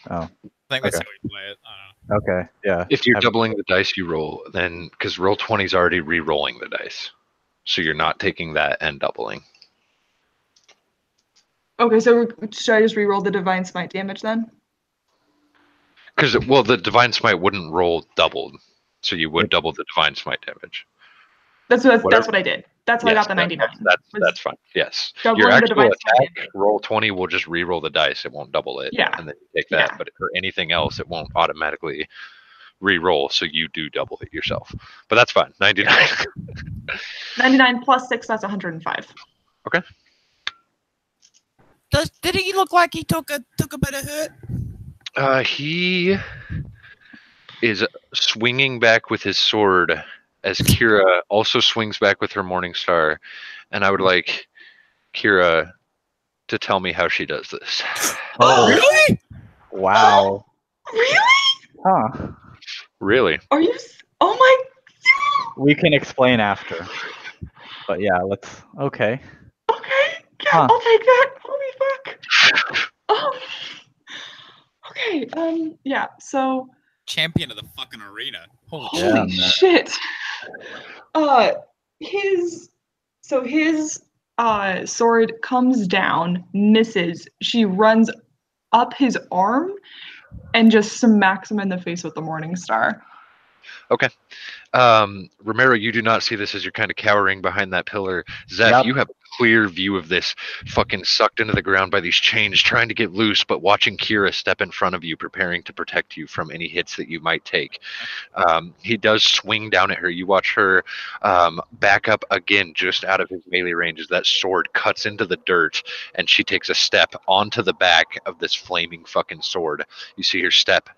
Speaker 1: Oh,
Speaker 2: I think that's
Speaker 1: Okay.
Speaker 2: how we play it. I don't know.
Speaker 1: okay. Yeah.
Speaker 3: If you're
Speaker 1: I've-
Speaker 3: doubling the dice you roll, then because roll 20 is already re-rolling the dice, so you're not taking that and doubling.
Speaker 4: Okay, so should I just re-roll the divine smite damage then?
Speaker 3: Because the divine smite wouldn't roll doubled, so you would double the divine smite damage.
Speaker 4: That's what I did. That's why I
Speaker 3: Yes,
Speaker 4: got the 99.
Speaker 3: That's fine. Yes,
Speaker 4: Doubling
Speaker 3: your
Speaker 4: the
Speaker 3: actual
Speaker 4: divine smite
Speaker 3: attack roll 20 will just re-roll the dice. It won't double it.
Speaker 4: Yeah.
Speaker 3: And then you take that.
Speaker 4: Yeah.
Speaker 3: But for anything else, it won't automatically re-roll, so you do double it yourself. But that's fine. 99.
Speaker 4: 99 plus 6, that's 105.
Speaker 3: Okay.
Speaker 2: Did he look like he took a bit of hurt?
Speaker 3: He is swinging back with his sword as Kira also swings back with her Morning Star, and I would like Kira to tell me how she does this.
Speaker 1: Oh,
Speaker 2: Really?
Speaker 1: wow.
Speaker 4: Really?
Speaker 1: Huh.
Speaker 3: Really?
Speaker 4: Are you? Oh my.
Speaker 1: We can explain after. But yeah, let's. Okay.
Speaker 4: Okay. Yeah,
Speaker 1: Huh.
Speaker 4: I'll take that. Holy fuck. Okay. Yeah. So.
Speaker 2: Champion of the fucking arena. Holy
Speaker 1: Yeah,
Speaker 2: shit.
Speaker 4: Holy
Speaker 1: man.
Speaker 4: shit. His sword comes down, misses. She runs up his arm and just smacks him in the face with the Morning Star.
Speaker 3: Okay. Romero, you do not see this as you're kind of cowering behind that pillar. Zeph,
Speaker 1: Yep.
Speaker 3: you have a clear view of this fucking sucked into the ground by these chains trying to get loose, but watching Kira step in front of you, preparing to protect you from any hits that you might take. He does swing down at her. You watch her back up again just out of his melee range as that sword cuts into the dirt, and she takes a step onto the back of this flaming fucking sword. You see her step.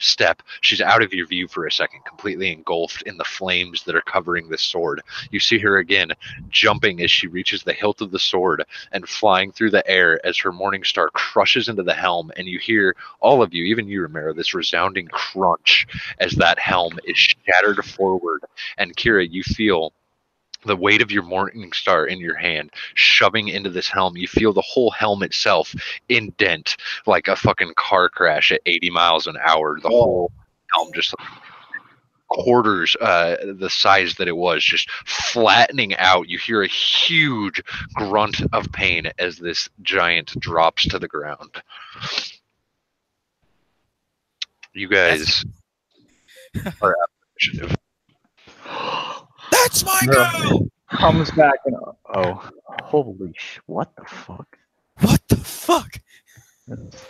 Speaker 3: She's out of your view for a second, completely engulfed in the flames that are covering this sword. You see her again, jumping as she reaches the hilt of the sword and flying through the air as her Morning Star crushes into the helm, and you hear, all of you, even you, Romero, this resounding crunch as that helm is shattered forward. And Kira, you feel the weight of your Morning Star in your hand shoving into this helm. You feel the whole helm itself indent like a fucking car crash at 80 miles an hour. The whole helm just quarters the size that it was, just flattening out. You hear a huge grunt of pain as this giant drops to the ground. You guys are at initiative.
Speaker 2: That's my girl!
Speaker 1: Comes back and holy sh! What the fuck?
Speaker 2: What the fuck?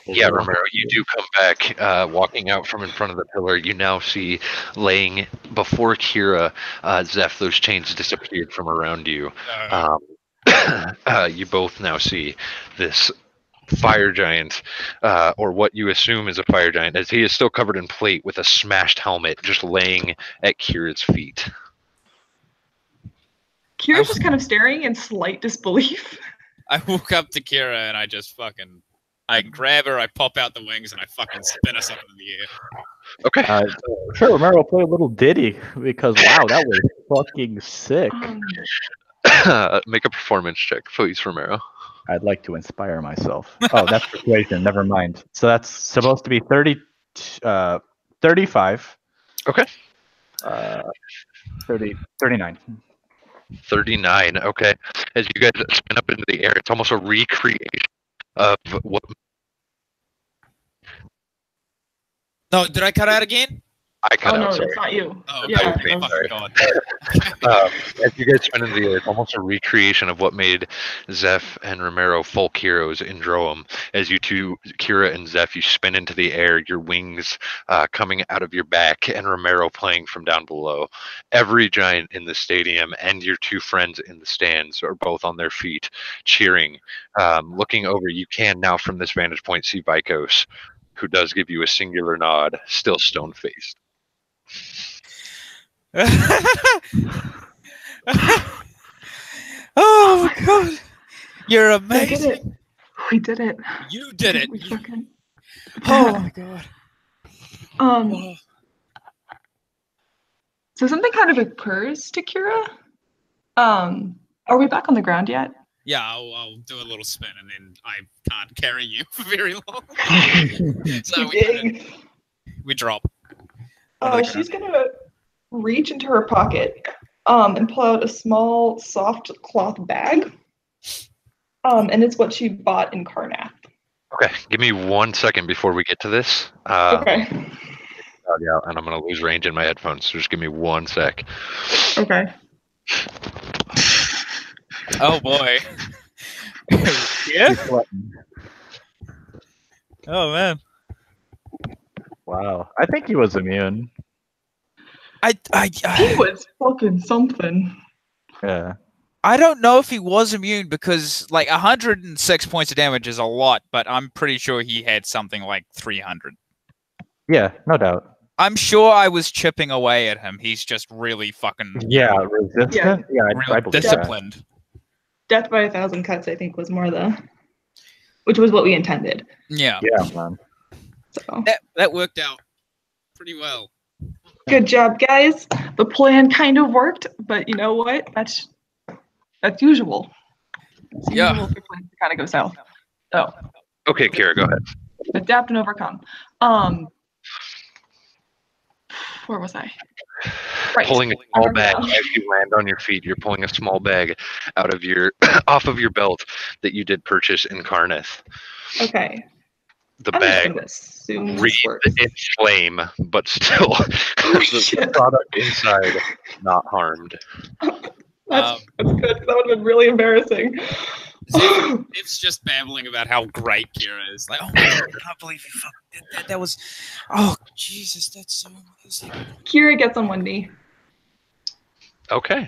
Speaker 3: Yeah, Romero, you do come back, walking out from in front of the pillar. You now see laying before Kira, Zeph, those chains disappeared from around you. You both now see this fire giant, or what you assume is a fire giant, as he is still covered in plate with a smashed helmet just laying at Kira's feet.
Speaker 4: Kira's just kind of staring in slight disbelief.
Speaker 2: I walk up to Kira and I just fucking, I grab her, I pop out the wings, and I fucking spin us up into the air.
Speaker 3: Okay.
Speaker 1: Sure, Romero, play a little ditty because wow, that was fucking sick.
Speaker 3: Make a performance check, please, Romero.
Speaker 1: I'd like to inspire myself. Oh, that's persuasion. Never mind. So that's supposed to be 35.
Speaker 3: Okay.
Speaker 1: 39.
Speaker 3: 39. Okay. As you guys spin up into the air, it's almost a recreation of what.
Speaker 2: No, did I cut out again?
Speaker 3: I cut
Speaker 4: Oh no,
Speaker 3: out. Sorry.
Speaker 4: it's not you.
Speaker 2: Oh,
Speaker 4: Yeah,
Speaker 2: okay.
Speaker 4: I'm
Speaker 2: Fucking God.
Speaker 3: As you guys spin into the air, it's almost a recreation of what made Zeph and Romero folk heroes in Droam. As you two, Kira and Zeph, you spin into the air, your wings coming out of your back, and Romero playing from down below. Every giant in the stadium and your two friends in the stands are both on their feet, cheering. Looking over, you can now from this vantage point see Vikos, who does give you a singular nod, still stone-faced.
Speaker 2: Oh my God, you're
Speaker 4: We did
Speaker 2: amazing.
Speaker 4: it. We did it.
Speaker 2: You did it.
Speaker 4: We fucking...
Speaker 2: Oh my God.
Speaker 4: Um. So something kind of occurs to Kira. Are we back on the ground yet?
Speaker 2: Yeah, I'll do a little spin and then I can't carry you for very long. So we drop.
Speaker 4: She's gonna reach into her pocket, and pull out a small soft cloth bag. And it's what she bought in Karnath.
Speaker 3: Okay, give me 1 second before we get to this.
Speaker 4: Okay.
Speaker 3: Yeah, and I'm gonna lose range in my headphones. So just give me 1 sec.
Speaker 4: Okay.
Speaker 2: Oh boy. Yeah. Oh man.
Speaker 1: Wow, I think he was immune.
Speaker 4: He was fucking something.
Speaker 1: Yeah.
Speaker 2: I don't know if he was immune because like 106 points of damage is a lot, but I'm pretty sure he had something like 300.
Speaker 1: Yeah, no doubt.
Speaker 2: I'm sure I was chipping away at him. He's just really fucking
Speaker 1: Yeah, resistant. Yeah, I
Speaker 2: real
Speaker 1: believe that.
Speaker 2: disciplined.
Speaker 4: Death by 1,000 cuts, I think, was more which was what we intended.
Speaker 2: Yeah.
Speaker 1: Yeah, man.
Speaker 4: So
Speaker 2: That worked out pretty well.
Speaker 4: good job, guys. The plan kind of worked, but you know what? That's usual. It's
Speaker 2: Yeah.
Speaker 4: usual for plans to kind of go south. So
Speaker 3: Okay, Kira, go ahead.
Speaker 4: adapt and overcome. Where was I? Right.
Speaker 3: Pulling a
Speaker 4: I
Speaker 3: small
Speaker 4: remember
Speaker 3: bag
Speaker 4: now.
Speaker 3: as you land on your feet. You're pulling a small bag out of your off of your belt that you did purchase in Karnath.
Speaker 4: Okay.
Speaker 3: The
Speaker 4: I'm
Speaker 3: bag
Speaker 4: just gonna assume this
Speaker 3: reads
Speaker 4: works.
Speaker 3: in flame, but still the
Speaker 4: Shit.
Speaker 3: product inside not harmed.
Speaker 4: That's good, because that would have been really embarrassing.
Speaker 2: It's just babbling about how great Kira is. Like, oh my God, I can't believe you fucking did that. That was, oh Jesus, that's so amazing.
Speaker 4: Kira gets on one knee.
Speaker 3: Okay.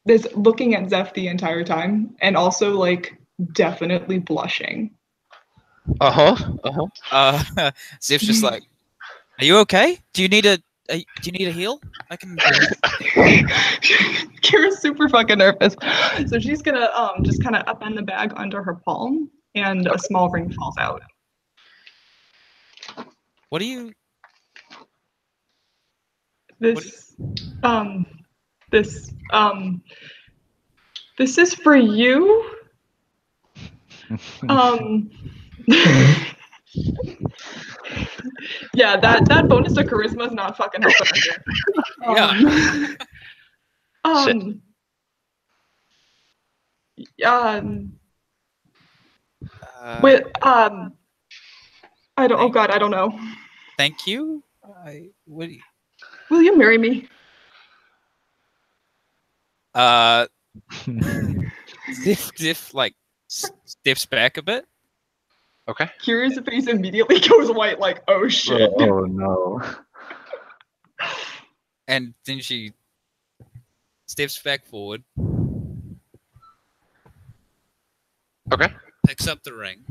Speaker 4: Is looking at Zeph the entire time, and also like definitely blushing.
Speaker 2: Zif's just like, are you okay? Do you need a heal? I can.
Speaker 4: Kira's super fucking nervous, so she's gonna just kind of upend the bag under her palm, and a small ring falls out.
Speaker 2: What do you?
Speaker 4: This is for you. Yeah, that bonus to charisma is not fucking helping us here. Wait, I don't. Oh God, I don't know.
Speaker 2: Thank you.
Speaker 4: Will you marry me?
Speaker 2: Zif like steps back a bit.
Speaker 3: Okay.
Speaker 4: Curious face immediately goes white, like, oh shit.
Speaker 1: Oh no.
Speaker 2: And then she steps back forward,
Speaker 3: Okay.
Speaker 2: picks up the ring,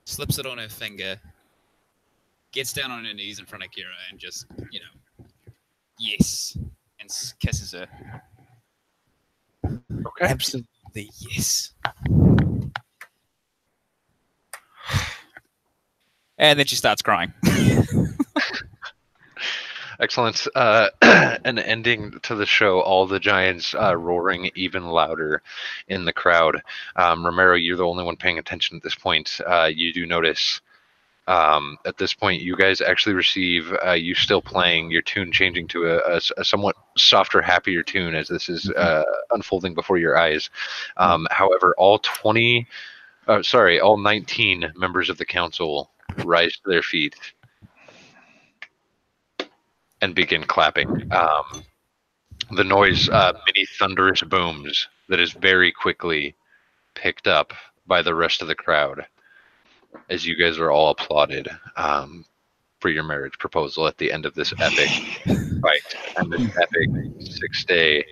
Speaker 2: slips it on her finger, gets down on her knees in front of Kira and just, yes, and kisses her.
Speaker 3: Okay.
Speaker 2: Absolutely yes. And then she starts crying.
Speaker 3: Excellent. An ending to the show, all the giants roaring even louder in the crowd. Romero, you're the only one paying attention at this point. You do notice at this point you guys actually receive you still playing your tune changing to a somewhat softer, happier tune as this is unfolding before your eyes. However, all 19 members of the council rise to their feet and begin clapping. The noise, many thunderous booms that is very quickly picked up by the rest of the crowd as you guys are all applauded for your marriage proposal at the end of this epic fight and this epic 6-day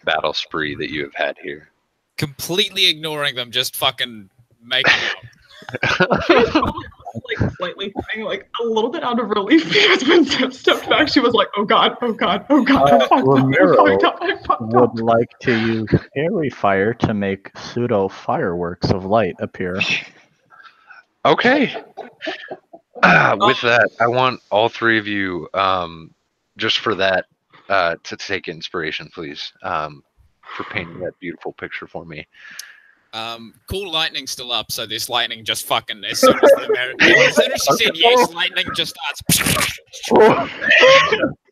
Speaker 3: battle spree that you have had here.
Speaker 2: Completely ignoring them, just fucking making out.
Speaker 4: Like slightly crying, like a little bit out of relief because when Steph stepped back, she was like, "Oh God, oh God, oh God, I fucked up, I fucked up."
Speaker 1: Would like to use fairy fire to make pseudo fireworks of light appear.
Speaker 3: Okay. With that, I want all three of you, just for that, to take inspiration, please, for painting that beautiful picture for me.
Speaker 2: Cool lightning's still up, so this lightning just fucking as soon as she said yes, lightning just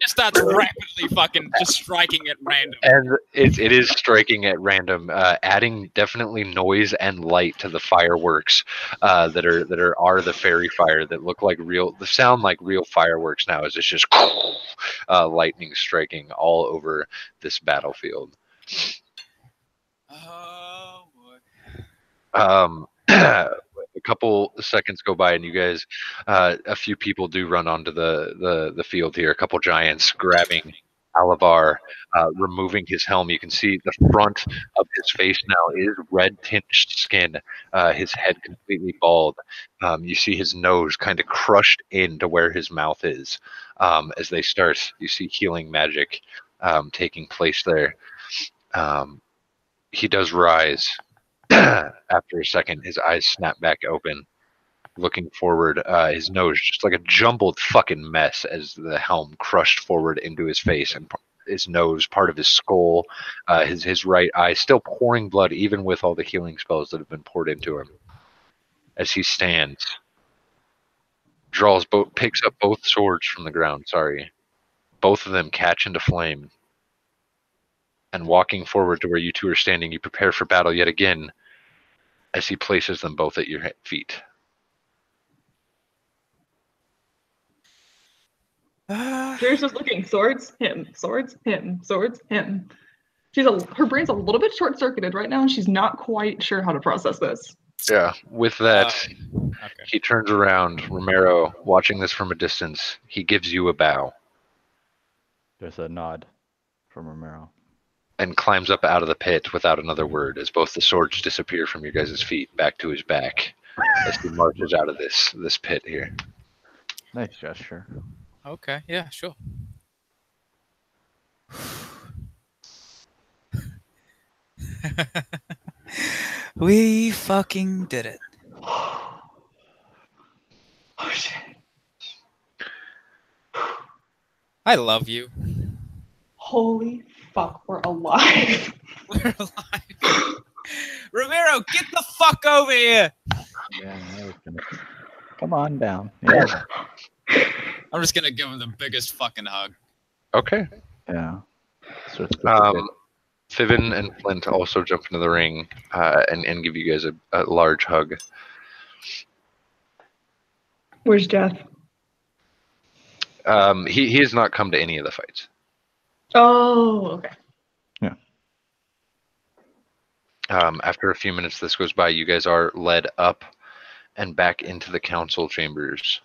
Speaker 2: starts rapidly fucking just striking at random.
Speaker 3: And it is striking at random, adding definitely noise and light to the fireworks that are the fairy fire that look like real, that sound like real fireworks now. As it's just lightning striking all over this battlefield.
Speaker 2: Oh boy.
Speaker 3: A couple seconds go by and you guys, a few people do run onto the field here. A couple giants grabbing Alavar, removing his helm. You can see the front of his face now is red tinged skin, his head completely bald. You see his nose kind of crushed into where his mouth is. As they start, you see healing magic taking place there. He does rise. After a second, his eyes snap back open, looking forward, his nose just like a jumbled fucking mess as the helm crushed forward into his face, and his nose, part of his skull, his right eye still pouring blood even with all the healing spells that have been poured into him. As he stands, picks up both swords from the ground, both of them catch into flame, and walking forward to where you two are standing, you prepare for battle yet again as he places them both at your feet.
Speaker 4: Kira's just looking, swords, him, swords, him, swords, him. Her brain's a little bit short-circuited right now, and she's not quite sure how to process this.
Speaker 3: Yeah, with that,
Speaker 2: Okay.
Speaker 3: he turns around. Romero, watching this from a distance, he gives you a bow
Speaker 1: There's a nod from Romero.
Speaker 3: and climbs up out of the pit without another word as both the swords disappear from your guys' feet back to his back as he marches out of this pit here.
Speaker 1: Nice gesture.
Speaker 2: Okay, yeah, sure. We fucking did it.
Speaker 4: Oh shit.
Speaker 2: I love you.
Speaker 4: Holy fuck, we're alive.
Speaker 2: We're alive. Romero, get the fuck over here.
Speaker 1: Yeah, I was gonna... Come on down. Yeah.
Speaker 2: I'm just gonna give him the biggest fucking hug.
Speaker 3: Okay.
Speaker 1: Yeah. So
Speaker 3: Fiven and Flint also jump into the ring and give you guys a large hug.
Speaker 4: Where's Jeff?
Speaker 3: He has not come to any of the fights.
Speaker 4: Oh, okay.
Speaker 1: Yeah.
Speaker 3: After a few minutes this goes by, you guys are led up and back into the council chambers.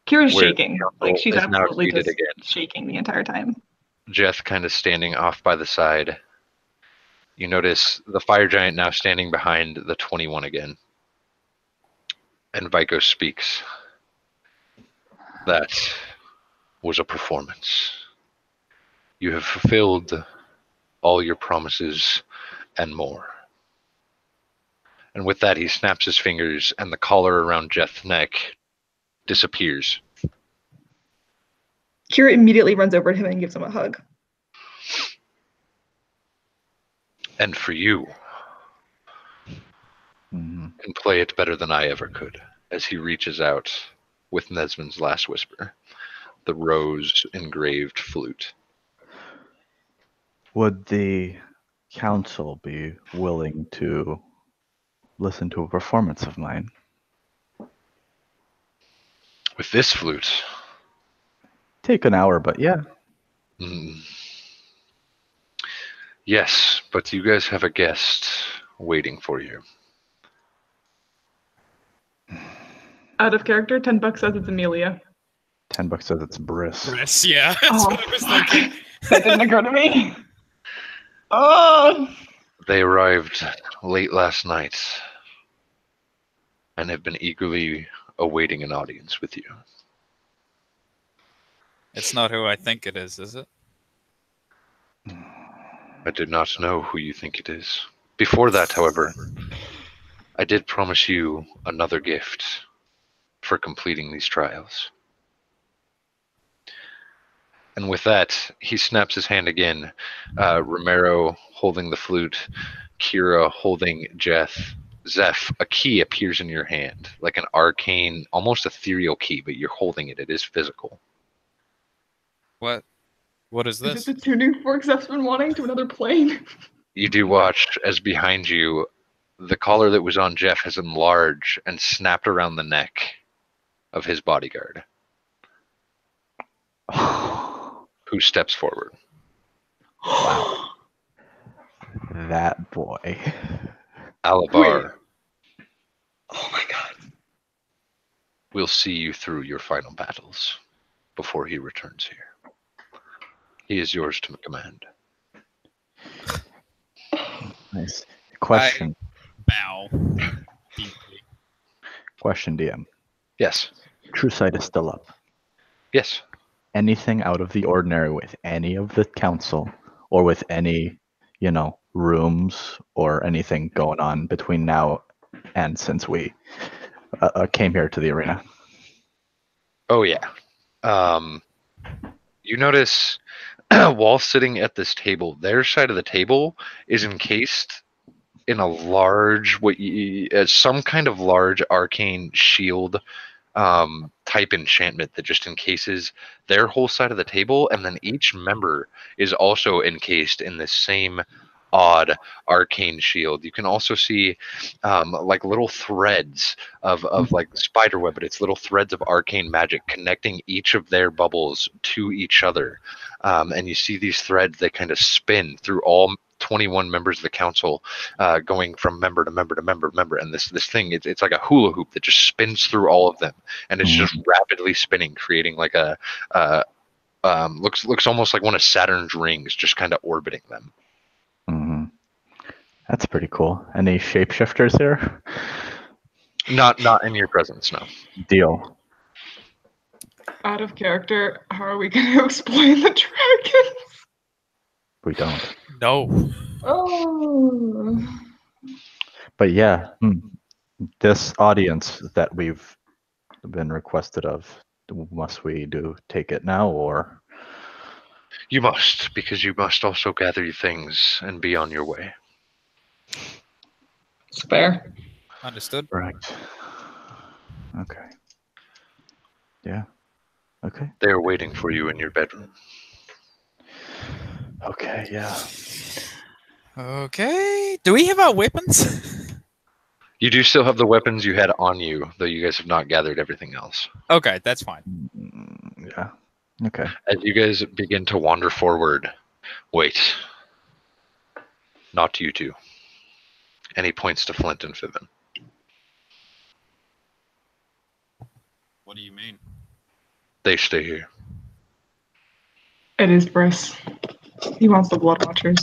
Speaker 4: Kira's
Speaker 3: where
Speaker 4: shaking.
Speaker 3: the
Speaker 4: Like
Speaker 3: council
Speaker 4: she's
Speaker 3: is now
Speaker 4: absolutely
Speaker 3: seated
Speaker 4: just
Speaker 3: again.
Speaker 4: shaking the entire time.
Speaker 3: Jeth kind of standing off by the side. You notice the fire giant now standing behind the 21 again. And Vico speaks. That was a performance. You have fulfilled all your promises and more. And with that, he snaps his fingers, and the collar around Jeth's neck disappears.
Speaker 4: Kira immediately runs over to him and gives him a hug.
Speaker 3: And for you, can play it better than I ever could, as he reaches out with Nesmond's last whisper, the rose engraved flute.
Speaker 1: Would the council be willing to listen to a performance of mine?
Speaker 3: With this flute?
Speaker 1: Take an hour, but yeah.
Speaker 3: Yes, but you guys have a guest waiting for you.
Speaker 4: Out of character, $10 says it's Amelia.
Speaker 1: $10 says it's Briss.
Speaker 2: Briss, yeah. That's what I was thinking.
Speaker 4: That didn't occur to me. Oh.
Speaker 3: They arrived late last night and have been eagerly awaiting an audience with you.
Speaker 2: It's not who I think it is it?
Speaker 3: I did not know who you think it is. Before that, however, I did promise you another gift for completing these trials. And with that, he snaps his hand again. Romero holding the flute, Kira holding Jeth. Zeph, a key appears in your hand, like an arcane, almost ethereal key, but you're holding it. It is physical.
Speaker 2: What? What is this?
Speaker 4: Is it the tuning fork Zeph's been wanting to another plane?
Speaker 3: You do watch as behind you, the collar that was on Jeff has enlarged and snapped around the neck of his bodyguard, who steps forward.
Speaker 1: Wow. That boy.
Speaker 3: Alabar.
Speaker 4: Oh my god.
Speaker 3: We'll see you through your final battles before he returns here. He is yours to command.
Speaker 1: Nice. Question.
Speaker 2: Bow. Deeply.
Speaker 1: Question, DM.
Speaker 3: Yes.
Speaker 1: True Sight is still up.
Speaker 3: Yes.
Speaker 1: Anything out of the ordinary with any of the council or with any, rooms or anything going on between now and since we came here to the arena?
Speaker 3: Oh, yeah. You notice while sitting at this table, their side of the table is encased in a large, some kind of large arcane shield type enchantment that just encases their whole side of the table, and then each member is also encased in this same odd arcane shield. You can also see like little threads of like spider web, but it's little threads of arcane magic connecting each of their bubbles to each other. And you see these threads, they kind of spin through all 21 members of the council, going from member to member to member to member. And this thing, it's like a hula hoop that just spins through all of them, and it's just rapidly spinning, creating like a looks almost like one of Saturn's rings, just kind of orbiting them.
Speaker 1: That's pretty cool. Any shapeshifters here?
Speaker 3: Not in your presence, no.
Speaker 1: Deal.
Speaker 4: Out of character, how are we going to explain the dragons?
Speaker 1: We don't.
Speaker 2: No.
Speaker 4: Oh.
Speaker 1: But yeah, this audience that we've been requested of, must we take it now, or?
Speaker 3: You must, because you must also gather your things and be on your way.
Speaker 4: It's fair.
Speaker 2: Understood.
Speaker 1: Right. Okay. Yeah. Okay.
Speaker 3: They are waiting for you in your bedroom.
Speaker 1: Okay, yeah.
Speaker 2: Okay. Do we have our weapons?
Speaker 3: You do still have the weapons you had on you, though you guys have not gathered everything else.
Speaker 2: Okay, that's fine.
Speaker 1: Yeah. Okay.
Speaker 3: As you guys begin to wander forward, wait. Not you two. And he points to Flint and Fiven.
Speaker 2: What do you mean?
Speaker 3: They stay here.
Speaker 4: It is Briss. He wants the Blood Watchers.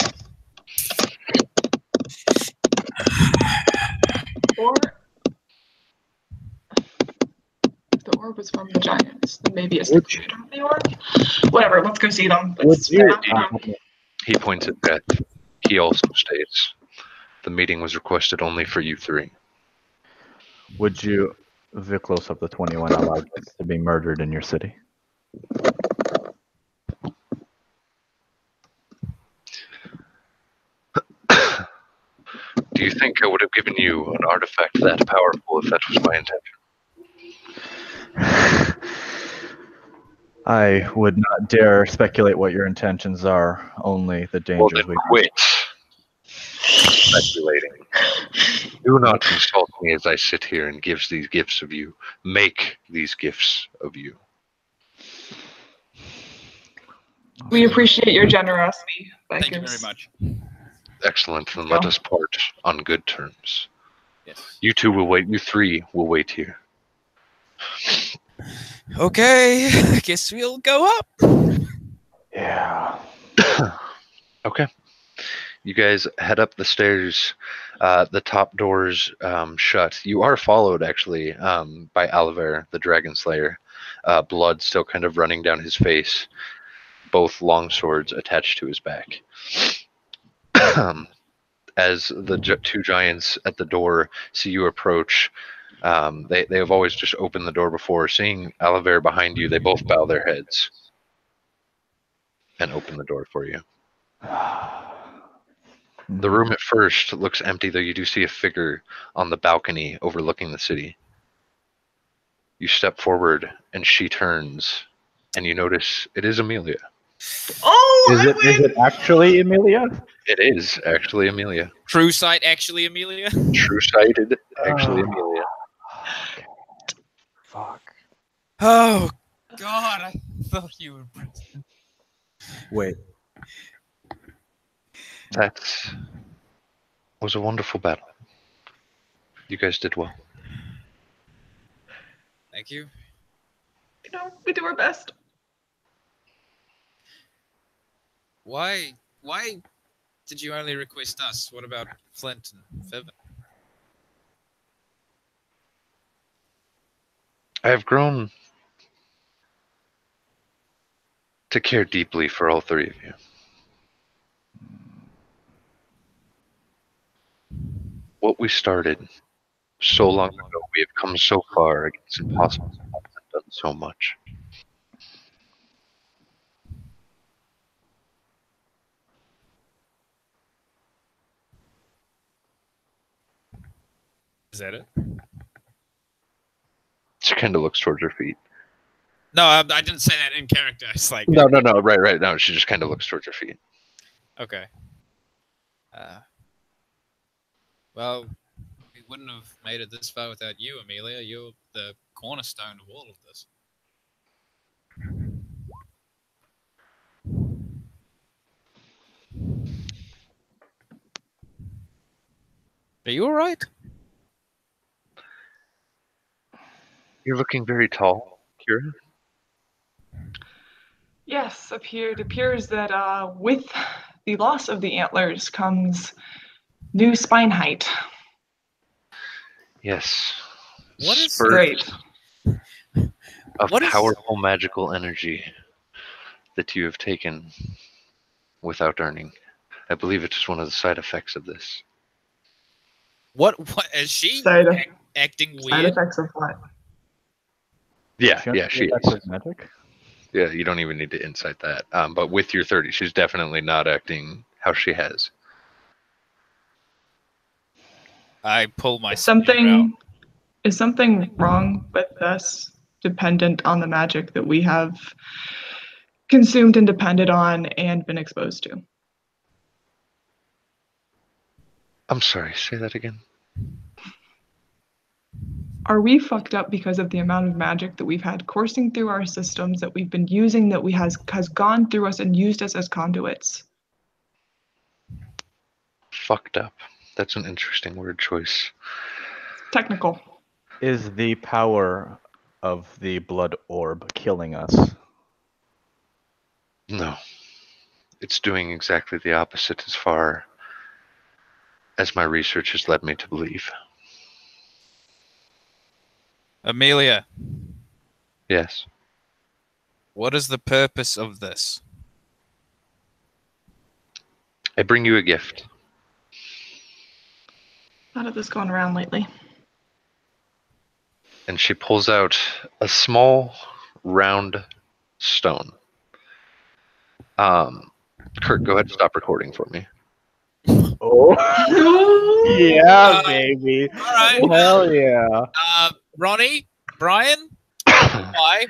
Speaker 4: Or if the orb was from the Giants, then maybe it's the creator of the orb. Whatever, let's go see them.
Speaker 3: He points at Beth. He also states, the meeting was requested only for you three.
Speaker 1: Would you, Viklos of the 21, allow us to be murdered in your city?
Speaker 3: Do you think I would have given you an artifact that powerful if that was my intention?
Speaker 1: I would not dare speculate what your intentions are, only the dangers
Speaker 3: Well, then quit speculating. Do not insult me as I sit here and give these gifts of you. Make these gifts of you.
Speaker 4: We appreciate your generosity.
Speaker 2: Thank you very much.
Speaker 3: Excellent, then let us part on good terms.
Speaker 2: Yes.
Speaker 3: You two will wait. You three will wait here.
Speaker 2: Okay, I guess we'll go up.
Speaker 1: Yeah.
Speaker 3: Okay. You guys head up the stairs. The top doors shut. You are followed, actually, by Oliver, the Dragon Slayer. Blood still kind of running down his face. Both long swords attached to his back. As the two giants at the door see you approach, they have always just opened the door before. Seeing Oliver behind you, they both bow their heads and open the door for you. The room at first looks empty, though you do see a figure on the balcony overlooking the city. You step forward, and she turns, and you notice it is Amelia.
Speaker 4: Oh,
Speaker 1: Is it actually Amelia?
Speaker 3: It is actually Amelia.
Speaker 2: True sight, actually, Amelia.
Speaker 3: True-sighted, actually Amelia.
Speaker 1: Okay. Fuck.
Speaker 2: Oh God, I thought you were.
Speaker 1: Wait.
Speaker 3: That was a wonderful battle. You guys did well.
Speaker 2: Thank you.
Speaker 4: You know, we do our best.
Speaker 2: Why did you only request us? What about Flint and Fiven?
Speaker 3: I have grown to care deeply for all three of you. What we started so long ago, we have come so far against impossible odds and done so much.
Speaker 2: Is that it?
Speaker 3: She kind of looks towards her feet.
Speaker 2: No, I didn't say that in character. It's like
Speaker 3: No, right. No, she just kind of looks towards her feet.
Speaker 2: okay. Well, we wouldn't have made it this far without you, Amelia. You're the cornerstone of all of this. Are you all right?
Speaker 3: You're looking very tall, Kira.
Speaker 4: Yes, it appears that with the loss of the antlers comes new spine height.
Speaker 3: Yes.
Speaker 2: What is
Speaker 3: Spurt
Speaker 4: Great.
Speaker 3: of
Speaker 2: what is-
Speaker 3: powerful magical energy that you have taken without earning. I believe it is one of the side effects of this.
Speaker 2: What is she
Speaker 4: Side
Speaker 2: acting
Speaker 4: Side
Speaker 2: weird?
Speaker 4: effects of what?
Speaker 3: Yeah,
Speaker 1: She
Speaker 3: she is.
Speaker 1: effective magic?
Speaker 3: Yeah, you don't even need to insight that. But with your 30, she's definitely not acting how she has.
Speaker 2: I pull my
Speaker 4: Is something wrong with us dependent on the magic that we have consumed and depended on and been exposed to?
Speaker 3: I'm sorry, say that again.
Speaker 4: Are we fucked up because of the amount of magic that we've had coursing through our systems that we've been using that has gone through us and used us as conduits?
Speaker 3: Fucked up. That's an interesting word choice.
Speaker 4: Technical.
Speaker 1: Is the power of the blood orb killing us?
Speaker 3: No. It's doing exactly the opposite as far as my research has led me to believe.
Speaker 2: Amelia,
Speaker 3: Yes.
Speaker 2: what is the purpose of this?
Speaker 3: I bring you a gift.
Speaker 4: How did this going around lately?
Speaker 3: And she pulls out a small, round stone. Kurt, go ahead and stop recording for me.
Speaker 1: Oh,
Speaker 4: No.
Speaker 1: yeah, baby.
Speaker 2: All right.
Speaker 1: Hell yeah.
Speaker 2: Ronnie, Brian, why?